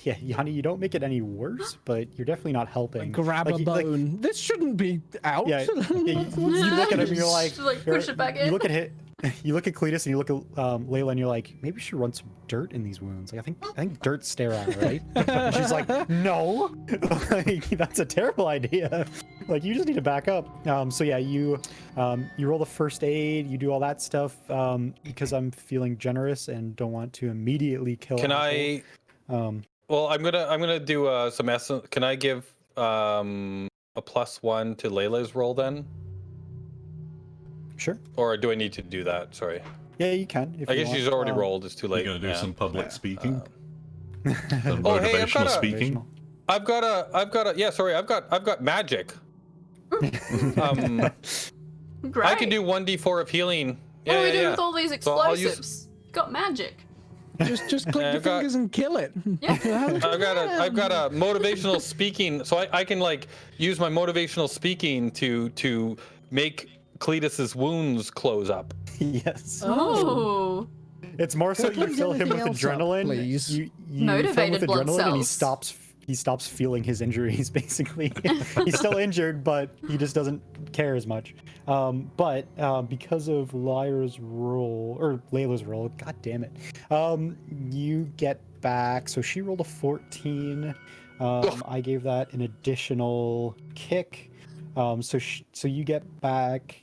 Yeah, Yanni, you don't make it any worse, but you're definitely not helping. Grab a bone. This shouldn't be out. Yeah, you look at him and you're like, Just, like, push it back you in. look at you look at Cletus and you look at Layla and you're like, maybe we should run some dirt in these wounds. Like I think dirt's sterile, right? And she's like, no, like, that's a terrible idea. Like you just need to back up. So yeah, you roll the first aid, you do all that stuff because I'm feeling generous and don't want to immediately kill. Can Apple. I? Well, I'm gonna do some essence. Can I give a +1 to Layla's roll then? Sure. Or do I need to do that? Sorry. Yeah, you can. If I you guess want. she's already rolled. It's too late. You're gonna do some public speaking. Oh, Some hey, I've got motivational a- speaking. I've got a. Yeah, sorry. I've got magic. Great. I can do 1d4 of healing. What are we doing yeah. with all these So I'll use- explosives? Got magic. Just click Yeah, your I've got- fingers and kill it. Yeah. I've got a motivational speaking, so I can like use my motivational speaking to make Cletus's wounds close up. Yes. Oh. It's more so you Please fill him with anything else up, adrenaline. please. You fill him Motivated with blood adrenaline and cells. he stops feeling his injuries basically. He's still injured, but he just doesn't care as much. But because of Layla's roll, god damn it, you get back. So she rolled a 14. I gave that an additional kick. So you get back,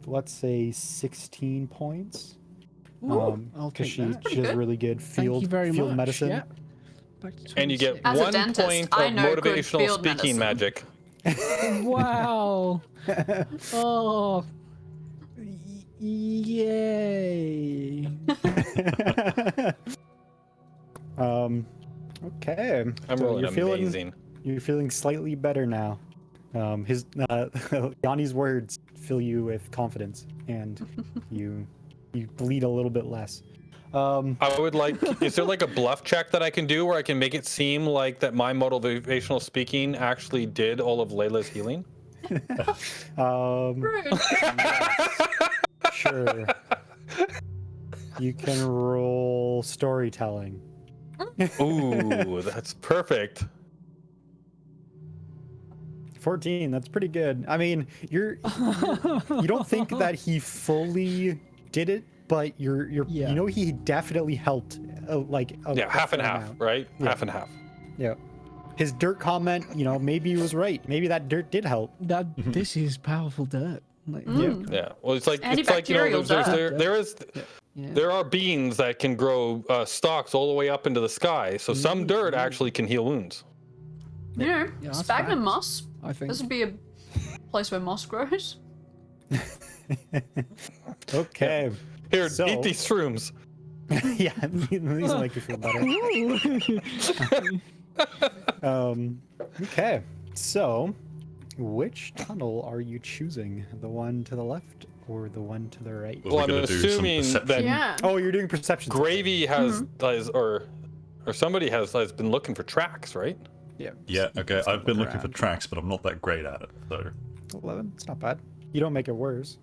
let's say 16 points. I'll Because take that. she has really good Thank field you very field much. medicine. Yeah. Back to And you get 26. As a 1 dentist, point I of know good motivational field speaking medicine. magic. Wow. Oh. Yay. Okay. I'm So rolling you're feeling, amazing. You're feeling slightly better now. His Yanni's words fill you with confidence, and you bleed a little bit less. I would like. Is there like a bluff check that I can do where I can make it seem like that my motivational speaking actually did all of Layla's healing? Rude. Sure. You can roll storytelling. Ooh, that's perfect. 14. That's pretty good. I mean, you don't think that he fully did it, but you know he definitely helped. Yeah, half and half, amount. right? Yeah. Half and half. Yeah. His dirt comment, maybe he was right. Maybe that dirt did help. This is powerful dirt. Like, Yeah. Well, it's like Antibacterial there are beans that can grow stalks all the way up into the sky. So some dirt actually can heal wounds. You know, that's sphagnum facts. moss. I think. This would be a place where moss grows. Okay. Here, So- eat these shrooms. Yeah, these will make you feel better. Okay. So, which tunnel are you choosing? The one to the left or the one to the right? Well, We're I'm gonna do some assuming perception. that Yeah. Oh, you're doing perception. Gravy has or somebody has been looking for tracks, right? Yeah. Yeah, okay. I've been looking for around. tracks, but I'm not that great at it. So 11. It's not bad. You don't make it worse.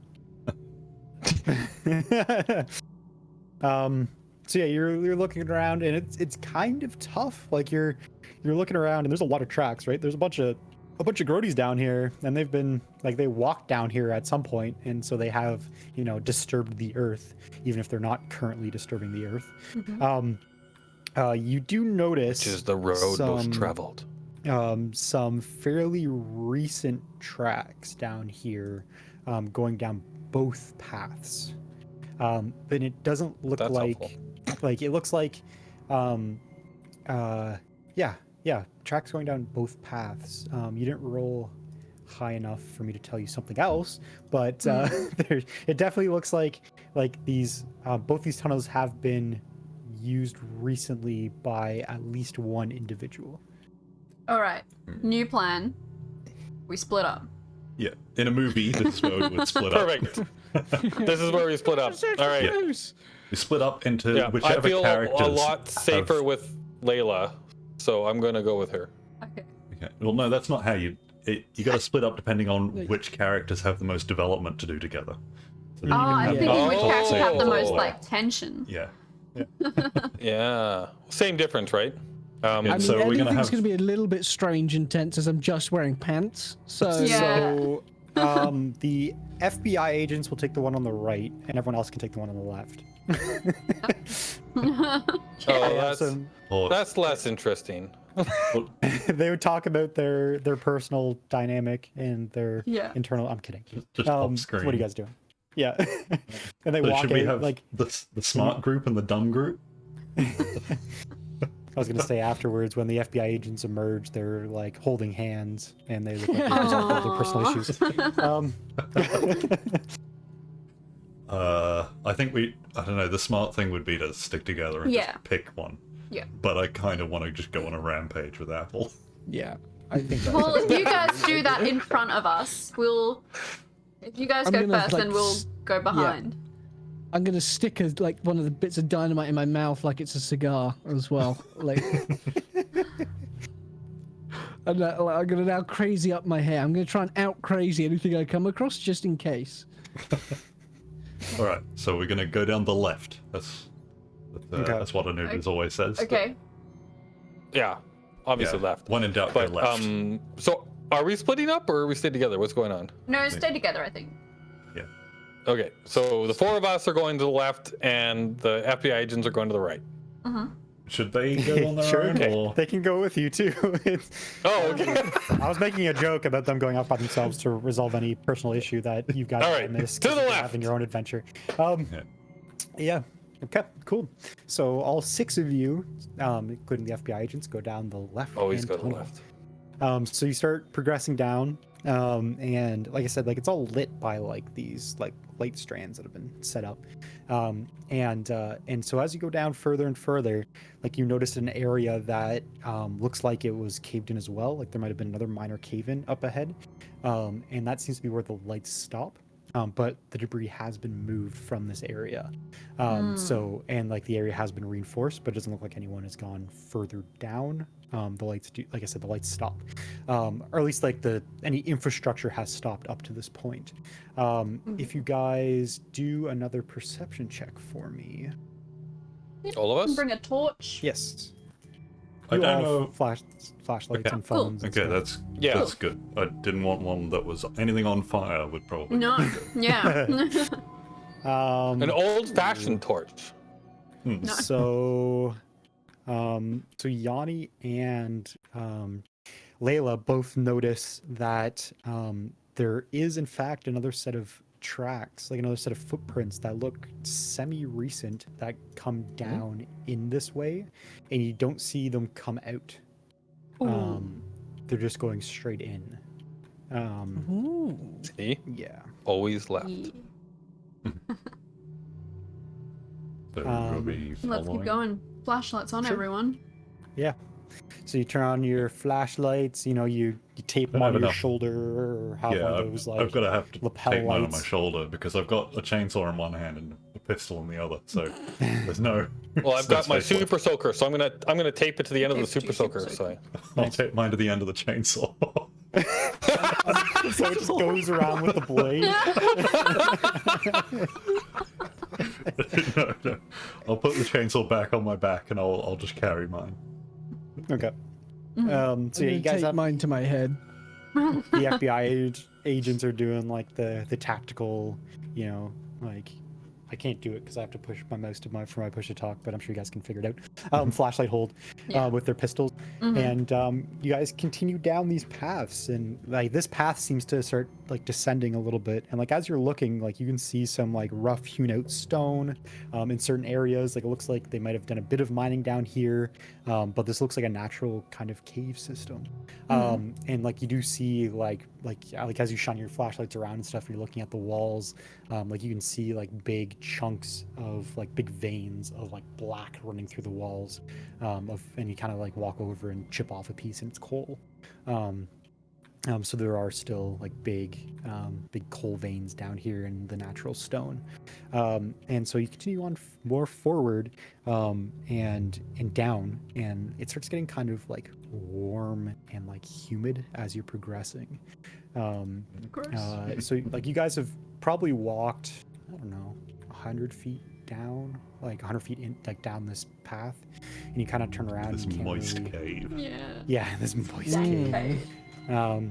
So yeah, you're looking around and it's kind of tough. Like you're looking around and there's a lot of tracks, right? There's a bunch of grodies down here, and they've been like they walked down here at some point, and so they have disturbed the earth, even if they're not currently disturbing the earth. You do notice, Which is the road most some- traveled. some fairly recent tracks down here, going down both paths. But it doesn't look That's like helpful. it looks like yeah, tracks going down both paths. You didn't roll high enough for me to tell you something else, but it definitely looks like these both these tunnels have been used recently by at least one individual. All right. New plan. We split up. yeah, in a movie, this is where we would split up. Perfect. This is where we split up. All right. We split up into Yeah, whichever I feel characters. a lot safer have- with Layla, so I'm gonna go with her. Okay. Okay. Well, no, that's not how you. You got to split up depending on which characters have the most development to do together. So Oh, I'm you thinking have which top character have the sails most or- like tension. Yeah. Yeah. Same difference, right? Yeah. I mean, So we're gonna everything's have- going to be a little bit strange and tense as I'm just wearing pants. So Yeah. So, the FBI agents will take the one on the right, and everyone else can take the one on the left. Oh, Yeah, so that's less interesting. they would talk about their personal dynamic and their Yeah. internal. I'm kidding. just off screen. What are you guys doing? Yeah, and they So walk should we out have like. the smart group and the dumb group? I was gonna say afterwards when the FBI agents emerge, they're like holding hands and they look like they resolve all their personal Aw. issues. I think I don't know, the smart thing would be to stick together and Yeah. just pick one. Yeah. But I kind of want to just go on a rampage with Apple. yeah, I think that's Well, if you guys do that in front of us, if you guys I'm go gonna, first, like, then we'll go behind. I'm gonna stick one of the bits of dynamite in my mouth like it's a cigar as well. Like, and I'm gonna now crazy up my hair. I'm gonna try and out crazy anything I come across just in case. All right, so we're gonna go down the left. That's Okay. that's what Anubis always says. Okay. Yeah. Obviously Yeah. left. When in doubt, go But left. so are we splitting up or are we staying together? What's going on? No, stay together, I think. Yeah. Okay, so the four of us are going to the left and the FBI agents are going to the right. Should they go on their Sure, own? Or... they can go with you too. Oh, okay. I was making a joke about them going off by themselves to resolve any personal issue that you guys All might right, miss to 'cause the you're left. having your own adventure. Yeah. Yeah. Okay. Cool. So all 6 of you, including the FBI agents, go down the left. Always go to the left. So you start progressing down, and like I said, like it's all lit by like these like light strands that have been set up, and so as you go down further and further, like you notice an area that looks like it was caved in as well. Like there might have been another minor cave-in up ahead, and that seems to be where the lights stop. But the debris has been moved from this area. So, and like the area has been reinforced, but it doesn't look like anyone has gone further down. The lights do, like I said, the lights stop. Or at least like any infrastructure has stopped up to this point. If you guys do another perception check for me. All of us? Bring a torch. Yes. I You don't all know. have flashlights Okay. and Cool. phones. and Okay, stuff. that's good. I didn't want one that was anything on fire. Would probably No. be good. Yeah. An old-fashioned torch. So, so Yanni and Layla both notice that there is in fact another set of tracks, like another set of footprints that look semi-recent that come down in this way, and you don't see them come out. They're just going straight in. Ooh. See? Yeah. Always left. So we'll be Let's following. keep going. Flashlights on, Sure. everyone. Yeah. So you turn on your flashlights, you tape them I on have your enough. shoulder or have Yeah, one of those like I've got to have to lapel take mine on my lights. shoulder because I've got a chainsaw in one hand and a pistol in the other. So there's no. Well, I've got my space left. super soaker, so I'm gonna tape it to the end of the Tape to super your soaker. super So I'll take mine to the end of the chainsaw. So it just goes around with the blade. no. I'll put the chainsaw back on my back and I'll just carry mine. Okay. So I'm yeah, gonna you guys take have mine to my head. the FBI agents are doing like the tactical, like I can't do it because I have to push my mouse for my push to talk, but I'm sure you guys can figure it out. Flashlight hold Yeah. with their pistols, and you guys continue down these paths, and like this path seems to start like descending a little bit, and like as you're looking, like you can see some like rough hewn out stone in certain areas. Like it looks like they might have done a bit of mining down here, but this looks like a natural kind of cave system. And like you do see like as you shine your flashlights around and stuff, you're looking at the walls, like you can see like big chunks of like big veins of like black running through the walls, and you kind of like walk over and chip off a piece and it's coal. So there are still like big coal veins down here in the natural stone, and so you continue on more forward, and down, and it starts getting kind of like warm and like humid as you're progressing. So like you guys have probably walked I don't know, 100 feet down, like 100 feet in, like down this path, and you kind of turn around. This and can't moist really... cave. Yeah, this moist Dank cave. cave.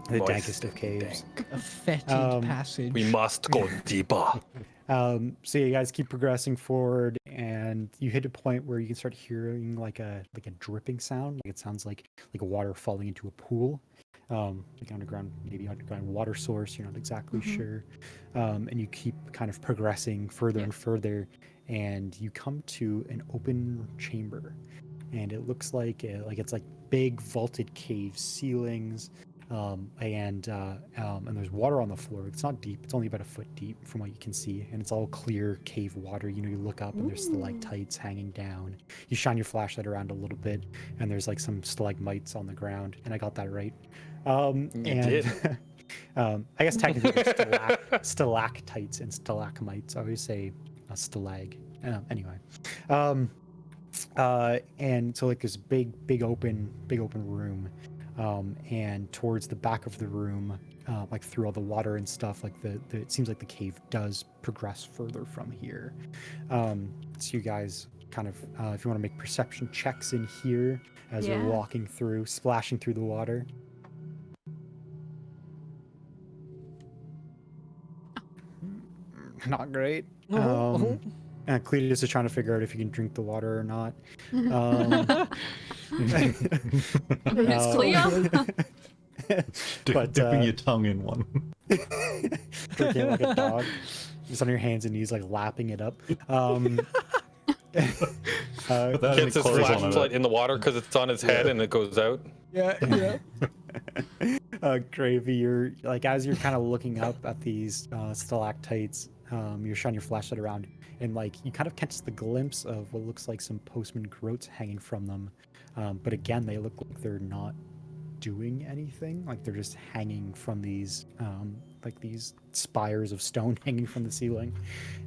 The Moist dankest of caves. A fetid passage. We must go deeper. So you guys keep progressing forward, and you hit a point where you can start hearing like a dripping sound. Like it sounds like water falling into a pool, like underground, maybe underground water source. You're not exactly sure, and you keep kind of progressing further and further, and you come to an open chamber, and it looks like it's like big vaulted cave ceilings. And there's water on the floor. It's not deep. It's only about a foot deep from what you can see, and it's all clear cave water. You know, you look up and there's stalactites hanging down. You shine your flashlight around a little bit, and there's like some stalagmites on the ground. And I got that right. You did. I guess technically there's stalactites and stalagmites. I always say a stalag. Anyway. And so like this big open room. And towards the back of the room, like through all the water and stuff, like it seems like the cave does progress further from here. So you guys kind of, if you want to make perception checks in here as you're walking through, splashing through the water. Not great. And Cletus is trying to figure out if you can drink the water or not. It's clear. Dipping your tongue in one. Drinking like a dog. Just on your hands and knees, like lapping it up. Gets his flashlight in the water because it's on his head and it goes out. Yeah. Gravy, you're like, as you're kind of looking up at these stalactites, you're shining your flashlight around, and like you kind of catch the glimpse of what looks like some postman groats hanging from them. But again, they look like they're not doing anything. Like they're just hanging from these like these spires of stone hanging from the ceiling,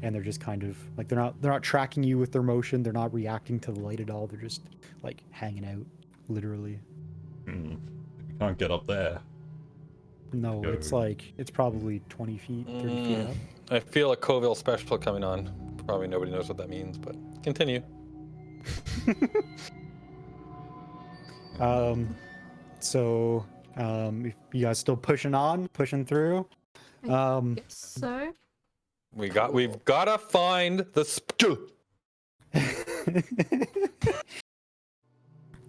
and they're just kind of like they're not tracking you with their motion. They're not reacting to the light at all. They're just like hanging out, literally. You can't get up there. No, it's like it's probably 20 feet, 30 feet up. I feel a Coville special coming on. Probably nobody knows what that means, but continue. So, you guys still pushing through? Yes, so. We've gotta find the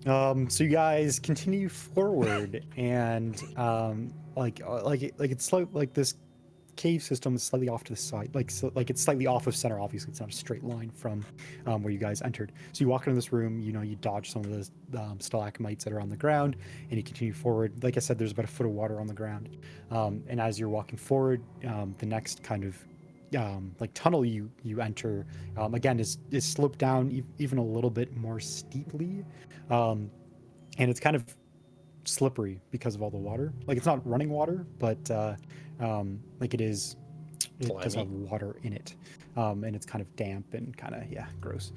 So you guys continue forward, and it's like this cave system is slightly off to the side, like it's slightly off of center. Obviously, it's not a straight line from where you guys entered. So you walk into this room, you dodge some of the stalagmites that are on the ground, and you continue forward. Like I said, there's about a foot of water on the ground, and as you're walking forward, the next kind of like tunnel you enter again is sloped down even a little bit more steeply, and it's kind of slippery because of all the water. Like it's not running water, but like it does have water in it, and it's kind of damp and kind of gross.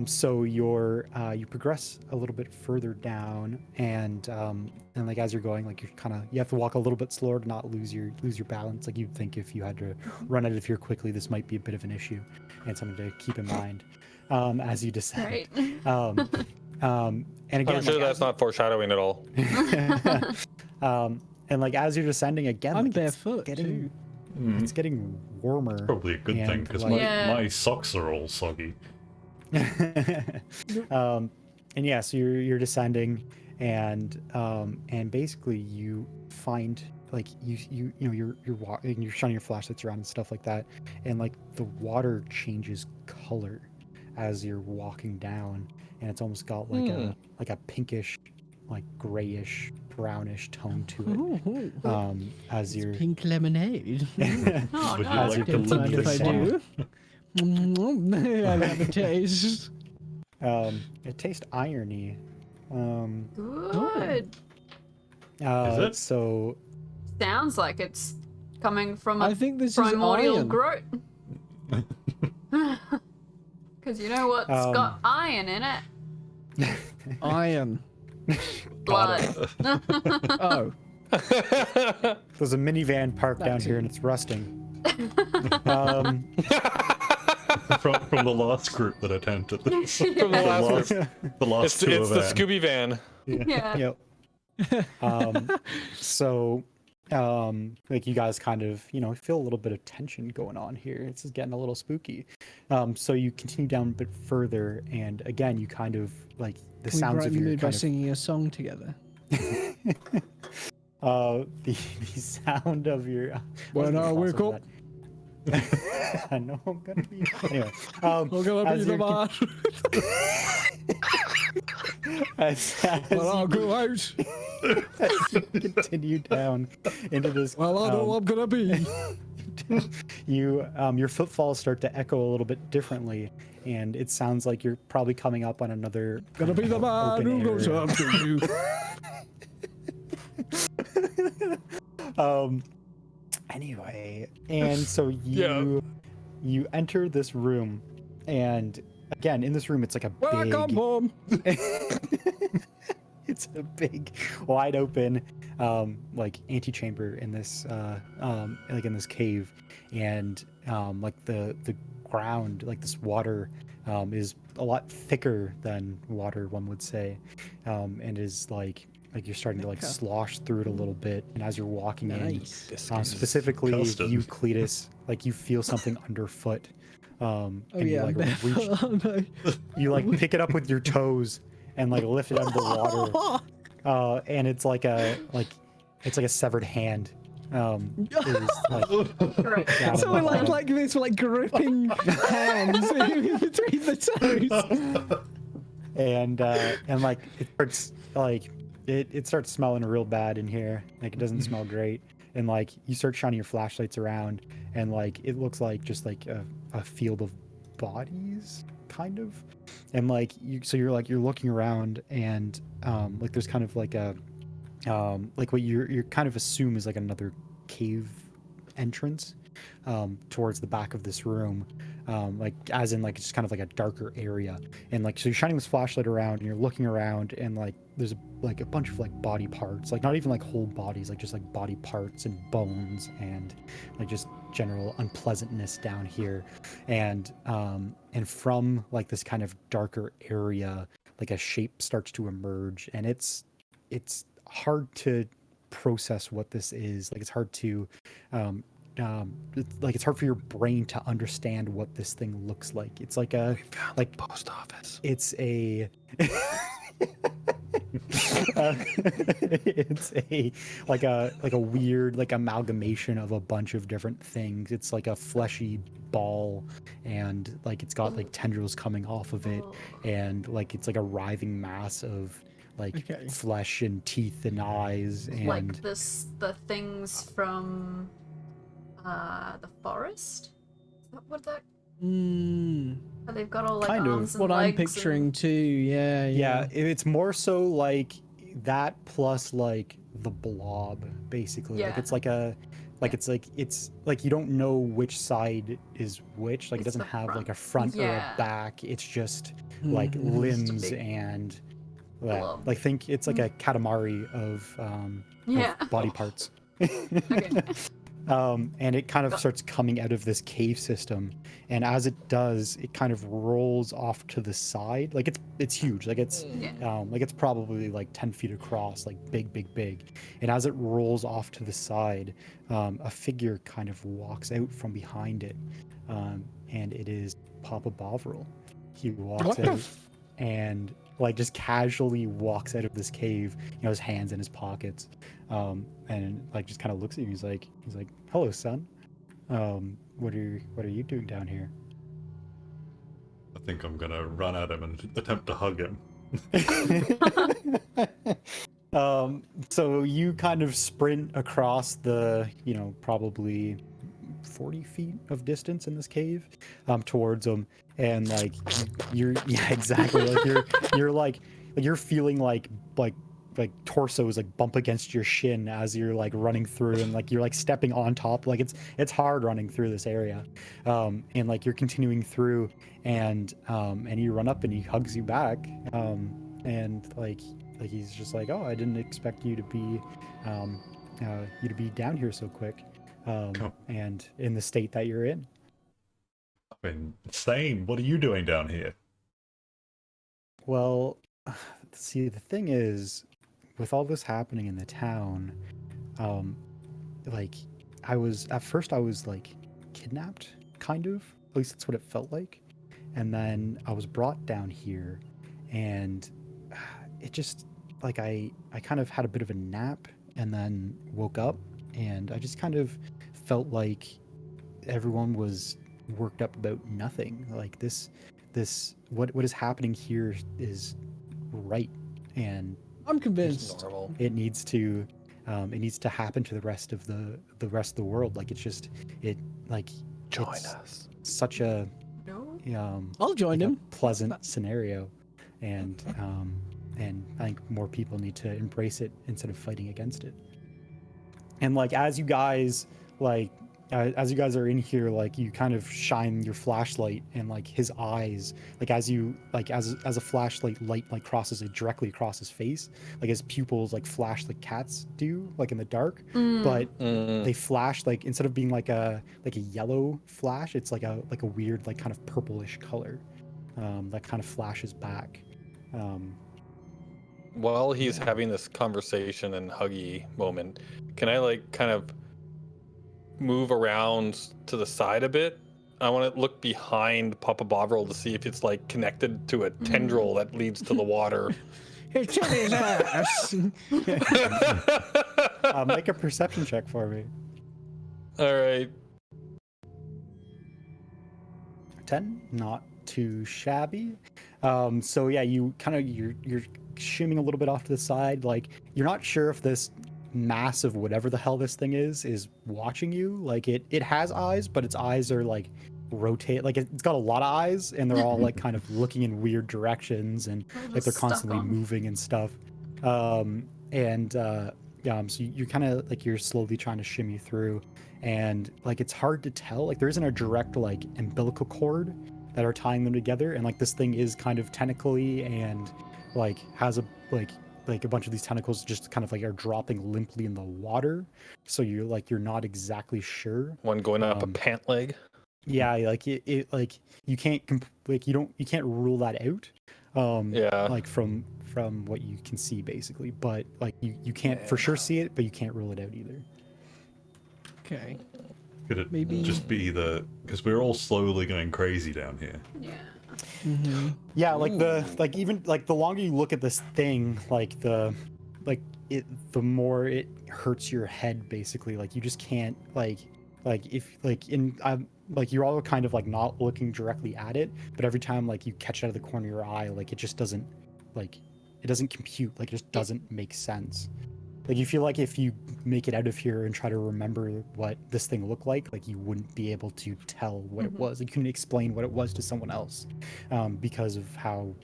So you progress a little bit further down, and like as you're going, like you have to walk a little bit slower to not lose your balance. Like you'd think if you had to run out of here quickly, this might be a bit of an issue and something to keep in mind as you descend. Right. And again, I'm sure that's not foreshadowing at all. And like as you're descending again, I'm like, barefoot too. It's getting warmer. It's probably a good thing because my socks are all soggy. And yeah, so you're descending, and basically you find like you're walking, you're shining your flashlights around and stuff like that, and like the water changes color as you're walking down, and it's almost got like a pinkish, like grayish, brownish tone to it. As you're pink lemonade. Oh, Would you no. like to Don't mind look if I this do. I love the taste. it tastes irony. Good. Is it? So Sounds like it's coming from I a think this is primordial iron. growth. Because you know what's got iron in it? Iron. Blood. Oh. there's a minivan parked down here and it's rusting. Um, from the last group that attempted this. From the last group. The last It's two the events. Scooby van. Yeah. Yep. So, like you guys kind of, feel a little bit of tension going on here. It's just getting a little spooky. So you continue down a bit further, and again, you kind of like the Can we sounds brighten of the your mood by kind of singing a song together? the sound of your. When I wake up, I know I'm gonna be. Anyway, I'm gonna be as the you're man. as When I go out, you continue down into this. well, I know I'm gonna be. Your footfalls start to echo a little bit differently, and it sounds like you're probably coming up on another. Gonna be the man open who goes area. after you. Anyway, and so you enter this room, and again in this room it's like a When I big. come home, It's a big, wide open, like antechamber in this, like in this cave, and like the ground, like this water, is a lot thicker than water, one would say, and is like you're starting to like slosh through it a little bit, and as you're walking nice. in, specifically Custard. you, Cletus, like you feel something underfoot, Oh and yeah, you like reach, oh, no. you like pick it up with your toes and like lift it out of the water. And it's like a severed hand. Is like Correct. down So in we're the bottom. like this, we're like gripping hands in between the toes. And like it starts smelling real bad in here. Like it doesn't smell great. And like you start shining your flashlights around, and like it looks like just like a field of bodies, kind of. And like you're looking around, and like there's kind of like a like what you're kind of assume is like another cave entrance towards the back of this room, like as in like it's just kind of like a darker area. And like so you're shining this flashlight around, and you're looking around, and like there's like a bunch of like body parts, like not even like whole bodies, like just like body parts and bones, and like just general unpleasantness down here. And from like this kind of darker area, like a shape starts to emerge, and it's hard to process what this is. Like it's hard to it's hard for your brain to understand what this thing looks like. It's like a like Post office. it's a it's a weird like amalgamation of a bunch of different things. It's like a fleshy ball, and like it's got like tendrils coming off of it, and like it's like a writhing mass of like Okay. flesh and teeth and eyes, and Like the things from the forest. Is that what that? How they've got all like Kind of. arms and What I'm legs picturing and... too, yeah. yeah, it's more so like that plus like the blob, basically. Like Yeah. it's like a like it's like you don't know which side is which. Like it It's doesn't the have like a front. front or Yeah. a back. It's just like Mhm. limbs big and blob. like think it's like a katamari of Yeah. body parts. Okay. And it kind of starts coming out of this cave system, and as it does, it kind of rolls off to the side. Like it's huge. Like it's like it's probably like 10 feet across, like big. And as it rolls off to the side, a figure kind of walks out from behind it, and it is Papa Bovril. He walks What the out and like just casually walks out of this cave, his hands in his pockets, and like just kind of looks at you. He's like, "Hello, son. What are you doing down here?" I think I'm gonna run at him and attempt to hug him. So you kind of sprint across the, probably 40 feet of distance in this cave, towards him, and like you're yeah, exactly, like you're feeling like torsos like bump against your shin as you're like running through, and like you're like stepping on top. Like it's hard running through this area, and like you're continuing through, and you run up and he hugs you back, and like he's just like, "Oh, I didn't expect you to be down here so quick." and in the state that you're in. I mean, insane. What are you doing down here? Well, see, the thing is, with all this happening in the town, like, at first I was like kidnapped, kind of. At least that's what it felt like. And then I was brought down here, and it just, like, I kind of had a bit of a nap and then woke up, and I just kind of felt like everyone was worked up about nothing. Like, what is happening here is right, and I'm convinced. Normal. it needs to happen to the rest of the world. Like, it's just Join it's us. such a I'll join like a him. pleasant scenario, and I think more people need to embrace it instead of fighting against it. And like, as you guys are in here, like, you kind of shine your flashlight, and like his eyes, like, as a flashlight light like crosses it directly across his face, like his pupils like flash like cats do, like in the dark, but they flash, like, instead of being like a yellow flash, it's like a weird, like, kind of purplish color that kind of flashes back. While he's having this conversation and huggy moment, can I like kind of move around to the side a bit? I want to look behind Papa Bovril to see if it's like connected to a tendril that leads to the water. It's in his ass. Make a perception check for me. All right. 10, not too shabby. So yeah, you kind of you're shimming a little bit off to the side, like, you're not sure if this mass of whatever the hell this thing is watching you. Like, it has eyes, but its eyes are like rotate, like it's got a lot of eyes, and they're all like kind of looking in weird directions, and like they're constantly moving and stuff. So you're kind of like, you're slowly trying to shimmy through, and like, it's hard to tell, like, there isn't a direct like umbilical cord that are tying them together, and like, this thing is kind of tentacly, and like has a bunch of these tentacles just kind of like are dropping limply in the water, so you're not exactly sure. One going up a pant leg. Yeah, like it like, you can't you can't rule that out. Like from what you can see, basically, but like, you can't for sure see it, but you can't rule it out either. Okay. Could it Maybe- just be because we're all slowly going crazy down here? Yeah. Yeah, like even like the longer you look at this thing, like the more it hurts your head, basically. Like, you just can't like if like in like, you're all kind of like not looking directly at it, but every time like you catch it out of the corner of your eye, like, it just doesn't compute, like, it just doesn't make sense. Like, you feel like if you make it out of here and try to remember what this thing looked like you wouldn't be able to tell what it was. Like, you couldn't explain what it was to someone else, because of how,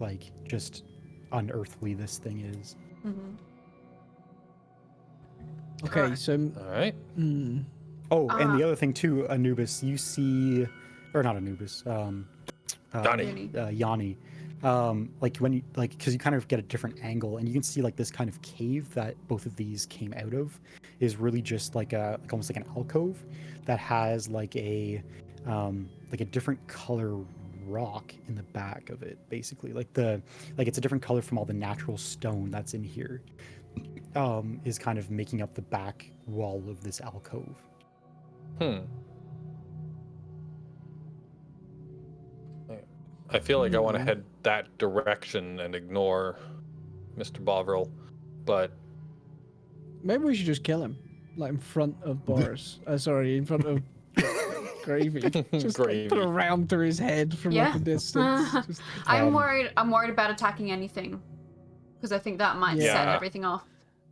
like, just unearthly this thing is. Okay, so All right. Oh, and the other thing too, Anubis, you see, or not Anubis, Yanni. Like, when you because you kind of get a different angle, and you can see like this kind of cave that both of these came out of is really just like almost like an alcove that has like a different color rock in the back of it, basically. It's a different color from all the natural stone that's in here. Is kind of making up the back wall of this alcove. I feel like I want to head that direction and ignore Mr. Bovril, but maybe we should just kill him, like, in front of Boris. Sorry, in front of Gravy. Just like, put a round through his head from like a distance. Just... I'm worried about attacking anything, because I think that might set everything off.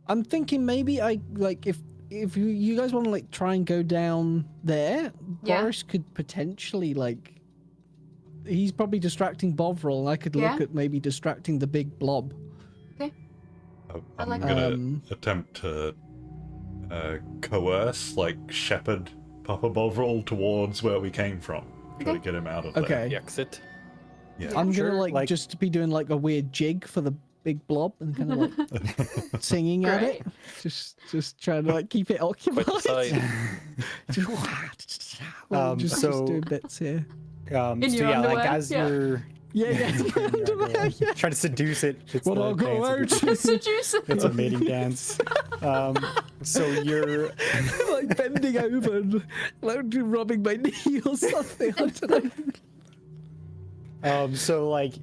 I'm thinking maybe if you guys want to like try and go down there, Boris could potentially like. He's probably distracting Bovril, and I could look at maybe distracting the big blob. Okay. I'm gonna attempt to coerce, like, shepherd Papa Bovril towards where we came from. Try to get him out of there. Okay. The exit. Yeah. I'm gonna like just be doing like a weird jig for the big blob and kind of like singing at it. Just trying to like keep it occupied. Quick aside. just so- doing bits here. In so your yeah, like underwear? as Yeah. you're Yeah. trying to seduce it, it's Well, the I'll go dance of out. your- Seduce it. it's a mating dance. So you're Like bending over and like rubbing my knee or something. I don't know. so like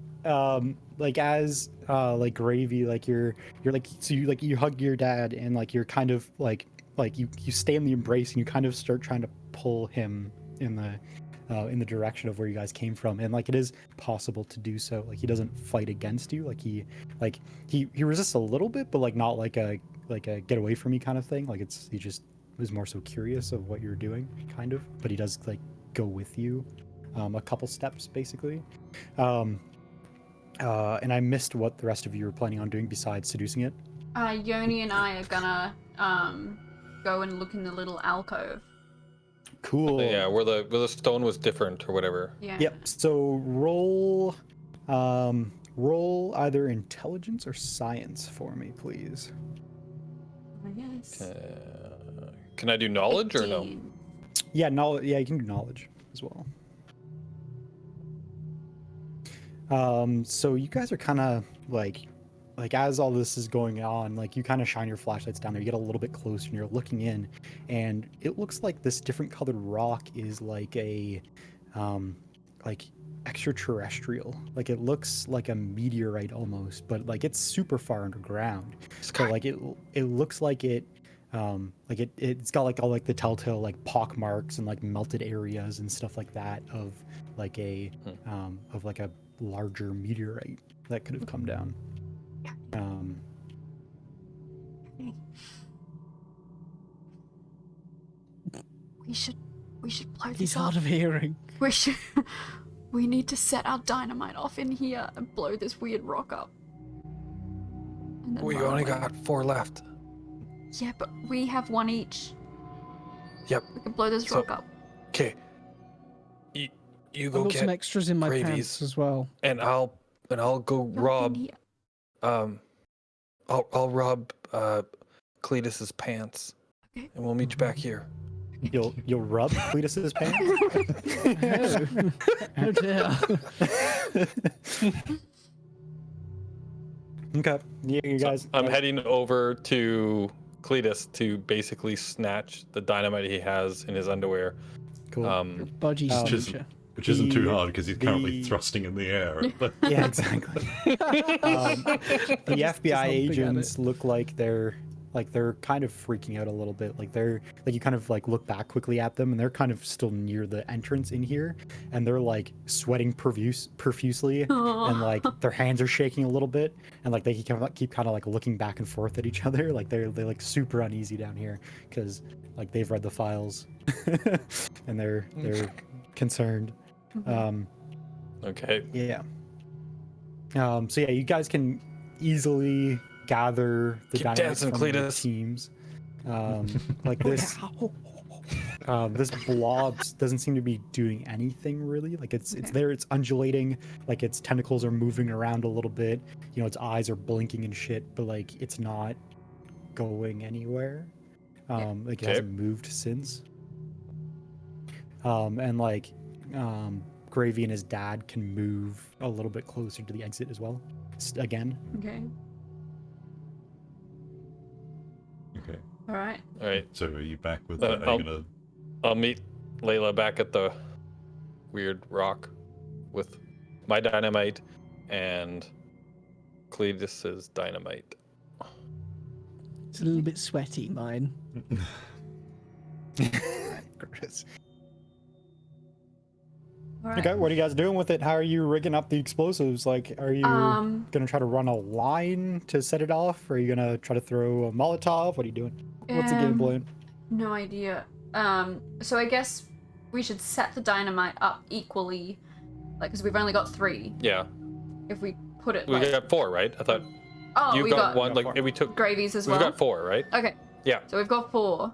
as like Gravy, like you're like, so you hug your dad and like you're kind of like you stay in the embrace and you kind of start trying to pull him in the direction of where you guys came from, and like it is possible to do so. Like he doesn't fight against you, like he resists a little bit, but like not like a get away from me kind of thing. Like he just was more so curious of what you're doing, kind of, but he does like go with you a couple steps basically. And I missed what the rest of you were planning on doing besides seducing it. Yoni and I are gonna go and look in the little alcove. Cool. Yeah, where the stone was different or whatever. Yeah. Yep. So roll either intelligence or science for me, please. I guess. Can I do knowledge or no? 15. Yeah, knowledge. Yeah, you can do knowledge as well. So you guys are kind of like as all this is going on, like you kind of shine your flashlights down there. You get a little bit closer and you're looking in, and it looks like this different colored rock is like a like extraterrestrial. Like it looks like a meteorite almost, but like it's super far underground. So like it looks like it's got like all like the telltale like pock marks and like melted areas and stuff like that of like a larger meteorite that could have come down. We should blow He's this hard up. of hearing. We need to set our dynamite off in here and blow this weird rock up. And then We run only away. got 4 left. Yeah, but we have one each. Yep. We can blow this So- rock up. Okay. You I've go got some get, extras in my gravies. pants as well. and I'll go Not in rob. here. I'll rob Cletus's pants, Okay. and we'll meet you back here. You'll rub Cletus's pants. Oh dear. Okay. Yeah, you guys. I'm heading over to Cletus to basically snatch the dynamite he has in his underwear. Cool. Budgie Um, snatcher. Which isn't too The- hard because he's currently the- thrusting in the air. Yeah, exactly. The FBI at it. agents look like they're kind of freaking out a little bit. Like they're like, you kind of like look back quickly at them and they're kind of still near the entrance in here, and they're like sweating profusely and like their hands are shaking a little bit, and like they keep kind of like looking back and forth at each other. Like they're like super uneasy down here because like they've read the files and they're concerned. Okay. Yeah. So yeah, you guys can easily gather the Keep dynamics dancing, from your Cletus. teams. Like this blob doesn't seem to be doing anything really. Like it's there, it's undulating, like its tentacles are moving around a little bit. You know, its eyes are blinking and shit, but like it's not going anywhere. Like it Okay. hasn't moved since. And like Gravy and his dad can move a little bit closer to the exit as well. Again. Okay. Okay. All right. All right. So are you back with Uh, that? Are you gonna? I'll meet Layla back at the weird rock with my dynamite and Cletus's dynamite. It's a little bit sweaty, mine. Chris. All right. Okay, what are you guys doing with it? How are you rigging up the explosives? Like, are you gonna try to run a line to set it off? Or are you gonna try to throw a Molotov? What are you doing? What's the game plan? No idea. So I guess we should set the dynamite up equally, like, because we've only got 3. Yeah. If we put it We like, got 4, right? I thought oh, you we got one. got Like 4. we took. gravies as We've well. got 4, right? Okay. Yeah. So we've got 4.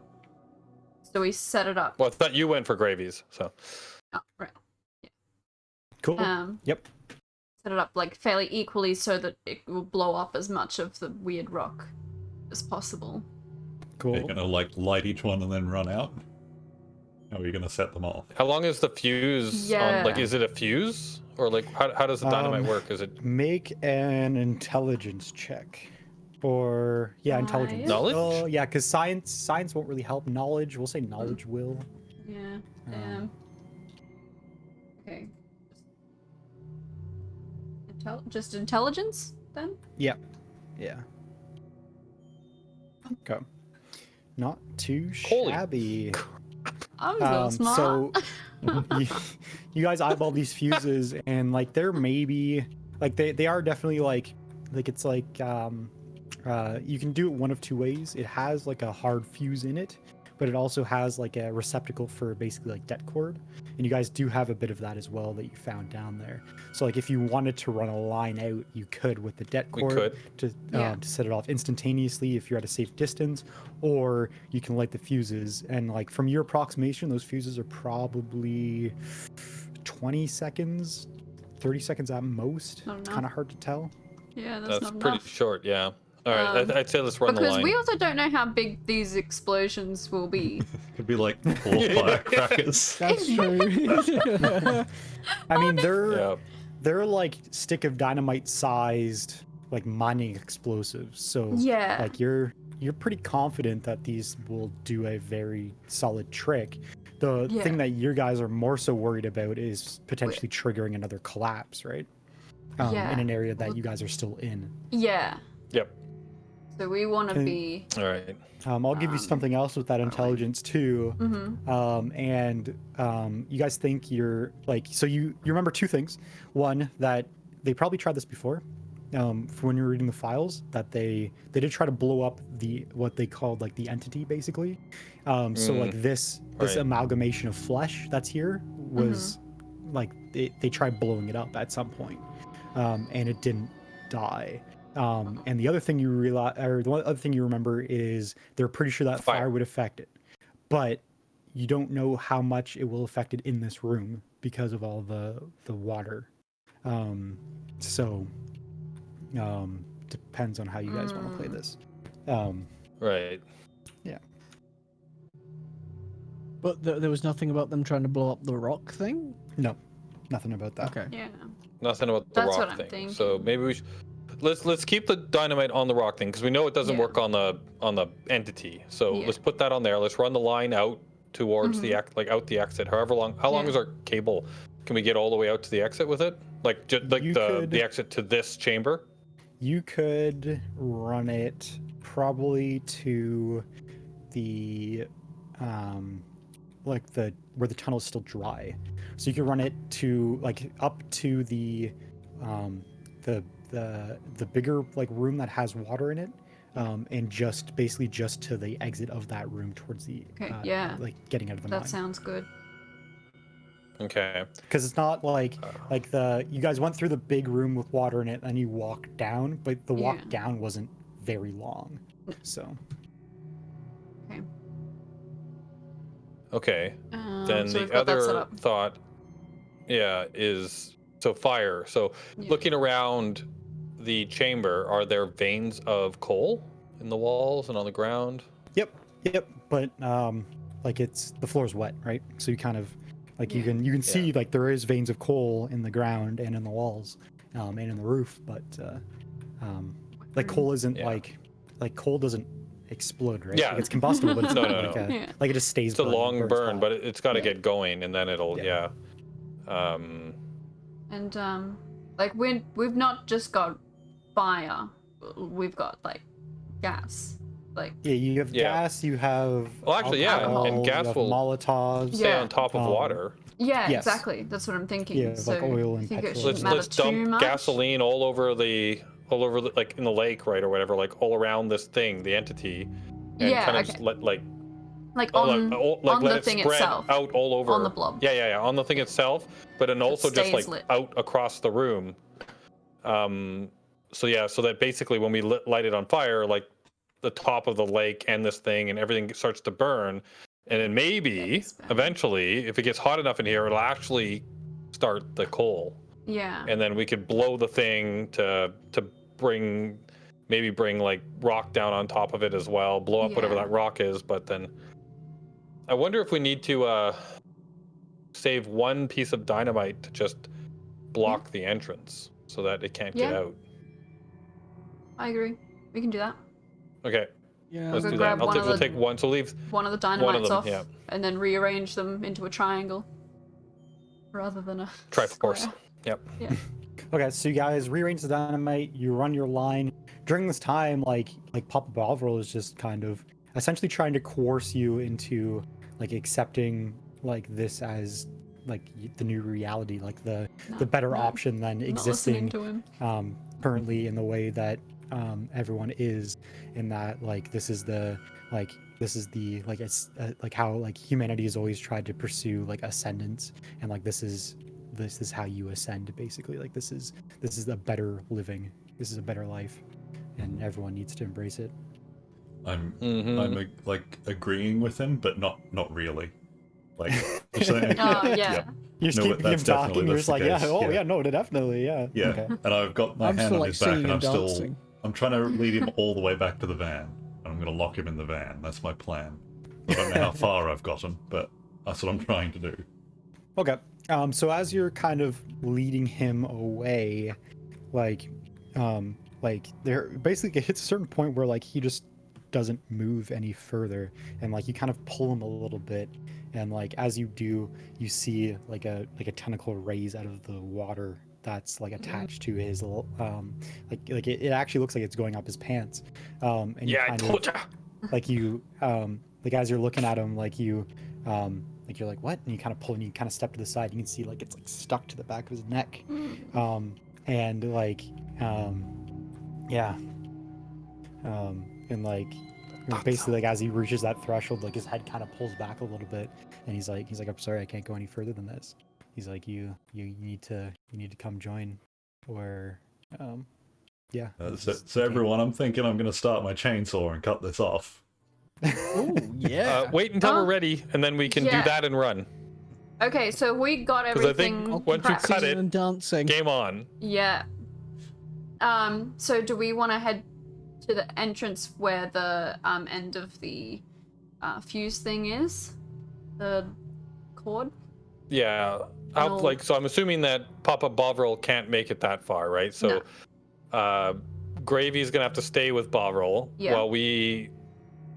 So we set it up. Well, I thought you went for gravies. So Oh, right. Cool. Um. Yep. set it up like fairly equally so that it will blow up as much of the weird rock as possible. Cool. Are you gonna like light each one and then run out? How are you gonna set them off? How long is the fuse on? Like, is it a fuse? Or like, how does the dynamite work? Is it Make an intelligence check, or intelligence. Knowledge? Oh, yeah, because science won't really help. Knowledge, we'll say knowledge will. Yeah. Okay. Just intelligence then? Yeah. Okay. Not too Holy shabby. I'm a little smart. So you guys eyeball these fuses, and like there may be like they are definitely like it's like you can do it one of two ways. It has like a hard fuse in it, but it also has like a receptacle for basically like det cord, and you guys do have a bit of that as well that you found down there. So like if you wanted to run a line out, you could with the det cord to set it off instantaneously if you're at a safe distance, or you can light the fuses. And like from your approximation, those fuses are probably 20 seconds, 30 seconds at most. It's kind of hard to tell. Yeah, that's not pretty enough. short. Yeah. All right, I'd say let's run the line. Because we also don't know how big these explosions will be. Could be like 4 firecrackers. That's true. I mean, they're like stick of dynamite sized like mining explosives. So like you're pretty confident that these will do a very solid trick. The thing that you guys are more so worried about is potentially triggering another collapse, right? In an area that you guys are still in. Yeah. Yep. So we want to be. All right. I'll give you something else with that intelligence too. And you guys think you're like, so you remember two things. One, that they probably tried this before. When you were reading the files, that they did try to blow up what they called like the entity basically. So like this amalgamation of flesh that's here was like they tried blowing it up at some point, and it didn't die. And the other thing you realize, or the other thing you remember, is they're pretty sure that fire would affect it, but you don't know how much it will affect it in this room because of all the water. Depends on how you guys want to play this. Right. Yeah. But there was nothing about them trying to blow up the rock thing? No, nothing about that. Okay. Yeah. Nothing about the That's what rock I'm thing. thinking. So maybe we should let's keep the dynamite on the rock thing because we know it doesn't work on the entity. So let's put that on there. Let's run the line out towards the out the exit. How long is our cable? Can we get all the way out to the exit with it? Like the exit to this chamber? You could run it probably to the where the tunnel is still dry. So you could run it to like up to the bigger like room that has water in it, and just to the exit of that room towards the like getting out of the mine. That sounds good. Okay. Because it's not like you guys went through the big room with water in it and you walked down, but the walk down wasn't very long. So. Okay. Then so the other thought, is fire. So looking around the chamber, are there veins of coal in the walls and on the ground? Yep. But like the floor's wet, right? So you kind of like you can see like there is veins of coal in the ground and in the walls, and in the roof, but like coal isn't like coal doesn't explode, right? Yeah, like, it's combustible, but it's no. Like it just stays. It's a long burn, but it's got to get going, and then it'll And like we've not just got fire, we've got like gas. Like you have gas, you have alcohol, and gas will Molotovs stay on top of water. Yeah, exactly. That's what I'm thinking. Yeah, so like oil and petrol. Let's dump gasoline all over like in the lake, right, or whatever, like all around this thing, the entity, and kind of just let on let the thing spread itself, out all over on the blob. Yeah, on the thing itself, but then also just like lit. out across the room. So that basically when we light it on fire, like the top of the lake and this thing and everything starts to burn, and then maybe eventually, if it gets hot enough in here, it'll actually start the coal. Yeah. and then we could blow the thing to bring like rock down on top of it as well, blow up whatever Yeah. that rock is. But then I wonder if we need to save one piece of dynamite to just block the entrance so that it can't get Yeah. out. I agree. We can do that. Okay, Yeah. let's We'll do grab that. one of We'll the- take one. So leave One of the one of dynamites them. off, Yeah, and then rearrange them into a triangle rather than a Triforce. square. Yep. Yeah. Okay, so you guys rearrange the dynamite. You run your line. During this time, like Papa Bovril is just kind of essentially trying to coerce you into like accepting like this as like the new reality, like the better no, option than I'm not listening existing to him. currently in the way that everyone is, in that like this is the like it's like how like humanity has always tried to pursue like ascendance, and like this is how you ascend basically. Like this is a better living, this is a better life, and everyone needs to embrace it. I'm Mhm. like agreeing with him, but not really. Like, just saying, Oh, yeah. yeah, You're just No, keeping him that's definitely talking. You're just the like, yeah, case, oh yeah. yeah, no, definitely, yeah. yeah. Okay. And I've got my I'm hand still on like his back, singing and and I'm dancing. I'm trying to lead him all the way back to the van. And I'm going to lock him in the van. That's my plan. I don't know how far I've gotten, but that's what I'm trying to do. Okay. So as you're kind of leading him away, like there basically it hits a certain point where like he just doesn't move any further, and like you kind of pull him a little bit, and like as you do, you see like a tentacle raise out of the water that's like attached to his little like it actually looks like it's going up his pants. And you Yeah, I kind told of ya. like you like as you're looking at him, like you like you're like, what? And you kind of pull and you kind of step to the side. You can see like it's like stuck to the back of his neck. And like yeah. And like basically like as he reaches that threshold, like his head kind of pulls back a little bit, and he's like I'm sorry, I can't go any further than this. He's like, you need to come join, or yeah. So everyone, I'm thinking I'm going to start my chainsaw and cut this off. Oh yeah. Wait until we're ready, and then we can do Yeah. that and run. Okay, so we got 'Cause I think everything. once you prepped. cut it, and dancing. game on. Yeah. So do we want to head to the entrance where the end of the fuse thing is? The cord? Yeah. No. So I'm assuming that Papa Bovril can't make it that far, right? So Gravy's gonna have to stay with Bovril while we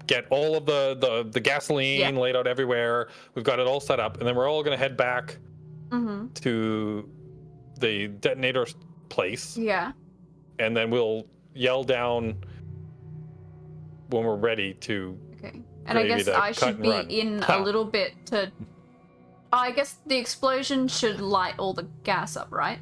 get all of the gasoline laid out everywhere. We've got it all set up, and then we're all gonna head back to the detonator place. Yeah. And then we'll yell down when we're ready to. Okay. And I guess I should be in a little bit to. I guess the explosion should light all the gas up, right?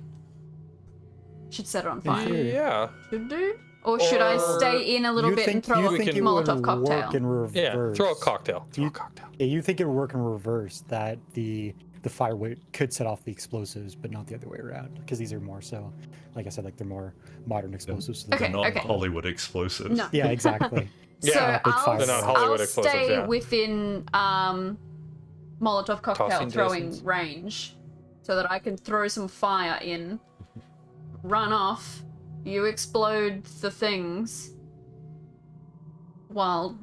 Should set it on fire. Yeah. Should do? Or should I stay in a little bit and throw a Molotov cocktail? Work in reverse. Yeah, throw a cocktail. Yeah, you think it would work in reverse, that the fire could set off the explosives, but not the other way around, because these are more so, like I said, like they're more modern explosives. So They're not Hollywood explosives. No. Yeah, exactly. So Yeah, I'll, they're not Hollywood I'll explosives, stay yeah. within Molotov cocktail Tossing throwing Jasons. range, so that I can throw some fire in, run off, you explode the things, while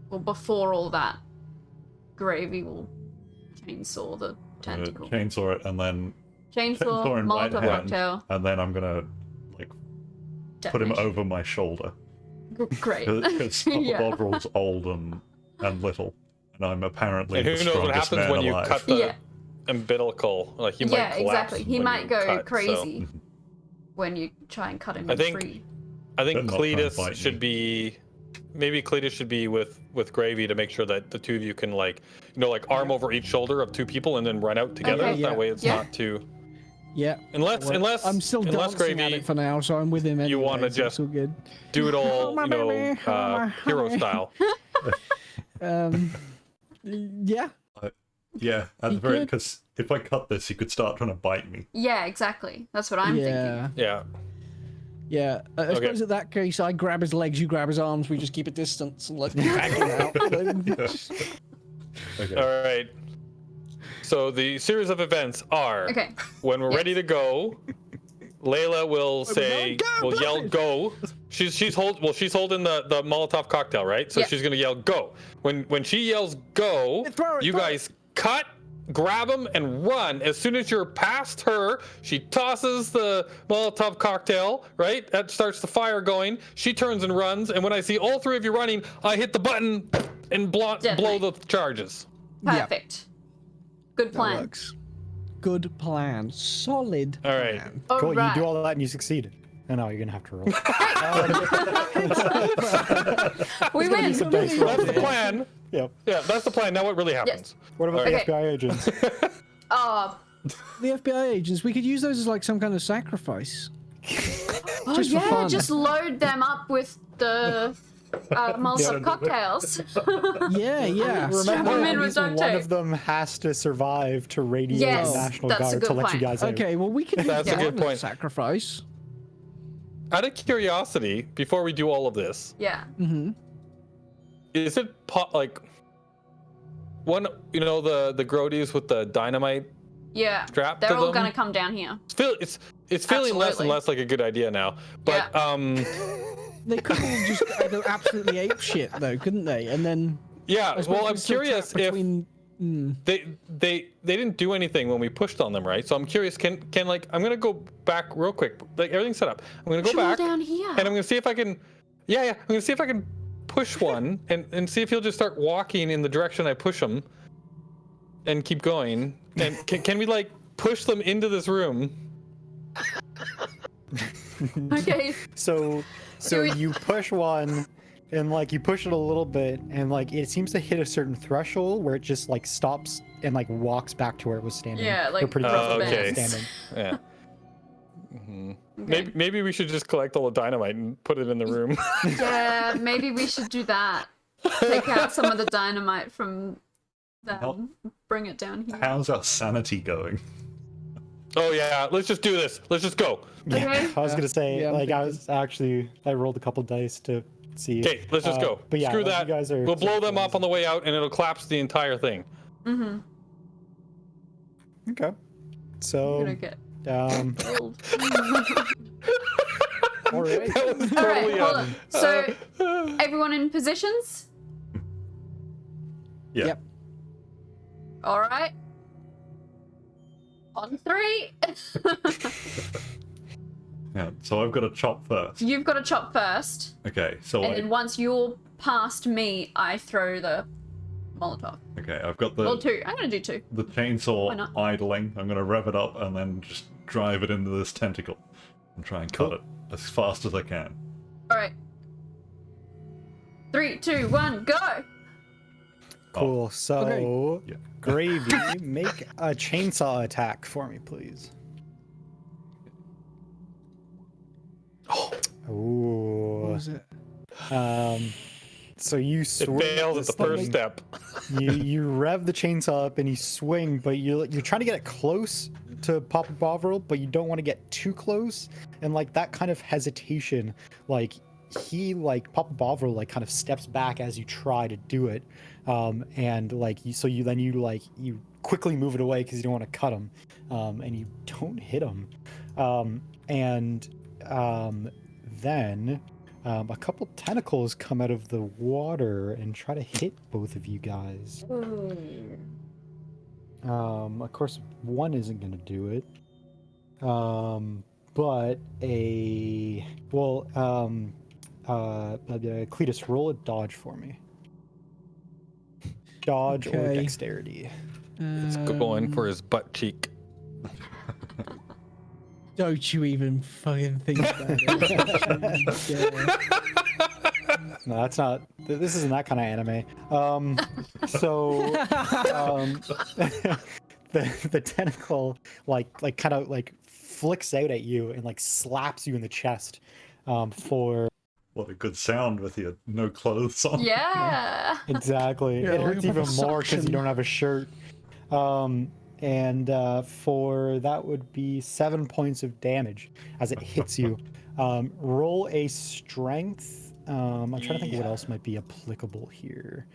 well, before all that, Gravy will chainsaw the tentacle. Chainsaw it, and then Chainsaw, in right Molotov hand, cocktail. and then I'm gonna like put him Detonation. over my shoulder. Great. Because Papa Yeah. Bovril's old and little, and I'm apparently And the who knows what strongest happens man when you alive. cut the Yeah. umbilical? Like he might Yeah, collapse. exactly. He when might you go cut, so- crazy when you try and cut him I in think- free. I think Better not try and Cletus bite should me. be. Maybe Cletus should be with Gravy to make sure that the two of you can like arm over each shoulder of two people and then run out together. Okay. That way it's Yeah. not too. Yeah. Unless I'm still unless dancing Gravy at it for now, so I'm with him. Anyway, wanna so just- it's all good. do it all My baby, my hero honey. style. Yeah. Yeah, at He the very could. because if I cut this, he could start trying to bite me. Yeah, exactly. That's what I'm thinking. Yeah. Yeah. Yeah. I Okay. suppose in that case, I grab his legs, you grab his arms, we just keep a distance and let him drag him out. Okay. All right. So the series of events are: Okay. when we're ready to go, Layla will say, will yell "go." She's holding the Molotov cocktail, right? So Yeah. she's gonna yell "go." When she yells "go," Throw it, you throw it. guys cut, grab them, and run. As soon as you're past her, she tosses the Molotov cocktail, right? That starts the fire going. She turns and runs, and when I see all three of you running, I hit the button and blow Detonate. the charges. Perfect. Good That plan. works. Good plan. Solid All right. plan. All Cool. right. You do all that and you succeed. And now you're gonna have to roll. We There's gonna be win. some dice rolls That's the here. plan. Yep. Yeah, that's the plan. Now what really happens? What about Okay. the FBI agents? Oh, The FBI agents, we could use those as like some kind of sacrifice. oh Just for yeah, fun. just load them up with the Molotov cocktails. Yeah, yeah. Strap 'em in at with least duct one tape. of them has to survive to radio Yes, the National that's a Guard good to let you point. guys out. Okay, well we can use That's a that good as point. sacrifice. Out of curiosity, before we do all of this, Yeah. is it like one? You know the Grodies with the dynamite Yeah. strapped They're to all them? gonna come down here. It's feeling less and Absolutely. less like a good idea now. But They could all just go absolutely ape shit though, couldn't they? And then yeah. I suppose Well, I'm we're still curious trapped if between... they didn't do anything when we pushed on them, right? So I'm curious. Can like I'm gonna go back real quick. Like everything's set up. I'm gonna go Push 'em all back down here. and I'm gonna see if I can. Yeah. I'm gonna see if I can push one and see if he'll just start walking in the direction I push him, and keep going. And can we like push them into this room? Okay. So Do we- you push one, and like you push it a little bit, and like it seems to hit a certain threshold where it just like stops and like walks back to where it was standing. Yeah, Or like pretty rubber close to where it was bands. standing. Yeah. Maybe we should just collect all the dynamite and put it in the room. Yeah, maybe we should do that. Take out some of the dynamite from them. Bring it down here. How's our sanity going? Oh yeah, let's just do this. Let's just go. Okay. I was gonna say, Yeah, I'm like I rolled a couple dice to see. Okay, let's just go. But yeah, Screw like, that. You guys are We'll blow them up on the way out, and it'll collapse the entire thing. Mm-hmm. Okay. I'm So, gonna get killed. all right. That was All right, totally hold on. So, everyone in positions? Yeah. Yep. All right. On three. Yeah. So I've got to chop first. You've got to chop first, Okay. So and then once you're past me, I throw the Molotov. I've got Well, the two. I'm gonna do two. the Why chainsaw not? idling. I'm gonna rev it up and then just drive it into this tentacle and try and cut Cool. it as fast as I can. All right. 3, 2, 1, go. Cool. So, Okay. Yeah. Gravy, make a chainsaw attack for me, please. What Ooh. was it? So you It swing fails at this the first thing, step. you rev the chainsaw up and you swing, but you're trying to get it close to Papa Bovril, but you don't want to get too close. And like that kind of hesitation, like Papa Bovril like kind of steps back as you try to do it, and like you quickly move it away because you don't want to cut him, and you don't hit him, then. A couple tentacles come out of the water and try to hit both of you guys. Of course, one isn't going to do it. But Cletus, roll a dodge for me. Dodge or Okay. dexterity. It's going for his butt cheek. Don't you even fucking think about it. Yeah. No, that's not. This isn't that kind of anime. The tentacle kind of flicks out at you and like slaps you in the chest. For What a good sound with your no clothes on. Yeah. exactly, Yeah, it like hurts a even more because suction. you don't have a shirt. And for that would be 7 points of damage as it hits you. Roll a strength. I'm trying to think what else might be applicable here.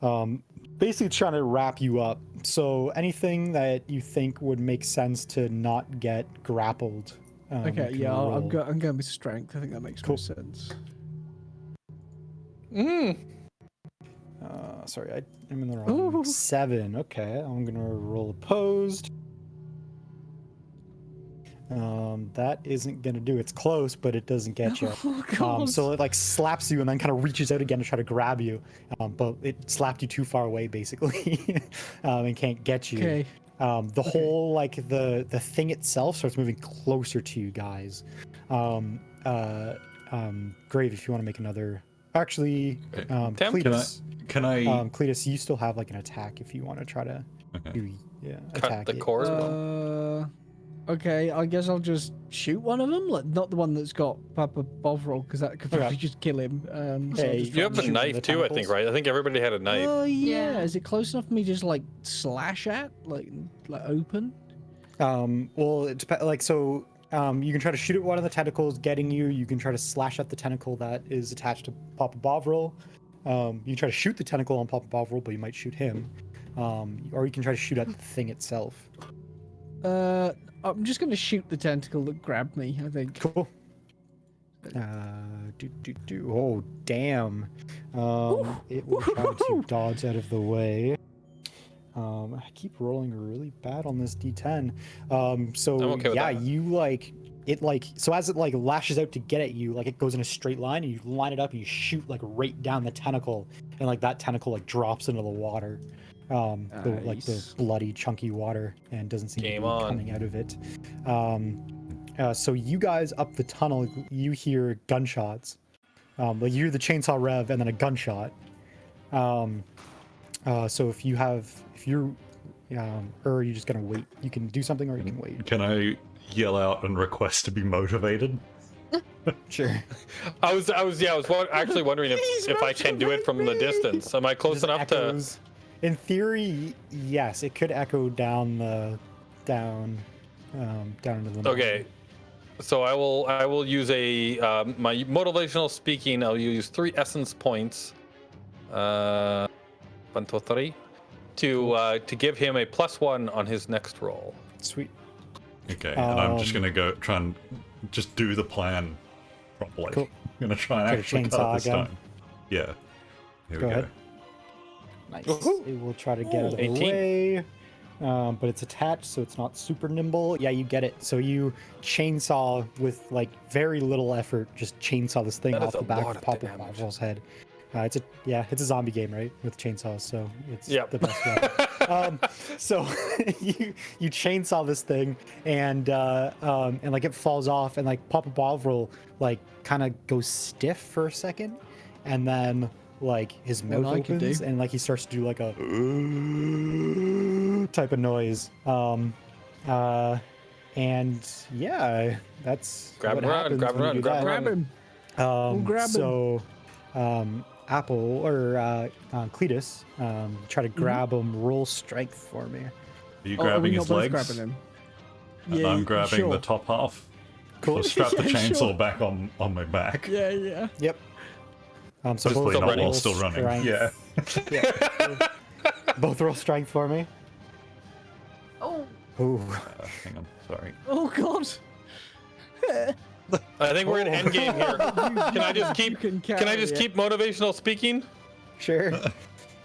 Basically, it's trying to wrap you up. So anything that you think would make sense to not get grappled. Okay, you can yeah, I'm roll. going with strength. I think that makes more sense. Sorry, I'm in the wrong. Ooh. 7. Okay, I'm gonna roll opposed. That isn't gonna do. It's close, but it doesn't get you. Oh, God. So it like slaps you and then kind of reaches out again to try to grab you, but it slapped you too far away basically, and can't get you. Okay. The whole like the thing itself starts moving closer to you guys. Grave, if you want to make another. Actually, Cletus. Can I? Cletus, you still have like an attack if you want to try to do Cut attack the it. core as well. Okay, I guess I'll just shoot one of them, like not the one that's got Papa Bovril, because that could probably just kill him. So I'll Hey, just You have a shooting knife the too, I think, tentacles? right? I think everybody had a knife. Oh yeah. Yeah. Is it close enough for me to just like slash at, like open? Well, it depends. Like so, you can try to shoot at one of the tentacles getting you. You can try to slash at the tentacle that is attached to Papa Bovril. You can try to shoot the tentacle on Papa Bovril, but you might shoot him. Or you can try to shoot at the thing itself. I'm just gonna shoot the tentacle that grabbed me, I think. Cool. Oh, damn. It will try to dodge out of the way. I keep rolling really bad on this D10. So I'm okay with yeah, that. you like it so as it like lashes out to get at you, like it goes in a straight line and you line it up and you shoot like right down the tentacle, and like that tentacle like drops into the water. Like the Nice. bloody chunky water, and doesn't seem Game to be on. coming out of it. So you guys up the tunnel, you hear gunshots. Like you hear the chainsaw rev and then a gunshot. So if you're, or are you just gonna wait? You can do something, or you can wait. Can I yell out and request to be motivated? Sure. I was actually wondering if I can do it from the distance. Am I close Just enough echoes. In theory, yes, it could echo down into the. to? Okay. So I will use my motivational speaking. I'll use 3 essence points. 1, 2, 3, to give him a +1 on his next roll. Sweet. Okay, and I'm just gonna go try and just do the plan properly. Cool. I'm gonna try and Try to actually cut chainsaw it this again. time. Yeah. Here Go we go. ahead. Nice. Woohoo. It will try to get out of the 18. way, but it's attached, so it's not super nimble. Yeah, you get it. So you chainsaw with like very little effort, just chainsaw this thing That is off the a back lot of of Papa damage. Bovril's head. It's a zombie game, right? With chainsaws, so it's Yep. the best way. So you chainsaw this thing, and like it falls off, and like Papa Bovril like kind of goes stiff for a second, and then like his What mouth I could opens, do. and like he starts to do like a type of noise. And yeah, that's Grab what and run, happens grab and when run, you do grab that. and Grab him. Um, grab him. so, Apple or Cletus, try to grab him. Roll strength for me. Are you Oh, are we grabbing not his both legs? grabbing him? And I'm grabbing sure. the top half. Cool. So strap the Yeah, chainsaw sure. back on my back. Yeah, yeah. Yep. So Hopefully both not roll while still running. strength. Yeah. Both roll strength for me. Oh, Ooh. Hang on. Sorry. Oh God. I think we're in end game here. Can I just keep? can Can I just carry keep motivational speaking? Sure.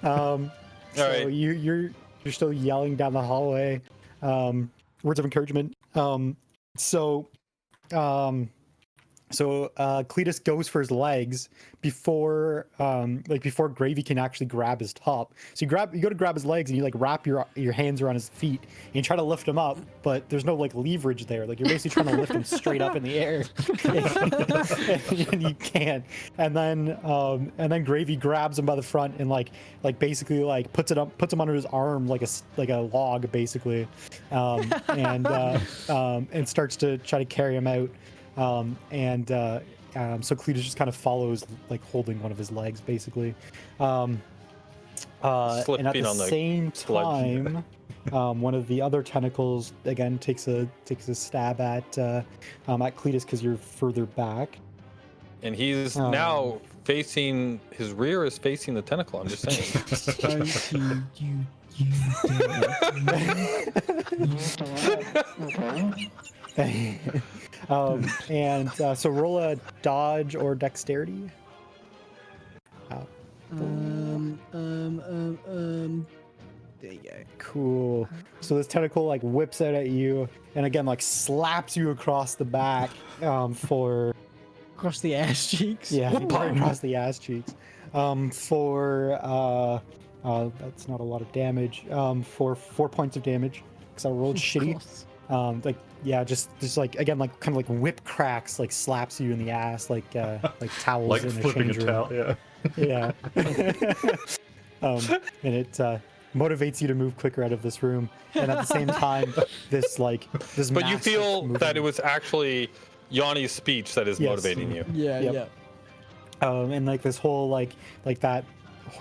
So right. you're still yelling down the hallway, words of encouragement. So Cletus goes for his legs before Gravy can actually grab his top. So you go to grab his legs and you like wrap your hands around his feet and you try to lift him up, but there's no like leverage there. Like you're basically trying to lift him straight up in the air, and you can't. And then Gravy grabs him by the front and like basically like puts him under his arm like a log basically, and starts to try to carry him out. So Cletus just kind of follows, like holding one of his legs, basically. And at Slipping the on the same sludge. time, one of the other tentacles again takes a stab at Cletus because you're further back. And he's Oh. now facing his rear is facing the tentacle. I'm just saying. So roll a dodge or dexterity. There you go. Cool. So this tentacle like whips out at you, and again like slaps you across the back for Across the ass cheeks. yeah right across the ass cheeks for that's not a lot of damage for 4 points of damage because I rolled shitty. Like yeah, just like again like kind of like whip cracks like slaps you in the ass like towels Like in a flipping a change room. towel, yeah. And it motivates you to move quicker out of this room, and at the same time this But you mass feel moving. that it was actually Yanni's speech that is Yes. motivating you. Yeah, Yep. And like this whole like that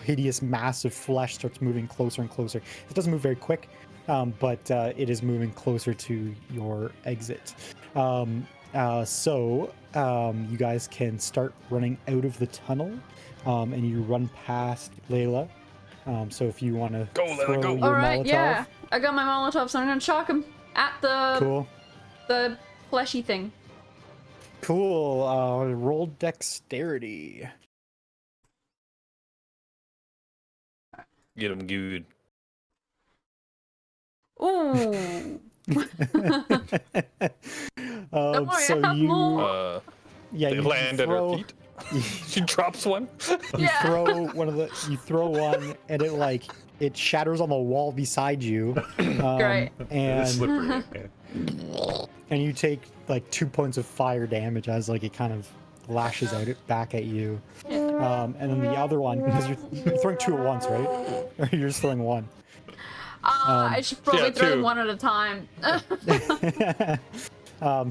hideous mass of flesh starts moving closer and closer. It doesn't move very quick, but it is moving closer to your exit. So you guys can start running out of the tunnel, and you run past Layla. So if you want to Go, Layla, throw go. your All right, Molotov, yeah. I got my Molotov, so I'm gonna chuck him at the cool. the fleshy thing. Cool. Roll dexterity. Get him good. Ooh. Don't worry, So I have you, more. yeah, They you land at her throw, feet. She drops one. you Yeah. throw one, and it shatters on the wall beside you. Great. It's And slippery. Yeah. you take like 2 points of fire damage as like it kind of lashes out it back at you. And then the other one, because you're throwing two at once, right? Or you're just throwing one. I should probably yeah, throw them two. one at a time.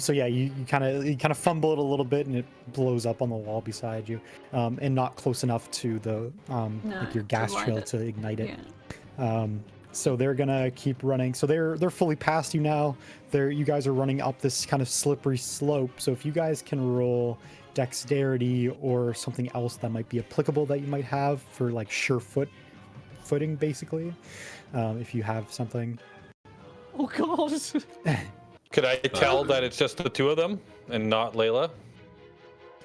So yeah, you kind of fumble it a little bit, and it blows up on the wall beside you, and not close enough to the like your to gas light trail it. to ignite it. Yeah. So they're gonna keep running. So they're fully past you now. You guys are running up this kind of slippery slope. So if you guys can roll dexterity or something else that might be applicable that you might have for like footing, basically, if you have something. Oh god. Could I tell that it's just the two of them and not Layla?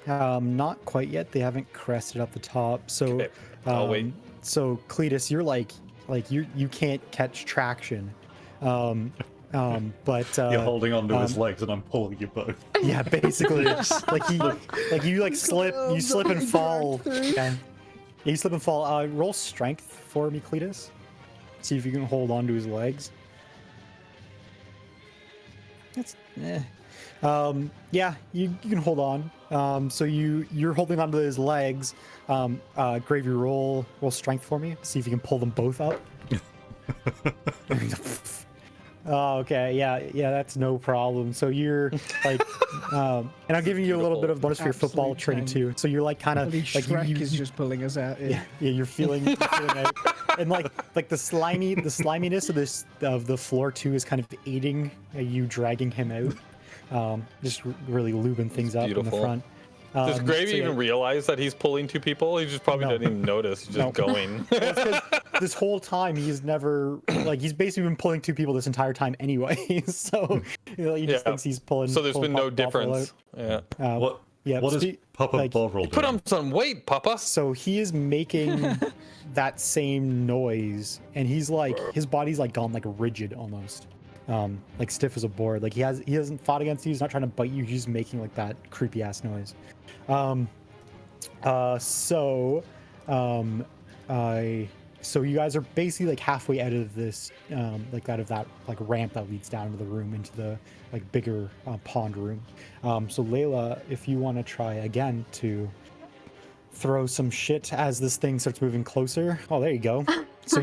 Not quite yet. They haven't crested up the top. So, Okay, I'll wait. So Cletus, you're like you can't catch traction. But You're holding onto his legs, and I'm pulling you both. yeah, basically, you slip and fall. Yeah. You slip and fall. Roll strength for me, Cletus. See if you can hold on to his legs. That's yeah, you can hold on. So you're holding onto his legs. Gravy, roll strength for me. See if you can pull them both up. Oh, okay, yeah, that's no problem. So you're like, and I'm giving you a little bit of bonus for your football Absolute training pain. too. So you're like kind of Bloody like Shrek is just pulling us out. yeah, you're feeling out. And like the sliminess of the floor too is kind of aiding you dragging him out. Just really lubing things up in the beautiful. front. Does Gravy so yeah. even realize that he's pulling two people? He just probably No. doesn't even notice. He's just No. going. Well, it's 'cause this whole time he's never he's basically been pulling two people this entire time anyway. So he just Yeah. thinks he's pulling. So there's pulling been no Bob Buffalo difference. Yeah. out. What? Yeah, What is Papa like, Bovril doing? Put on some weight, Papa. So he is making that same noise, and he's like his body's like gone like rigid almost, like stiff as a board. Like he hasn't fought against you. He's not trying to bite you. He's just making like that creepy ass noise. So you guys are basically like halfway out of this, like out of that like ramp that leads down to the room into the like bigger pond room. So Layla, if you want to try again to throw some shit as this thing starts moving closer. Oh, there you go. So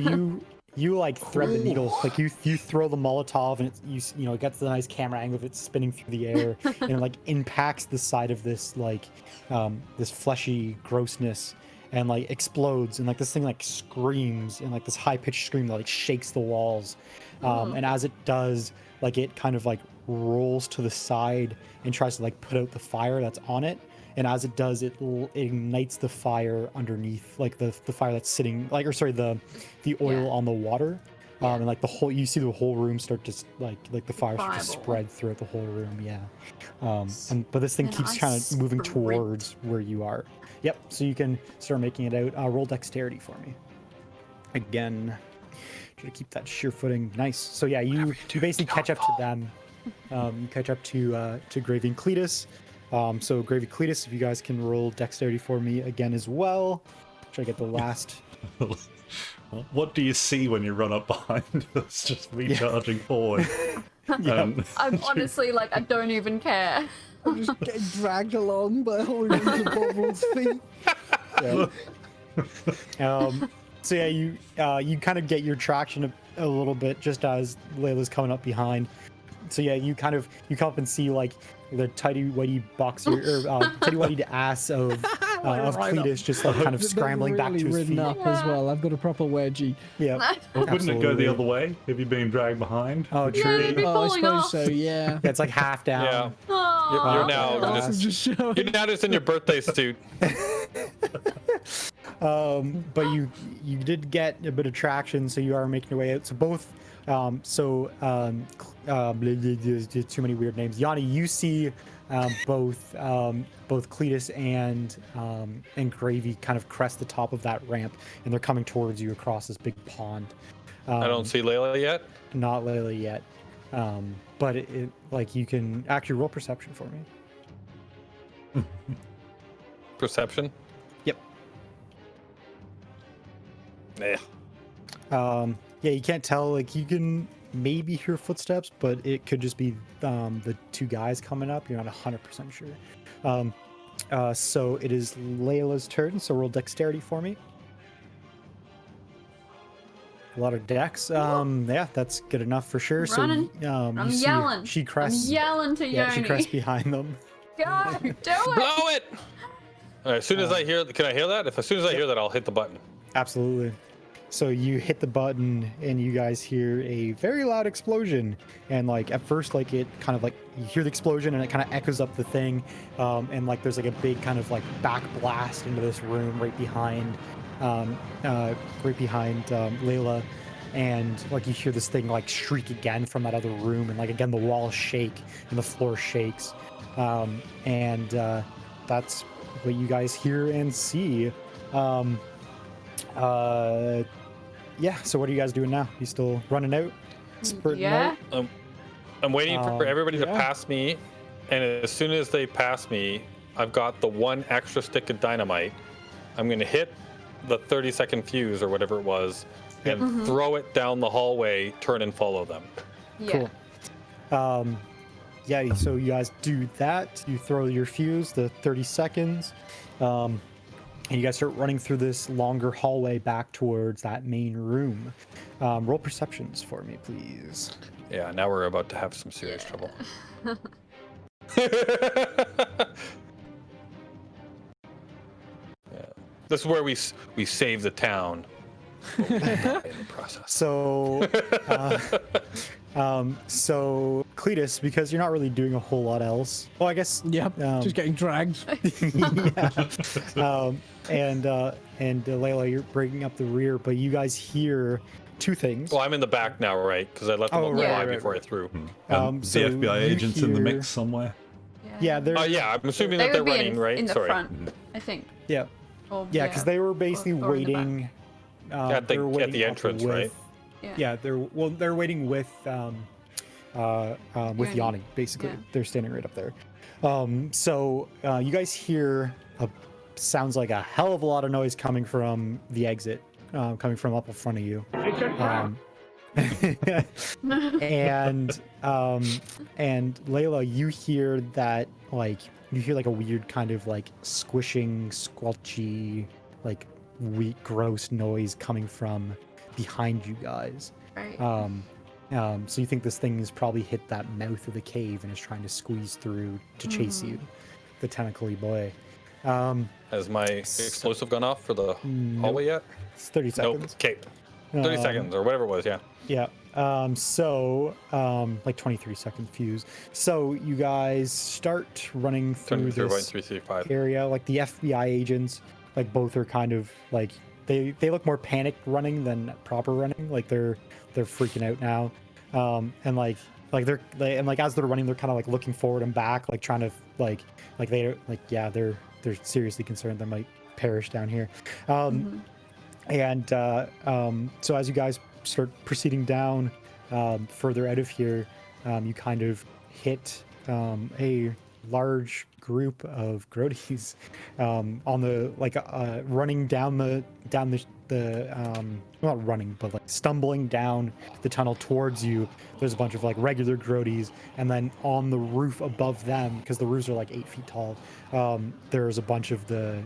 you like thread the needle, like you throw the Molotov, and it gets the nice camera angle of it spinning through the air, and it like impacts the side of this like this fleshy grossness, and like explodes, and like this thing like screams in like this high pitched scream that like shakes the walls, and as it does, like it kind of like rolls to the side and tries to like put out the fire that's on it, and as it does, it ignites the fire underneath, like the fire that's sitting, like, or sorry, the oil on the water. And like you see the whole room start to like the fire starts to spread throughout the whole room. Yeah. But this thing keeps kind of moving towards where you are. Yep. So you can start making it out. Roll dexterity for me. Again, try to keep that sheer footing. Nice. So yeah, you basically catch up to them. You catch up to Gravy and Cletus. So Gravy, Cletus, if you guys can roll dexterity for me again as well. Try to get the last. What do you see when you run up behind us? Just me charging forward. I'm honestly like, I don't even care. I'm just getting dragged along by holding onto Bobble's feet. So yeah, you kind of get your traction a little bit just as Layla's coming up behind. So yeah, you come up and see like the tidy whitey boxer or tidy whitey ass of Cletus just like kind of scrambling back to his feet. Up as well. I've got a proper wedgie. Yeah. Well, wouldn't it go the other way if you're being dragged behind? Oh, true. Yeah, you'd be I falling suppose off. so. Yeah. Yeah, it's like half down. Yeah. Oh, You're now Glasses just showing. you're now just in your birthday suit. But you did get a bit of traction, so you are making your way out. So both, there's too many weird names. Yanni, you see both Cletus and Gravy kind of crest the top of that ramp, and they're coming towards you across this big pond. I don't see Layla yet. Not Layla yet, but it like you can actually roll perception for me. Perception. Yep. Yeah. Yeah, you can't tell. Like you can maybe hear footsteps, but it could just be the two guys coming up. You're not 100% sure. So it is Layla's turn. So roll dexterity for me. A lot of dex. Yeah, that's good enough for sure. Running. So I'm you see yelling. she crests. I'm yelling to Yeah, she Yoni. crests behind them. Go, do it. Blow it. All right, as soon as I hear, can I hear that? As soon as I hear that, I'll hit the button. Absolutely. So you hit the button and you guys hear a very loud explosion. And like at first, like it kind of like you hear the explosion and it kind of echoes up the thing. And like there's like a big kind of like back blast into this room right behind Layla. And like you hear this thing like shriek again from that other room. And like again, the walls shake and the floor shakes. And that's what you guys hear and see. Yeah, so what are you guys doing now? You still running out? Spurting Yeah. out? I'm waiting for everybody to yeah. pass me, and as soon as they pass me, I've got the one extra stick of dynamite. I'm going to hit the 30-second fuse or whatever it was, and throw it down the hallway, turn and follow them. Yeah. Cool. Yeah, so you guys do that. You throw your fuse, the 30 seconds. And you guys start running through this longer hallway back towards that main room. Roll perceptions for me, please. Yeah, now we're about to have some serious trouble. Yeah. This is where we save the town. But we die in the process. So, so Cletus, because you're not really doing a whole lot else. Well, I guess. Yep. Just getting dragged. Yeah. And Layla, you're breaking up the rear, but you guys hear two things. Well, I'm in the back now, right? Because I let them Oh, apply right, before right. I threw. So the FBI you agents in the hear- mix somewhere. Yeah, they're. Yeah, I'm assuming They that they're would be running, in, right? in the Sorry. front, I think. Yeah. Or, Yeah, because they were basically or in the back. waiting. At they were the waiting up entrance, with, right? Yeah, they're waiting with Yanni. Yanni, basically. Yeah. They're standing right up there. So you guys hear sounds like a hell of a lot of noise coming from the exit, coming from up in front of you. And Layla, you hear that like a weird kind of like squishing, squelchy, like weak, gross noise coming from behind you guys. Right. So you think this thing has probably hit that mouth of the cave and is trying to squeeze through to chase you, the tentacly boy. Has my explosive gone off for the Nope. hallway yet? It's 30 seconds. Nope. Okay. 30 seconds or whatever it was, yeah. Yeah. Like 23-second fuse. So you guys start running through this 335. area. Like the FBI agents, like both are kind of like they look more panicked running than proper running. Like they're freaking out now. And like as they're running, they're kind of like looking forward and back, like trying to they're seriously concerned they might perish down here. And so as you guys start proceeding down further out of here, you kind of hit a large group of Grodies on the running down the not running but like stumbling down the tunnel towards you. There's a bunch of like regular Grodies, and then on the roof above them, because the roofs are like 8 feet tall, there's a bunch of the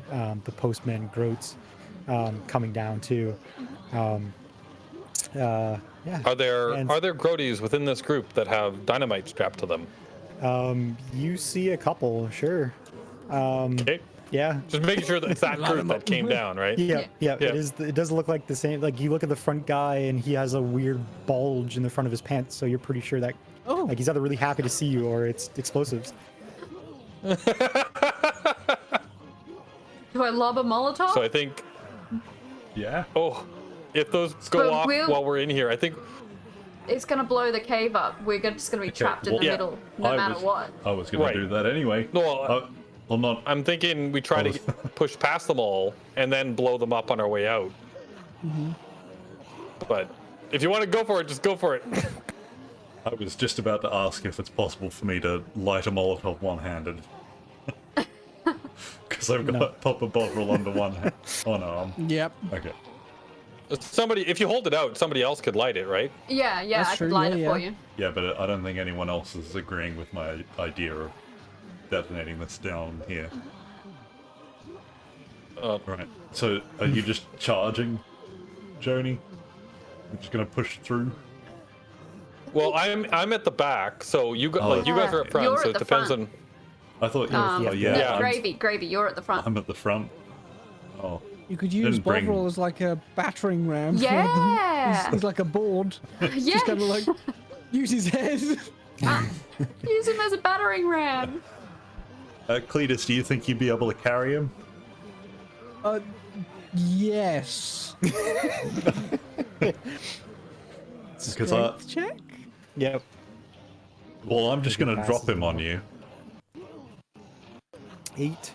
postman Groats coming down too. Yeah. Are there Grodies within this group that have dynamite strapped to them? You see a couple, sure. Okay. Yeah. Just making sure that it's that group that came down, right? Yeah. It does look like the same. Like you look at the front guy and he has a weird bulge in the front of his pants, so you're pretty sure that like he's either really happy to see you or it's explosives. Do I lob a Molotov? So I think, Yeah. if those go off we'll- while we're in here, I think It's gonna blow the cave up. We're just gonna be trapped in the yeah. middle, no matter what. I was going Right. to do that anyway. No, Well, not. I'm thinking we try to push past them all and then blow them up on our way out. But if you want to go for it, just go for it. I was just about to ask if it's possible for me to light a Molotov one-handed. Because I've got pop a bottle under one arm. Yep. Okay. Somebody, if you hold it out, somebody else could light it, right? Yeah, That's I true, could light yeah, it for yeah. you. Yeah, but I don't think anyone else is agreeing with my idea of detonating this down here. Right. So, are you just charging, Joni? You're just gonna push through? Well, I'm at the back, so you Oh, you guys are up front, You're so at it the depends front. on. I thought you were. Yeah. Gravy, you're at the front. I'm at the front. Oh. You could use Didn't bring- Bovril as like a battering ram. Yeah. He's like a board. Yeah. Just kind of like use his head. Use him as a battering ram. Cletus, do you think you'd be able to carry him? Yes. Because Strength check? Yep. well, I'm just Maybe gonna drop passes him it on off. you. 8.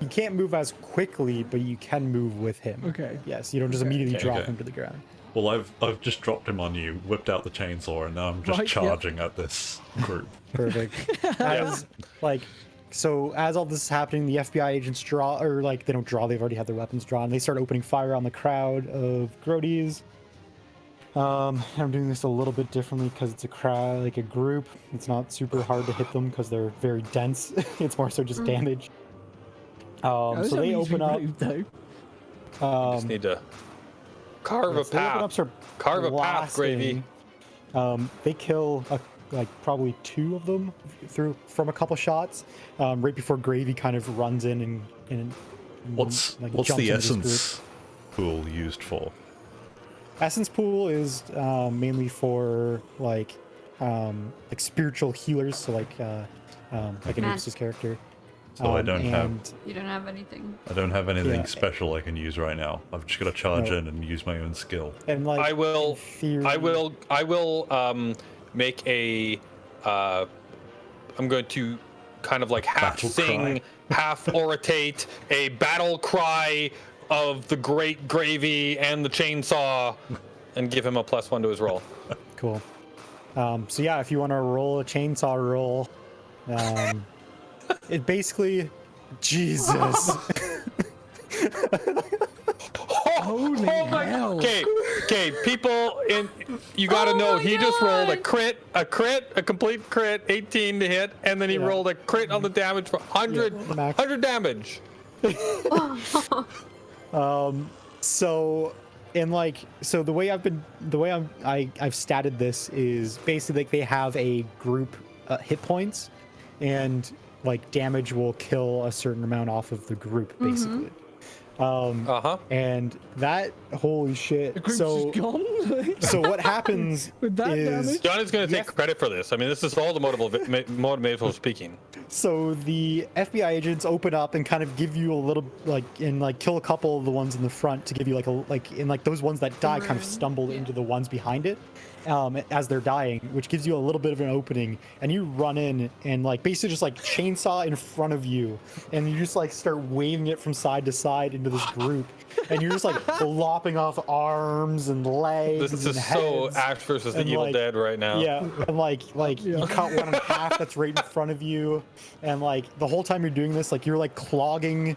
You can't move as quickly, but you can move with him. Okay. Yes, you don't just immediately Okay, drop okay. him to the ground. Well, I've just dropped him on you, whipped out the chainsaw, and now I'm just Right, yep. charging at this group. Perfect. As as all this is happening, the FBI agents draw, or like they don't draw, they've already had their weapons drawn. They start opening fire on the crowd of Grodies. I'm doing this a little bit differently because it's a crowd, like a group. It's not super hard to hit them because they're very dense. It's more so just damage. So they open up. Just need to carve a Yes, they open up, path. start Carve a path, Gravy. blasting. They kill probably 2 of them from a couple shots. Right before Gravy kind of runs in and What's like, what's jumps the into this group. essence pool used for? Essence pool is mainly for like spiritual healers, so like Anubis' character. So I don't have You don't have anything. anything Yeah. special I can use right now. I've just got to charge No. in and use my own skill. And like I will. in theory- I will make a. I'm going to kind of like half Battle sing, half oratate a battle cry of the great Gravy and the chainsaw, and give him a +1 to his roll. Cool. So yeah, if you want to roll a chainsaw roll, it basically, Jesus. Holy hell. Okay, people, you got to Oh know my he just rolled a God. a complete crit, 18 to hit, and then he Yeah. rolled a crit on the damage for 100, Yeah, max. 100 damage. So, and like, so the way I've statted this is basically like they have a group hit points, and like damage will kill a certain amount off of the group basically. And that, holy shit. The group's So, just gone. so what happens With that is damage? John is going to take credit for this. I mean, this is all the motivational speaking. so the FBI agents open up and kind of give you a little kill a couple of the ones in the front to give you those ones that die kind of stumble into the ones behind it. As they're dying, which gives you a little bit of an opening, and you run in and basically just chainsaw in front of you, and you just start waving it from side to side into this group, and you're just lopping off arms and legs. This and is so heads, Ash versus the and, Evil Dead right now. Yeah, and you cut one in half that's right in front of you, and the whole time you're doing this, you're clogging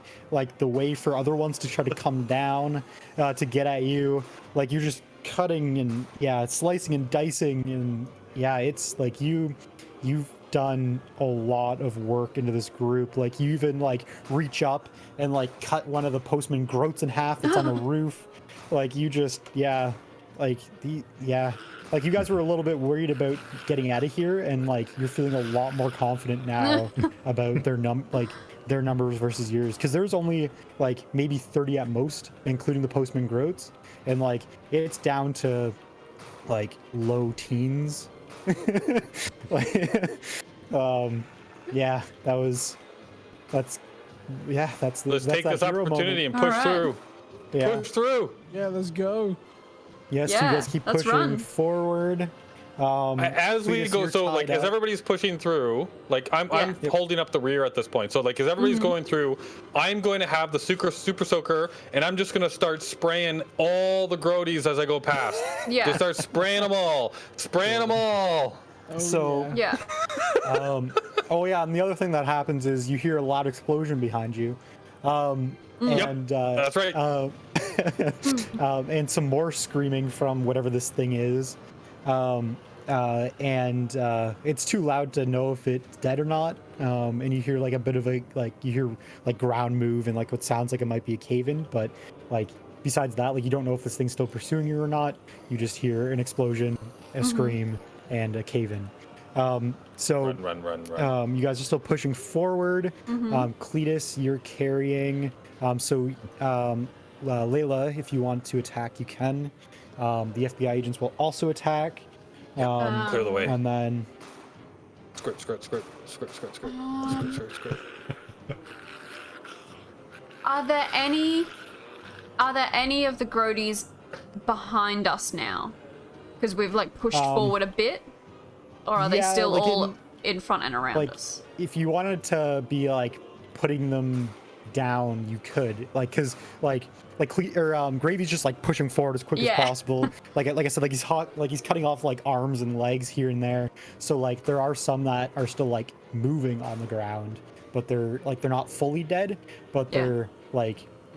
the way for other ones to try to come down to get at you. You're just cutting and slicing and dicing, and it's you've done a lot of work into this group. You even reach up and cut one of the postman groats in half that's on the roof. You just you guys were a little bit worried about getting out of here, and you're feeling a lot more confident now about their numbers versus yours, because there's only maybe 30 at most, including the postman groats, and it's down to low teens. Let's take this opportunity and push through. Push through. Yeah, let's go. Yes, Yeah, you guys keep let's pushing run. forward. As we Cletus, go, you're so tied as up. everybody's pushing through, I'm Yeah. holding up the rear at this point. So as everybody's going through, I'm going to have the super soaker, and I'm just going to start spraying all the grodies as I go past. Yeah. Just start spraying them all, Oh, So Yeah. Oh yeah, and the other thing that happens is you hear a loud explosion behind you, and that's right. And some more screaming from whatever this thing is, and it's too loud to know if it's dead or not. And you hear a bit of you hear ground move and what sounds like it might be a cave-in, but besides that, you don't know if this thing's still pursuing you or not. You just hear an explosion, a scream, and a cave-in. So Run. you guys are still pushing forward. Cletus, you're carrying. Layla, if you want to attack, you can. The FBI agents will also attack. Clear the way. And then Squirt. Are there any of the grodies behind us now? Because we've pushed forward a bit, or are they yeah, still like all in front and around us? if you wanted to be putting them down, you could, because Gravy's just pushing forward as quick as possible. Like I said, he's hot, he's cutting off arms and legs here and there. So there are some that are still moving on the ground, but they're not fully dead, but they're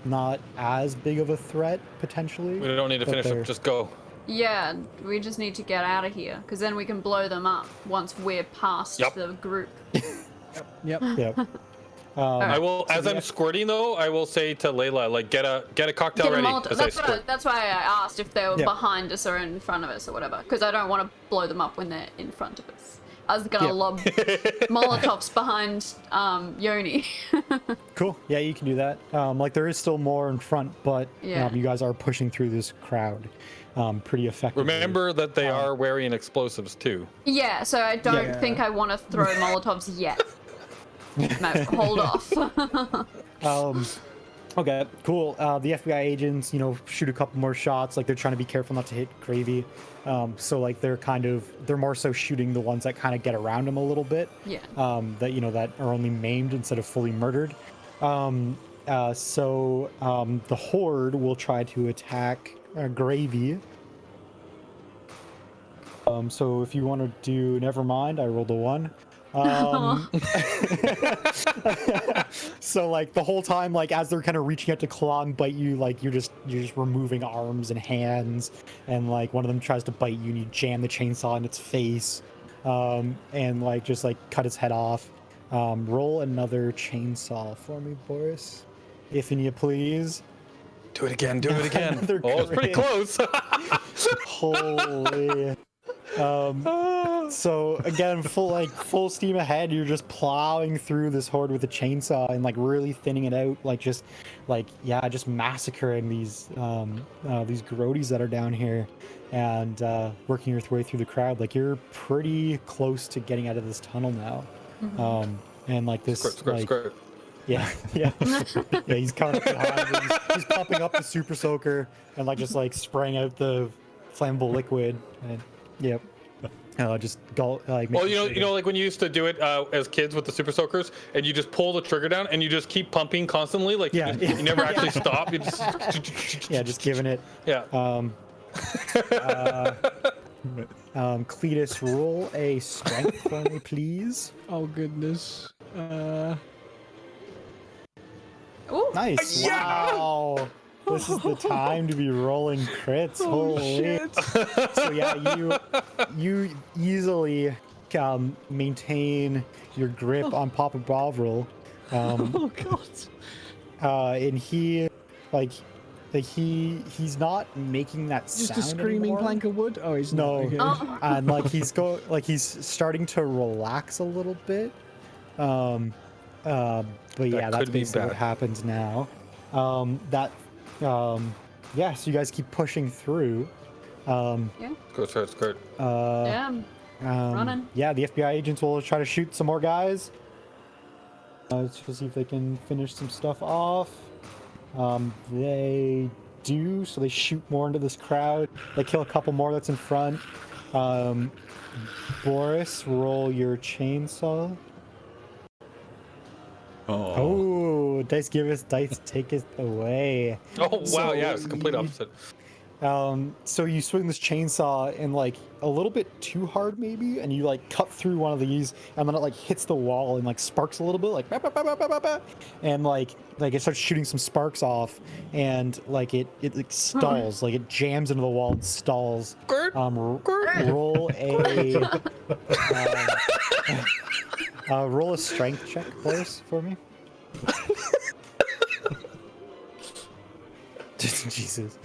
not as big of a threat potentially. We don't need to finish them. Just go. Yeah, we just need to get out of here, because then we can blow them up once we're past the group. Yep. Yep. I will, as I'm squirting though, I will say to Layla, get a cocktail Get a ready. Molotov. As I squirt. That's why I asked if they were behind us or in front of us or whatever, because I don't want to blow them up when they're in front of us. I was gonna lob Molotovs behind Yoni. Cool. Yeah, you can do that. There is still more in front, but you guys are pushing through this crowd pretty effectively. Remember that they are wearing explosives too. Yeah, so I don't think I want to throw Molotovs yet. No, hold off. Okay, cool. The FBI agents, shoot a couple more shots. They're trying to be careful not to hit Gravy. So they're more so shooting the ones that kind of get around him a little bit. Yeah. That are only maimed instead of fully murdered. So the Horde will try to attack Gravy. So if you want to do, never mind, I rolled a 1. So the whole time, as they're kind of reaching out to claw and bite you, you're just removing arms and hands, and one of them tries to bite you and you jam the chainsaw in its face, and just cut its head off. Roll another chainsaw for me, Boris, if you please. Do it again. Do it again. They're Oh, it's pretty great. close. Holy. So again, full steam ahead. You're just plowing through this horde with a chainsaw and like really thinning it out, just massacring these grodies that are down here, and working your way through the crowd. Like you're pretty close to getting out of this tunnel now, and like this Skirt. Yeah, yeah, yeah. He's coming up behind. He's pumping up the super soaker and just spraying out the flammable liquid. And yep, just go like. Well, you know, like when you used to do it as kids with the super soakers, and you just pull the trigger down and you just keep pumping constantly. Like you never actually stop. You just just giving it. Yeah. Cletus, roll a strength for me, please. Oh goodness. Ooh. Nice. Yeah! Wow. This is the time to be rolling crits. Holy shit. So yeah, you easily maintain your grip on Papa Bovril. Oh god. And he's not making that Just sound a screaming anymore. plank of wood. Oh, he's No. not. Okay. And he's starting to relax a little bit. But yeah, that's basically what happens now. So you guys keep pushing through. Skirt. Yeah. Running. Yeah, the FBI agents will try to shoot some more guys. Let's see if they can finish some stuff off. They do, so they shoot more into this crowd. They kill a couple more that's in front. Boris, roll your chainsaw. Oh, dice take it away. Oh wow, So yeah, it's the complete opposite. So you swing this chainsaw and a little bit too hard maybe, and you cut through one of these, and then it hits the wall and sparks a little bit, bah, bah, bah, bah, bah, bah, bah. And it starts shooting some sparks off, and it stalls, it jams into the wall and stalls. Roll a roll a strength check, please, for me. Jesus.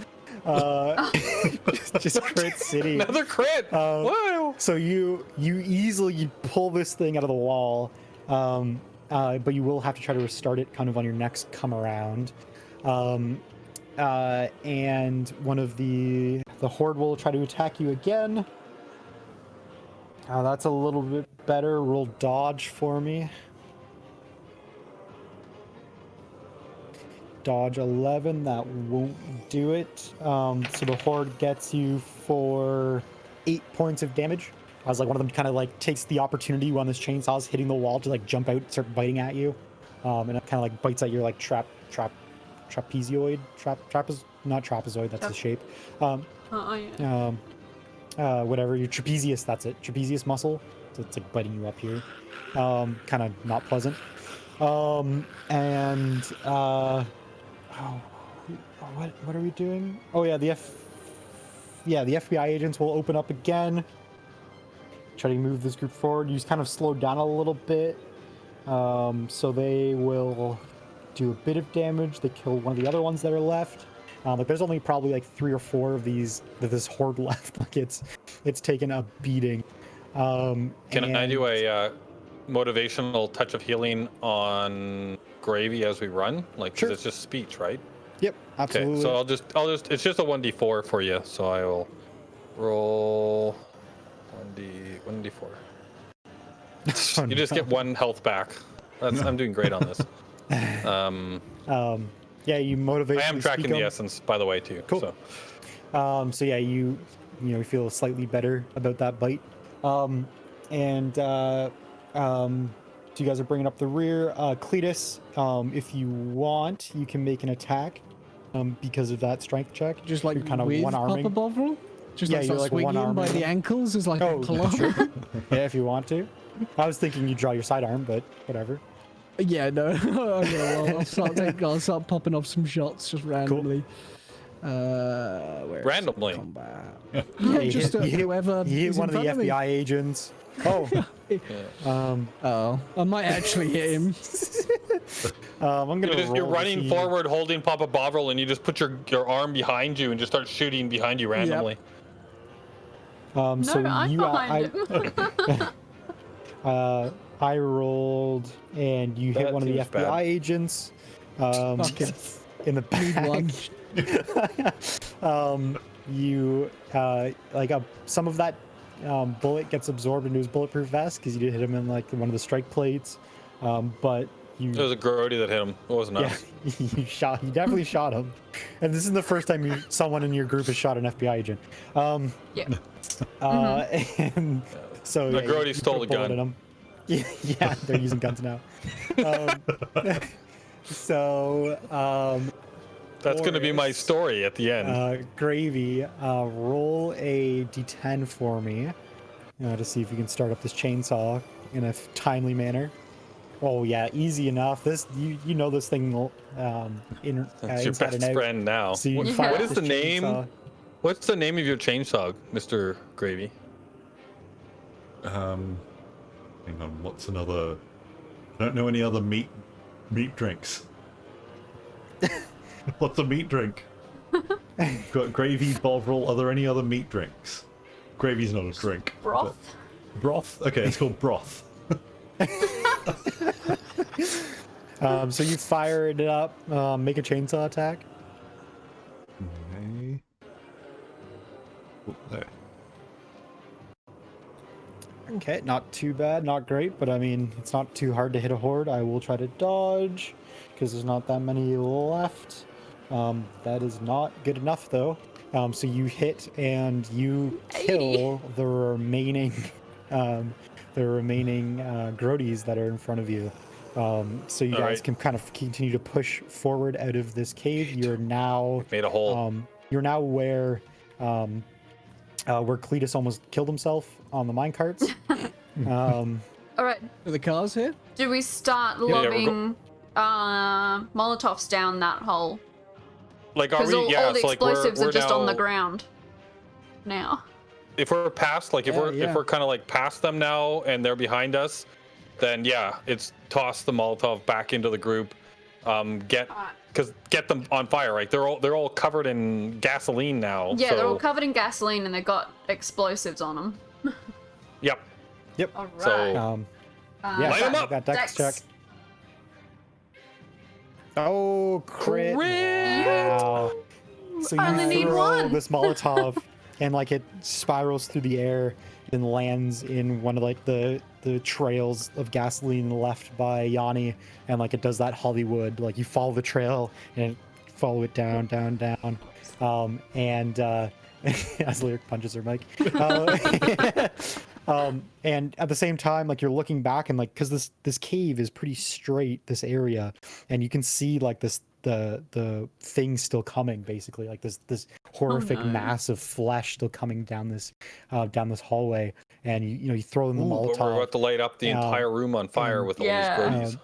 just crit city. Another crit. Wow. So you easily pull this thing out of the wall, but you will have to try to restart it kind of on your next come around. And one of the horde will try to attack you again. That's a little bit better. Roll dodge for me. Dodge 11, that won't do it. So the horde gets you for 8 points of damage. As one of them kind of takes the opportunity when this chainsaw is hitting the wall to jump out, start biting at you, and it kind of bites at your trapezoid. Not trapezoid. That's the shape. Whatever, your trapezius. That's it. Trapezius muscle. So it's biting you up here. Kind of not pleasant. What are we doing? Oh yeah, the FBI agents will open up again. Try to move this group forward. You just kind of slowed down a little bit. So they will do a bit of damage. They kill one of the other ones that are left. There's only probably 3 or 4 of this horde left. It's taken a beating. Can I do a motivational touch of healing on Gravy as we run? 'Cause Sure. it's just speech, right? Yep, absolutely. Okay, so I'll just it's just a 1d4 for you. So I will roll 1d4. You just get 1 health back. I'm doing great on this. Yeah, you motivate. I am tracking the essence, by the way, too. Cool. So. So yeah, you feel slightly better about that bite. So you guys are bringing up the rear. Cletus, if you want, you can make an attack because of that strength check. Just you're kind of with one-arming. Papa Bovril? Just Yeah, start you're swinging him by one-arming. the ankles as a Oh, club. sure. Yeah, if you want to. I was thinking you draw your sidearm, but whatever. Yeah, no. Okay, well, I'll start popping off some shots just randomly. Where is Randomly? combat? Yeah, Yeah, just whoever. You hit is one in of the front me. FBI agents. Oh. Oh, I might actually hit him. I'm gonna. You're roll to running see- forward, holding Papa Bovril, and you just put your arm behind you and just start shooting behind you randomly. No, So I'm you, behind him. I rolled, and you hit That one of the seems FBI bad. agents Okay. in the Need back. one. You like some of that bullet gets absorbed into his bulletproof vest because you did hit him in like one of the strike plates. But you, It was a Grody that hit him. It wasn't yeah, us. you definitely shot him. And this is the first time someone in your group has shot an FBI agent. Yeah. And so The yeah, Grody you stole put a bullet gun. in him. Yeah, they're using guns now. That's going to be my Boris, story at the end. Gravy, roll a d10 for me to see if you can start up this chainsaw in a timely manner. Oh yeah, easy enough. This you know this thing in That's your inside and best out. friend now. So you Yeah. fire What up is this the name? chainsaw. What's the name of your chainsaw, Mr. Gravy? Hang on, what's another? I don't know any other meat drinks. What's a meat drink? Got gravy, bovril. Are there any other meat drinks? Gravy's not a drink. Broth. but- Broth? Okay, it's called broth. So you fire it up. Make a chainsaw attack. Okay. Oh, there. Okay, not too bad, not great, but I mean, it's not too hard to hit a horde. I will try to dodge, because there's not that many left. That is not good enough, though. So you hit and you kill the remaining, Grodies that are in front of you. So you All guys right. can kind of continue to push forward out of this cave. You're now, Made a hole. you're now where Cletus almost killed himself on the minecarts. All right. Are the cars here? Do we start yeah, we're lobbing Molotovs down that hole? Like, are Because we? all Yeah, the so like we're explosives are just now, on the ground now. If we're past, like, if Yeah. we're kind of like past them now, and they're behind us, then yeah, it's toss the Molotov back into the group. Get them on fire. Right? They're all covered in gasoline now. Yeah, so, they're all covered in gasoline and they've got explosives on them. Yep. All right. So- Yeah, Light 'em make up! that dex Dex. check. Oh, crit! Crit! Wow. So I only you need throw one. this Molotov, and like it spirals through the air and lands in one of like the trails of gasoline left by Yanni, and like it does that Hollywood, like you follow the trail and follow it down, and as Lyric punches her mic. And at the same time, like you're looking back and like, because this cave is pretty straight, this area, and you can see like the thing still coming, basically, like this horrific no. mass of flesh still coming down this hallway, and you throw in the Ooh, but we're Molotov, about to light up the entire room on fire with all Yeah. these Grodies.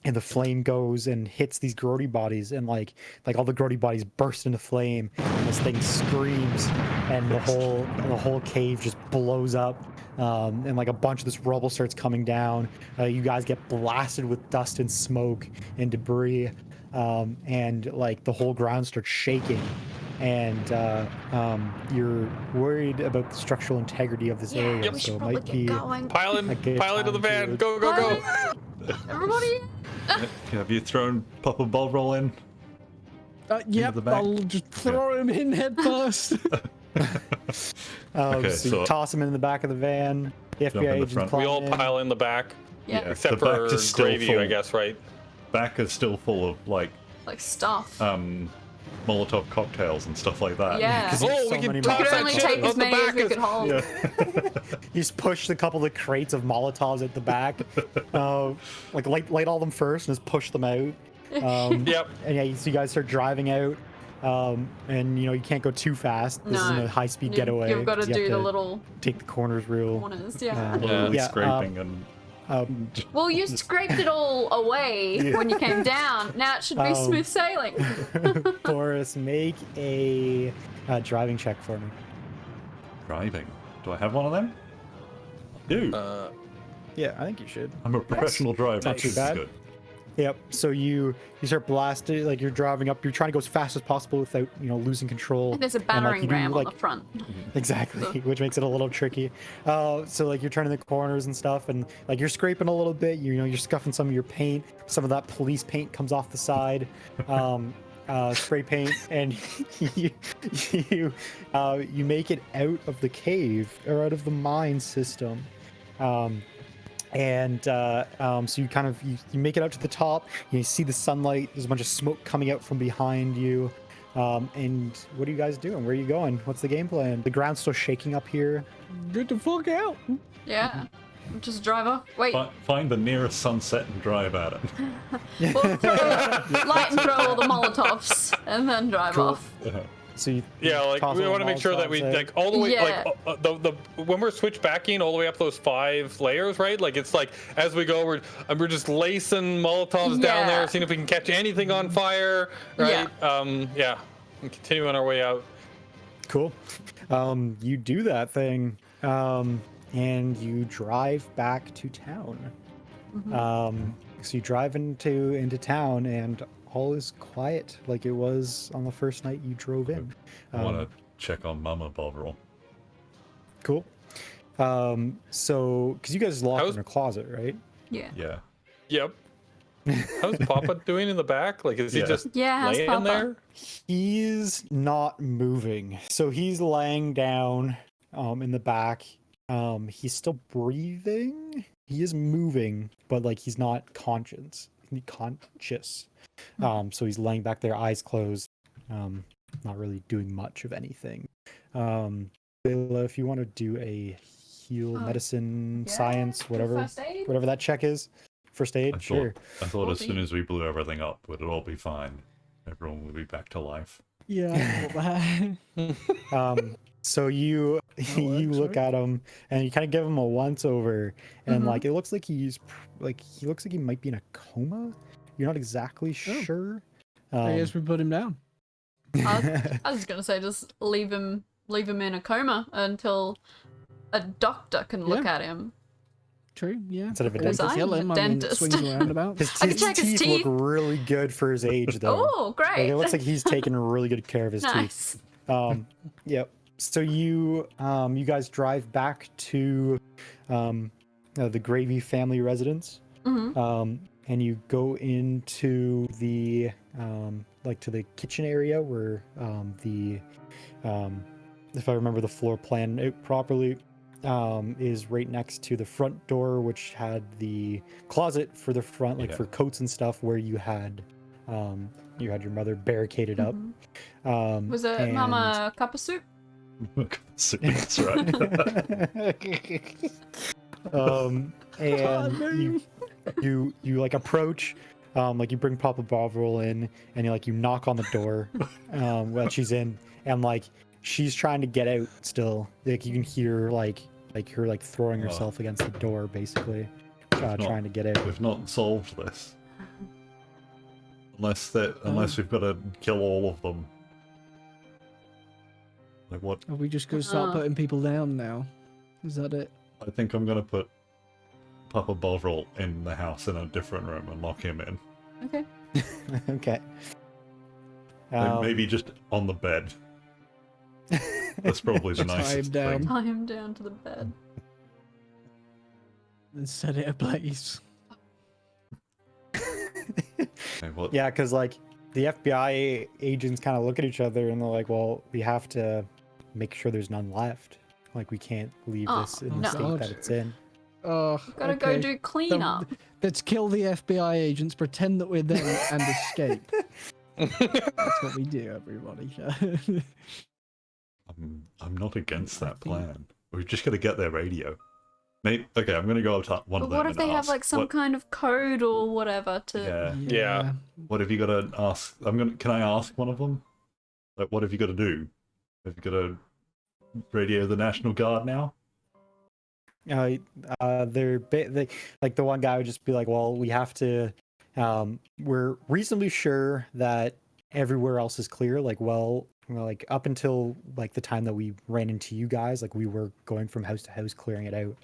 and the flame goes and hits these Grody bodies, and like all the Grody bodies burst into flame, and this thing screams, and the whole cave just blows up, and like a bunch of this rubble starts coming down. You guys get blasted with dust and smoke and debris, and like the whole ground starts shaking, and you're worried about the structural integrity of this Yeah, area, we so should it probably might get be going. Pile a good into the time van. to- Go, go, go. Everybody. Have you thrown Papa Bovril in? Yep, the back? I'll just throw him in head first. Okay, so you so- toss him in the back of the van. The Jump in FBI the agents front. climb We all in. pile in the back, Yeah. Yeah. except The back for is still Gravy, full. I guess, right? Back is still full of like Like stuff. Molotov cocktails and stuff like that. Yeah. 'cause Oh, there's we so can many toss We could that only shit take out as the many as back we as- could hold. You just push the couple of crates of Molotovs at the back, like light all them first and just push them out. Yep. And yeah, so you guys start driving out, and you can't go too fast. This isn't No. a high-speed getaway. You've got to 'cause you do have the to little take the corners real. corners. Yeah. Literally Yeah, scraping and Well, you scraped it all away when you came down. Now it should be smooth sailing. Boris, make a driving check for me. driving. Do I have one of them? Do. Yeah, I think you should. I'm a professional driver. Not too This is bad. good. Yep. So you start blasting, like you're driving up. You're trying to go as fast as possible without losing control. And there's a like, battering you do, ram on like- the front. Exactly, which makes it a little tricky. So like you're turning the corners and stuff, and like you're scraping a little bit. You're scuffing some of your paint. Some of that police paint comes off the side. Spray paint, and you make it out of the cave or out of the mine system. So you kind of you make it out to the top. You see the sunlight. There's a bunch of smoke coming out from behind you. And what are you guys doing? Where are you going? What's the game plan? The ground's still shaking up here. Get the fuck out. Yeah. Just drive off. Wait. Find the nearest sunset and drive at it. We'll light and throw all the Molotovs and then drive Cool. off. So you Yeah, like toss we all want to the make sure that we Molotovs out. like all the way Yeah. like the when we're switchbacking all the way up those 5 layers, right? Like it's like as we go, we're just lacing Molotovs down Yeah. there, seeing if we can catch anything on fire, right? Yeah, and continue on our way out. Cool. You do that thing, and you drive back to town. So you drive into town, and all is quiet, like it was on the first night you drove in. I want to check on Mama Bovril. Cool. So, because you guys locked How's- in a closet, right? Yeah. Yeah. Yep. How's Papa doing in the back? Like, is he Yeah. just Yeah, how's laying Papa? there? He's not moving. So he's laying down in the back. He's still breathing. He is moving, but like he's not conscious. So he's laying back there, eyes closed, not really doing much of anything. Bela, if you want to do a heal, medicine, science, whatever that check is, first aid, sure. I thought as 14. soon as we blew everything up, it would all be fine. Everyone will be back to life. Yeah. I thought that. So you you look at him and you kind of give him a once over, and like it looks like he looks like he might be in a coma. You're not exactly sure. I guess we put him down. I was gonna say just leave him in a coma until a doctor can look at him. True, yeah. Instead of a Because dentist. I'm Kill a him, I mean, it dentist. swings around about. His, I can his check his teeth teeth. look really good for his age, though. Oh, Like, great. it looks like he's taking really good care of his Nice. teeth. Yep. So you guys drive back to the Gravy family residence, and you go into the to the kitchen area where if I remember the floor plan out properly, is right next to the front door, which had the closet for the front, like for coats and stuff, where you had your mother barricaded up. Was it and- Mama Cup of Soup? That's right. And you like approach, like you bring Papa Bovril in, and you knock on the door while she's in, and like she's trying to get out still. Like you can hear like her throwing herself against the door, basically, trying to get out. We've not solved this. Unless we've got to kill all of them. Like what? Are we just going to start putting people down now? Is that it? I think I'm gonna put Papa Bovril in the house in a different room and lock him in. Okay. Okay. Like, maybe just on the bed. That's probably the Just tie nicest him down. thing. Tie him down to the bed. And set it ablaze. Okay, well, Yeah, because like the FBI agents kind of look at each other and they're like, "Well, we have to make sure there's none left. Like, we can't leave Oh, this in the no. state that it's in." Oh, Gotta go do cleanup. Let's kill the FBI agents, pretend that we're them, and escape. That's what we do, everybody. I'm not against that plan. We've just got to get their radio. Maybe, okay, I'm gonna go up to one But of them. what if and they have ask, like some what, kind of code or whatever to? Yeah. Yeah. What have you got to ask? Can I ask one of them? Like, what have you got to do? Have you got to radio the National Guard now? They like the one guy would just be like, "Well, we have to. We're reasonably sure that everywhere else is clear. Like, like up until like the time that we ran into you guys, like we were going from house to house clearing it out,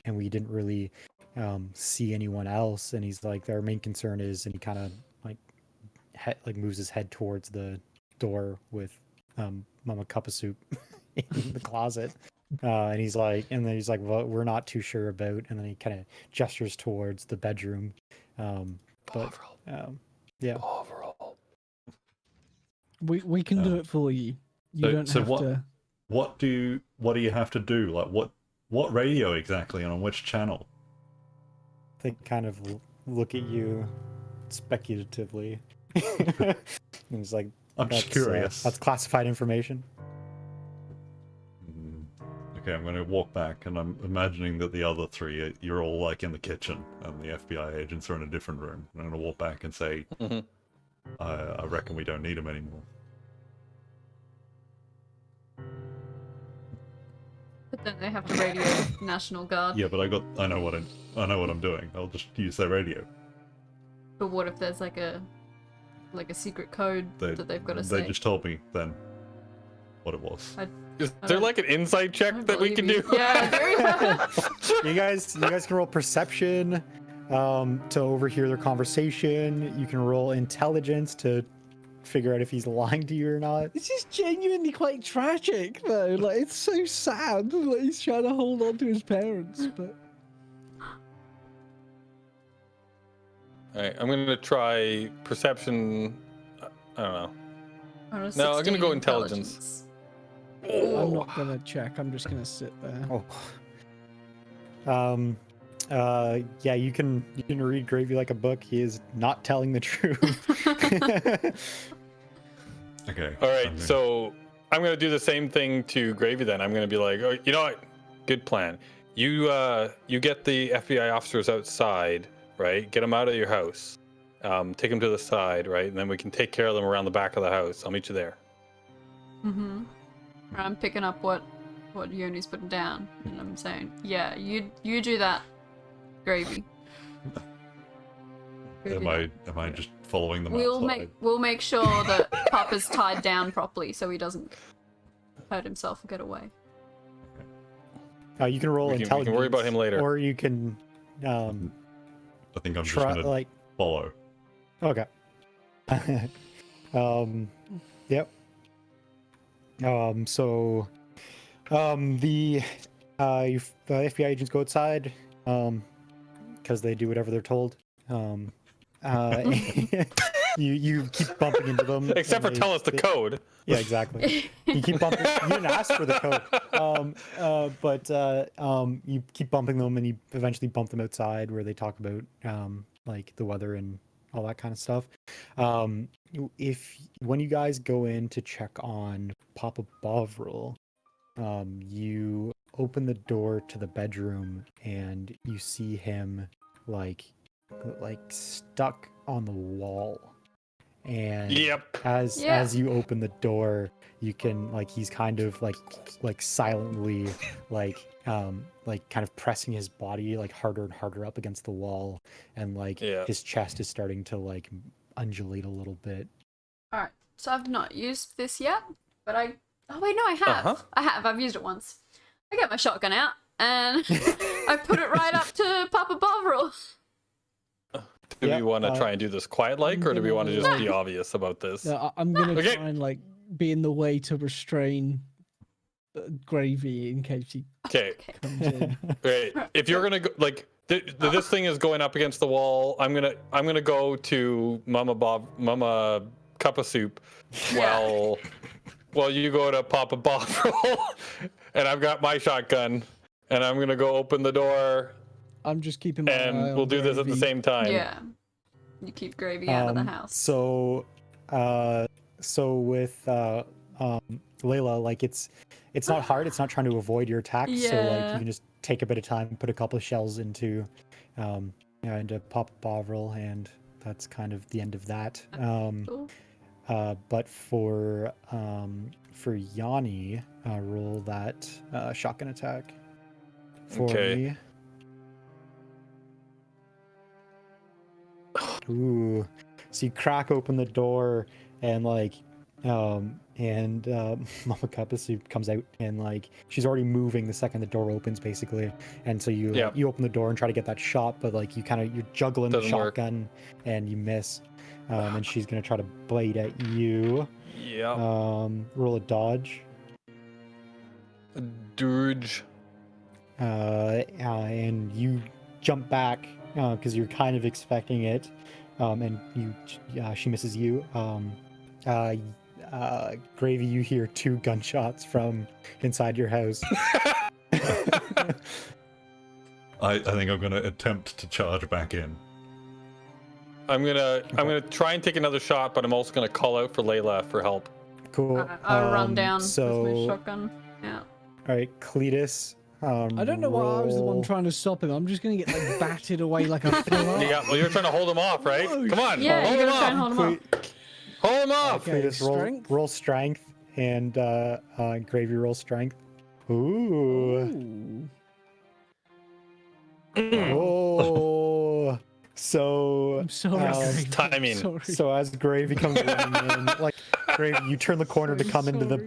and we didn't really see anyone else, and he's like, their main concern is, and he kind of like moves his head towards the door with Mama Cup of Soup in the closet. And he's like, well, we're not too sure about, and then he kind of gestures towards the bedroom. Yeah. Overall. We can do it for you. You don't have to. What do you have to do? Like what radio exactly, and on which channel? They kind of look at you speculatively. And he's like, I'm just curious. That's classified information. Okay, I'm going to walk back, and I'm imagining that the other three, you're all like in the kitchen, and the FBI agents are in a different room. I'm going to walk back and say, I reckon we don't need them anymore. But then they have to radio National Guard. Yeah, but I know what I'm doing. I'll just use their radio. But what if there's like a secret code that they've got to say? They just told me then what it was. Is there like an insight check that we can do? Yeah. You guys can roll perception to overhear their conversation. You can roll intelligence to figure out if he's lying to you or not. This is genuinely quite tragic, though. Like, it's so sad. Like, he's trying to hold on to his parents, but. All right, I'm gonna try perception. I don't know. No, I'm gonna 16 go intelligence. I'm not gonna check. I'm just gonna sit there. Yeah, you can read Gravy like a book. He is not telling the truth. Okay. All right, so I'm gonna do the same thing to Gravy then. I'm gonna be like, oh, you know what? Good plan. You get the FBI officers outside, right? Get them out of your house. Take them to the side, right? And then we can take care of them around the back of the house. I'll meet you there. Mm-hmm. I'm picking up what Yoni's putting down, and I'm saying, yeah, you do that, Gravy. Am I just following them outside? We'll make sure that Papa's tied down properly so he doesn't hurt himself or get away. You can roll intelligence. We can worry about him later. Or you can. I think I'm just gonna follow. Okay. Yep. So, the FBI agents go outside, because they do whatever they're told. You keep bumping into them. Except for tell us the code. Yeah, exactly. You keep bumping. You didn't ask for the code. But you keep bumping them, and you eventually bump them outside where they talk about like the weather and all that kind of stuff. When you guys go in to check on Papa Bovril, you open the door to the bedroom and you see him like stuck on the wall. And yep. As you open the door, you can he's kind of like silently kind of pressing his body harder and harder up against the wall, and his chest is starting to undulate a little bit. All right, so I've not used this yet, but I have. I've used it once. I get my shotgun out and I put it right up to Papa Bovril. Do we want to try and do this quiet or do we want to just be obvious about this? No, I'm gonna try and be in the way to restrain Gravy in case he comes in. Right. If you're gonna go, this thing is going up against the wall, I'm gonna go to Mama Cup of Soup, while you go to Papa Bovril, and I've got my shotgun, and I'm gonna go open the door. I'm just keeping my eye on and we'll do this at the same time. Yeah. You keep Gravy out of the house. So with Layla, it's not hard. It's not trying to avoid your attack. Yeah. So you can just take a bit of time, put a couple of shells into Papa Bovril, and that's kind of the end of that. Cool. But for Yanni, roll that shotgun attack for me. Ooh. So you crack open the door, and And Mama Cuppus comes out and like she's already moving the second the door opens, basically. And so you you open the door and try to get that shot, but like you're juggling Doesn't the work. shotgun and you miss. And she's gonna try to blade at you. Yeah. Roll a dodge. Dirge. And you jump back because you're kind of expecting it, and she misses you. Gravy, you hear 2 gunshots from inside your house. I think I'm going to attempt to charge back in. I'm gonna try and take another shot, but I'm also gonna call out for Layla for help. Cool. I'll run down with So, my shotgun. Yeah. all right, Cletus. I don't know why I was the one trying to stop him. I'm just gonna get like batted away like a fly. Yeah, well, you're trying to hold him off, right? Come on, Yeah, hold you him gotta try and off. hold him off. Hold him off. Okay, Cletus, strength? roll strength, and Gravy roll strength. Ooh. Oh. So I'm sorry. Gravy. timing. Sorry. So as Gravy comes running in, like Gravy, you turn the corner to come into the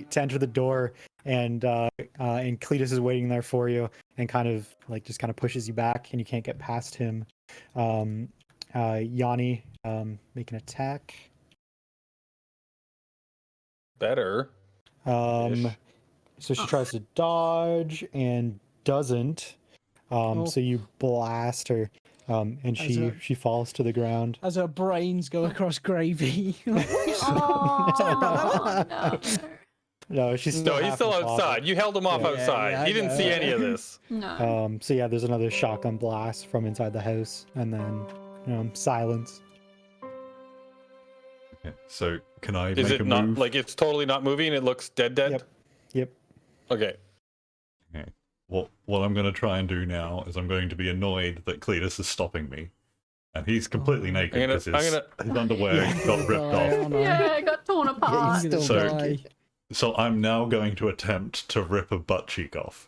to enter the door, and Cletus is waiting there for you, and kind of pushes you back, and you can't get past him. Yanni, make an attack. Better. So she tries to dodge and doesn't. So you blast her. And she falls to the ground. As her brains go across Gravy. Oh, no. No, he's still outside. You held him off outside. yeah, He didn't see any of this. No. So yeah, there's another shotgun blast from inside the house, and then silence. Okay, so can I Is make it a not move? like it's totally not moving? It looks dead. Yep. Okay. Okay. What I'm going to try and do now is I'm going to be annoyed that Cletus is stopping me. And he's completely naked because his underwear got ripped off. Yeah, it got torn apart. He's gonna So- die. So I'm now going to attempt to rip a butt cheek off.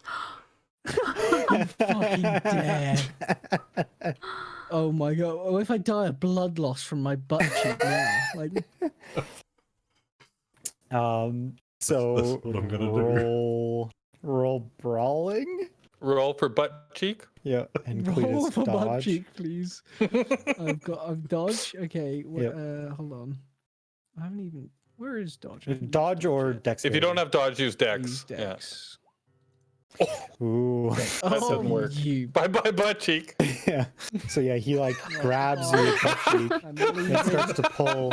Fucking dare. Oh my god. Oh, if I die of blood loss from my butt cheek now. Like, So That's what I'm gonna do. roll brawling. Roll for butt cheek. Yeah, and roll Cletus for butt dodge. cheek, please. I've dodge. Okay, Yep. Hold on. I haven't even. Where is dodge? Dodge or dex. If you don't have dodge, use dex. Use dex. Ooh. That doesn't work. You. Bye bye butt cheek. Yeah. So yeah, he like grabs you with butt cheek I'm and leaving. starts to pull.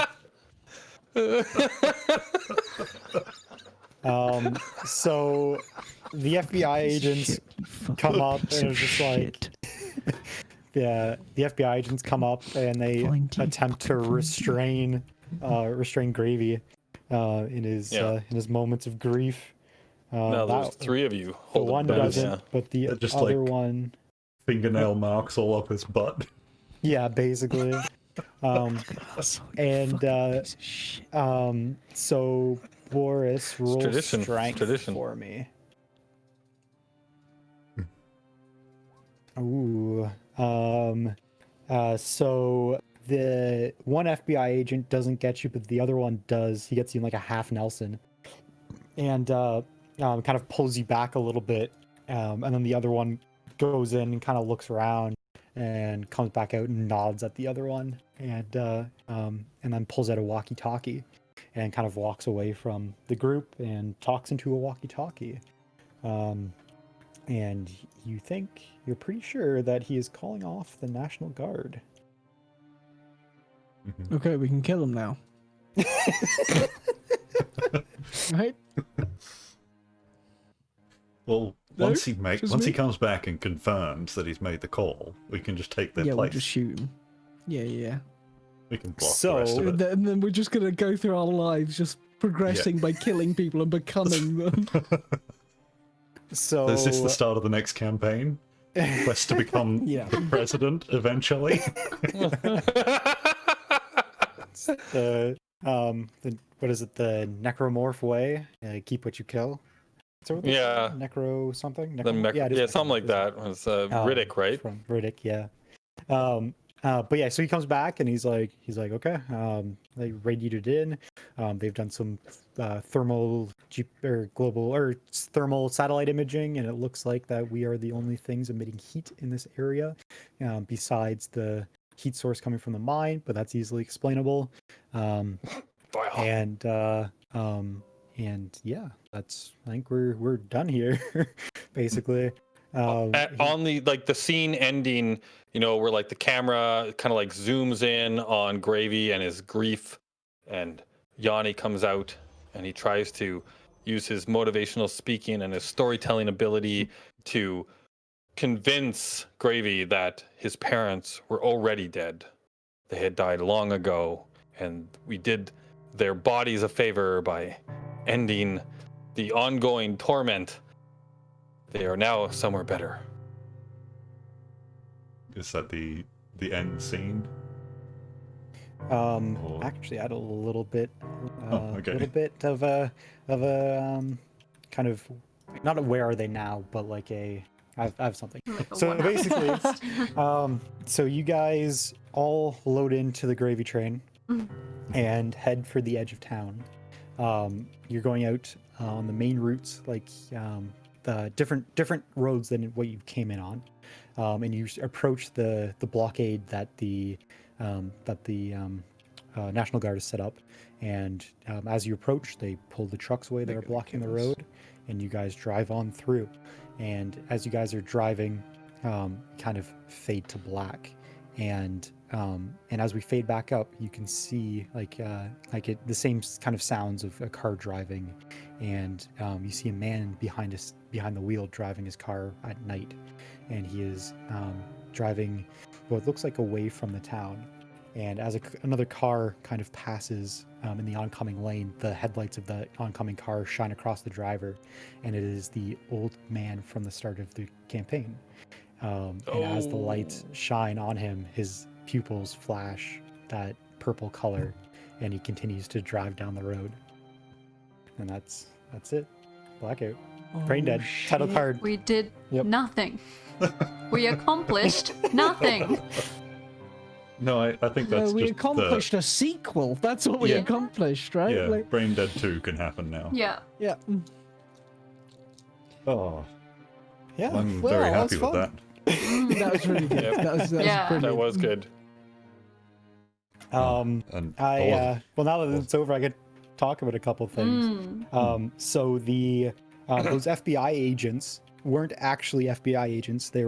So the FBI agents come up and it's just like, yeah, the FBI agents come up and they attempt to restrain Gravy in his moments of grief. Now there's 3 of you. The Hold one him down. doesn't, Yeah. but the They're just other like- one, Fingernail marks all up his butt. yeah, basically. So Boris, roll tradition. strength Tradition. for me. Ooh. So the one FBI agent doesn't get you, but the other one does. He gets you in like a half Nelson, and kind of pulls you back a little bit. And then the other one goes in and kind of looks around and comes back out and nods at the other one, and then pulls out a walkie-talkie and kind of walks away from the group and talks into a walkie-talkie. And you're pretty sure that he is calling off the National Guard. Okay, we can kill him now. Right? Well, No, once he just me? comes back and confirms that he's made the call, we can just take their Yeah, we'll place. just shoot him. Yeah. We can block So- the rest of And it. then we're just gonna go through our lives just progressing by killing people and becoming them. So Is this the start of the next campaign? Quest to become Yeah. the president eventually? the what is it? The necromorph way. Keep what you kill. Is that what that's Yeah. called? Necro something. The Necro- it is something like necromorph, that. It was isn't it? Riddick, right? From Riddick, yeah. But yeah, so he comes back and he's like, okay, they radiated in. They've done some thermal or global or thermal satellite imaging, and it looks like that we are the only things emitting heat in this area, besides the heat source coming from the mine. But that's easily explainable. Wow. And yeah, that's I think we're done here, basically. On the scene ending, where like the camera kind of like zooms in on Gravy and his grief, and Yanni comes out and he tries to use his motivational speaking and his storytelling ability to convince Gravy that his parents were already dead. They had died long ago, and we did their bodies a favor by ending the ongoing torment. They are now somewhere better. Is that the end scene? Actually, I had a little bit, okay. little bit of a kind of not a where are they now, but like I have something. Like a So one-up basically, list. so you guys all load into the gravy train and head for the edge of town. You're going out on the main routes, like the different roads than what you came in on, and you approach the blockade that the National Guard has set up. And as you approach, they pull the trucks away that are blocking the road, and you guys drive on through. And as you guys are driving, kind of fade to black, and as we fade back up, you can see the same kind of sounds of a car driving, and you see a man behind the wheel driving his car at night, and he is driving what looks like away from the town. And as another car kind of passes in the oncoming lane, the headlights of the oncoming car shine across the driver, and it is the old man from the start of the campaign. And as the lights shine on him, his pupils flash that purple color, and he continues to drive down the road. And that's it. Blackout. Brain dead. Title card. We did Yep. nothing. We accomplished nothing. No, I think that's we just accomplished a sequel. That's what we Yeah. accomplished, right? Yeah, Brain Dead 2 can happen now. Yeah. Yeah. Oh, Yeah. I'm Well, very that's happy with fun. that. That was really good. Yep. That was Yeah. brilliant. That was good. And Well, now that it's over, I could talk about a couple things. So those FBI agents weren't actually FBI agents. They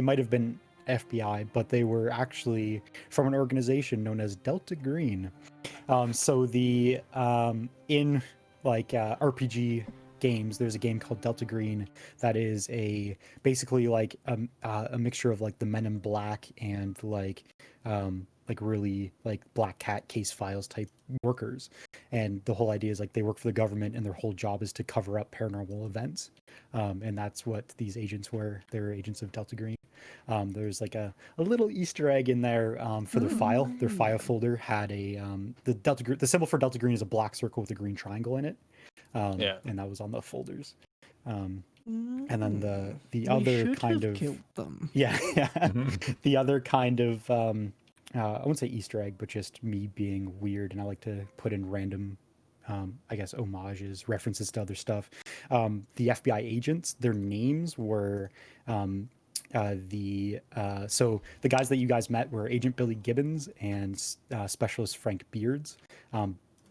might have been FBI, but they were actually from an organization known as Delta Green. So in RPG games, there's a game called Delta Green that is basically like a mixture of like the Men in Black and like really like Black Cat case files type workers. And the whole idea is like they work for the government, and their whole job is to cover up paranormal events. And that's what these agents were. They were agents of Delta Green. There's like a little Easter egg in there for their file. Their file folder had the symbol for Delta Green is a black circle with a green triangle in it. And that was on the folders. And then the other kind of killed them. yeah. The other kind of I wouldn't say Easter egg, but just me being weird, and I like to put in random I guess homages, references to other stuff. The FBI agents, their names were so the guys that you guys met were Agent Billy Gibbons and Specialist Frank Beards.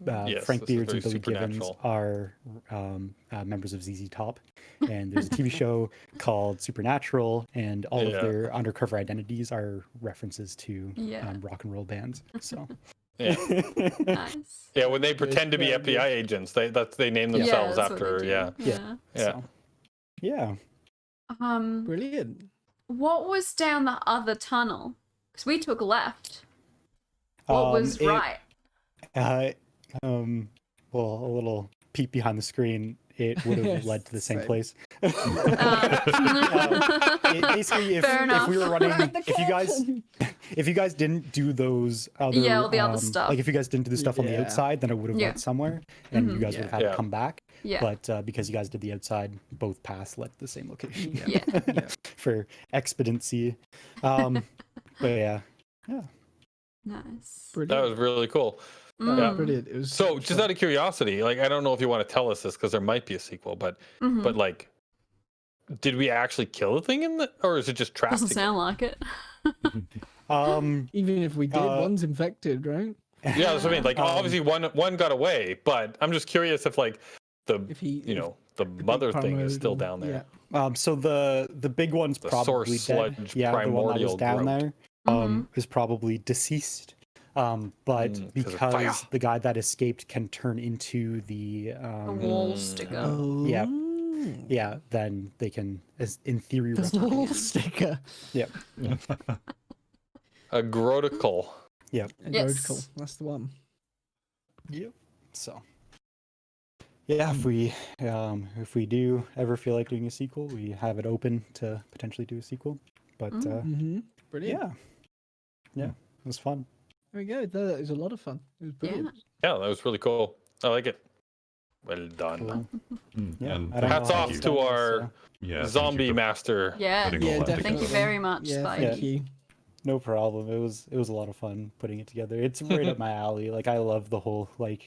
Yes, Frank this is Beards and very Billy Gibbons supernatural. are members of ZZ Top, and there's a TV show called Supernatural, and all of their undercover identities are references to rock and roll bands. So Yeah. Nice. Yeah, when they pretend to be FBI agents, they name themselves that's what after. they do. Yeah. Yeah. So, yeah. Brilliant. What was down the other tunnel? Because we took left. What was right? Well, a little peek behind the screen, it would have led to the same Same. place. Basically, Fair enough. if we were running, if you guys didn't do those other, all the other stuff. like if you guys didn't do the stuff on the Yeah. outside, then it would have Yeah. led somewhere, and you guys would have had Yeah. to come back. Yeah. But because you guys did the outside, both paths led to the same location Yeah. for expediency. But yeah. Yeah. Nice. That Brilliant. was really cool. Mm. Brilliant. It was So, just out of curiosity, like I don't know if you want to tell us this because there might be a sequel, but Mhm. like, did we actually kill the thing in the, or is it just trapped? Doesn't again? sound like it. even if we did, Uh, one's infected, right? Yeah, that's what I mean. Like, Um, obviously one got away, but I'm just curious if like the If he, you if know the the big mother thing is still primordial- down there. Yeah. So the big one's The probably source dead. sludge Yeah, the one that was primordial down growth. there Mhm. is probably deceased. But 'Cause of because fire. the guy that escaped can turn into the A wall Mm. sticker. Oh. yeah. Yeah, then they can, as in theory, There's a replicate. wall sticker. Yep. A grotical. Yep. A Yes. vertical. That's the one. Yep. So, yeah, if we do ever feel like doing a sequel, we have it open to potentially do a sequel. But Mm-hmm. Brilliant. yeah, it was fun. There we go. That is a lot of fun. It was brilliant. Yeah, that was really cool. I like it. Well done. Cool. Yeah, And I don't Hats know how off it's to done, our so yeah, thank you zombie for master. Yeah. putting Yeah, all that definitely. Thank you together. very much, Yeah, Spike. thank you. no problem. It was a lot of fun putting it together. It's right up my alley. Like I love the whole and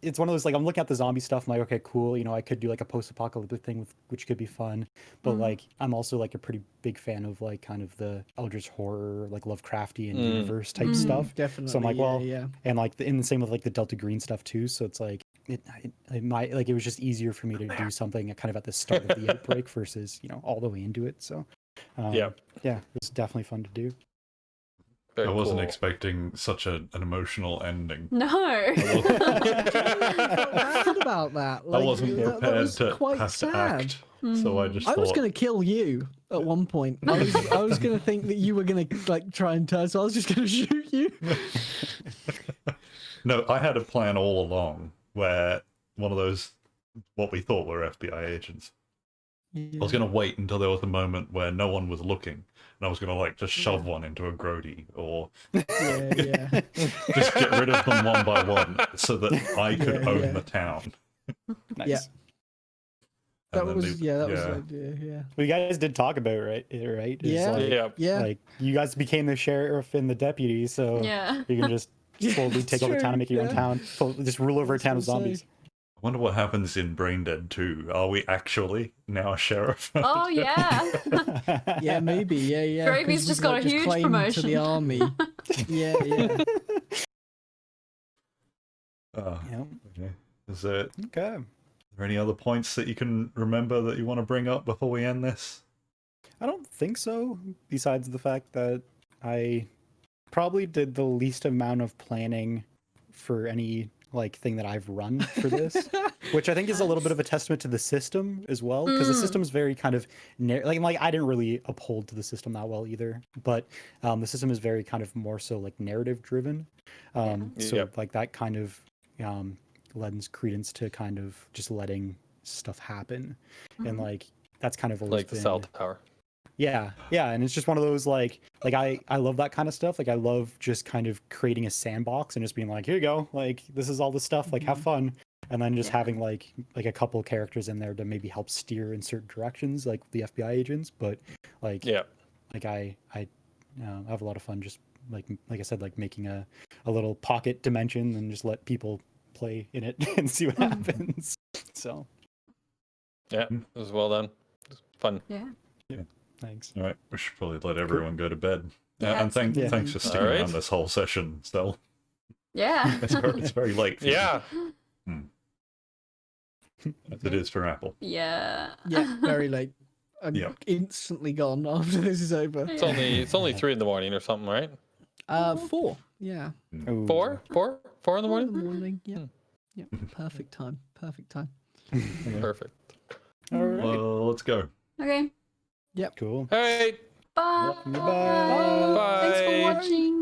it's one of those like I'm looking at the zombie stuff. I'm like, okay, cool. You know, I could do like a post-apocalyptic thing which could be fun. But like I'm also like a pretty big fan of like kind of the eldritch horror, like Lovecraftian universe type stuff. Definitely. So I'm like, well, yeah. and like in the same with like the Delta Green stuff too. So it's like it might like it was just easier for me to do something kind of at the start of the outbreak versus all the way into it. So Yeah. yeah, it was definitely fun to do. Very I wasn't cool. expecting such an emotional ending. No. I felt bad about that. I wasn't that prepared was to quite have sad. to act, so I just I thought. was going to kill you at one point. I was going to think that you were going to like try and turn, so I was just going to shoot you. No, I had a plan all along where one of those, what we thought were FBI agents. I was going to wait until there was a moment where no one was looking, and I was going to like just shove one into a grody or Yeah. just get rid of them one by one so that I could Yeah, own yeah. the town. Nice. Yeah. That And then was the- that was the idea. Yeah. Well, you guys did talk about right? It's Yeah. like, Yeah. Yeah. like you guys became the sheriff and the deputy, so Yeah. you can just slowly take over true, town and make your own yeah. town. Just rule over a town of That's what I'm zombies. I wonder what happens in Brain Dead 2. Are we actually now a sheriff? Oh yeah. Yeah, maybe. Yeah. Gravy's 'cause just we, got like, a huge claim promotion. to the army. Yeah. Yeah. Okay. Is there Okay. any other points that you can remember that you want to bring up before we end this? I don't think so. Besides the fact that I probably did the least amount of planning for any like thing that I've run for this, which I think is a little bit of a testament to the system as well, because the system is very kind of like I didn't really uphold to the system that well either, but the system is very kind of more so like narrative driven. So Yep. like that kind of lends credence to kind of just letting stuff happen, and like that's kind of always Like the been, cell tower. yeah, and it's just one of those like I love that kind of stuff. Like I love just kind of creating a sandbox and just being like, here you go, like this is all the stuff, like have fun, and then just having like a couple characters in there to maybe help steer in certain directions, like the FBI agents. But like like I have a lot of fun just like I said, like making a little pocket dimension and just let people play in it and see what happens. So Yeah, it was well done. It was fun. Yeah. thanks. All right, we should probably let everyone go to bed. Yeah. And thanks for sticking All right. around this whole session, Stell. Yeah. It's very late for you, Yeah. as it is for Apple. Yeah. Yeah. Very late. I'm Yeah. instantly gone after this is over. It's only 3 in the morning or something, right? 4. Yeah. Ooh. 4 in the 4 in the morning. morning. Yeah. Yeah. Perfect time. Perfect time. Perfect. All right. Well, let's go. Okay. Cool. All right. Bye. Bye. Thanks for Bye. watching.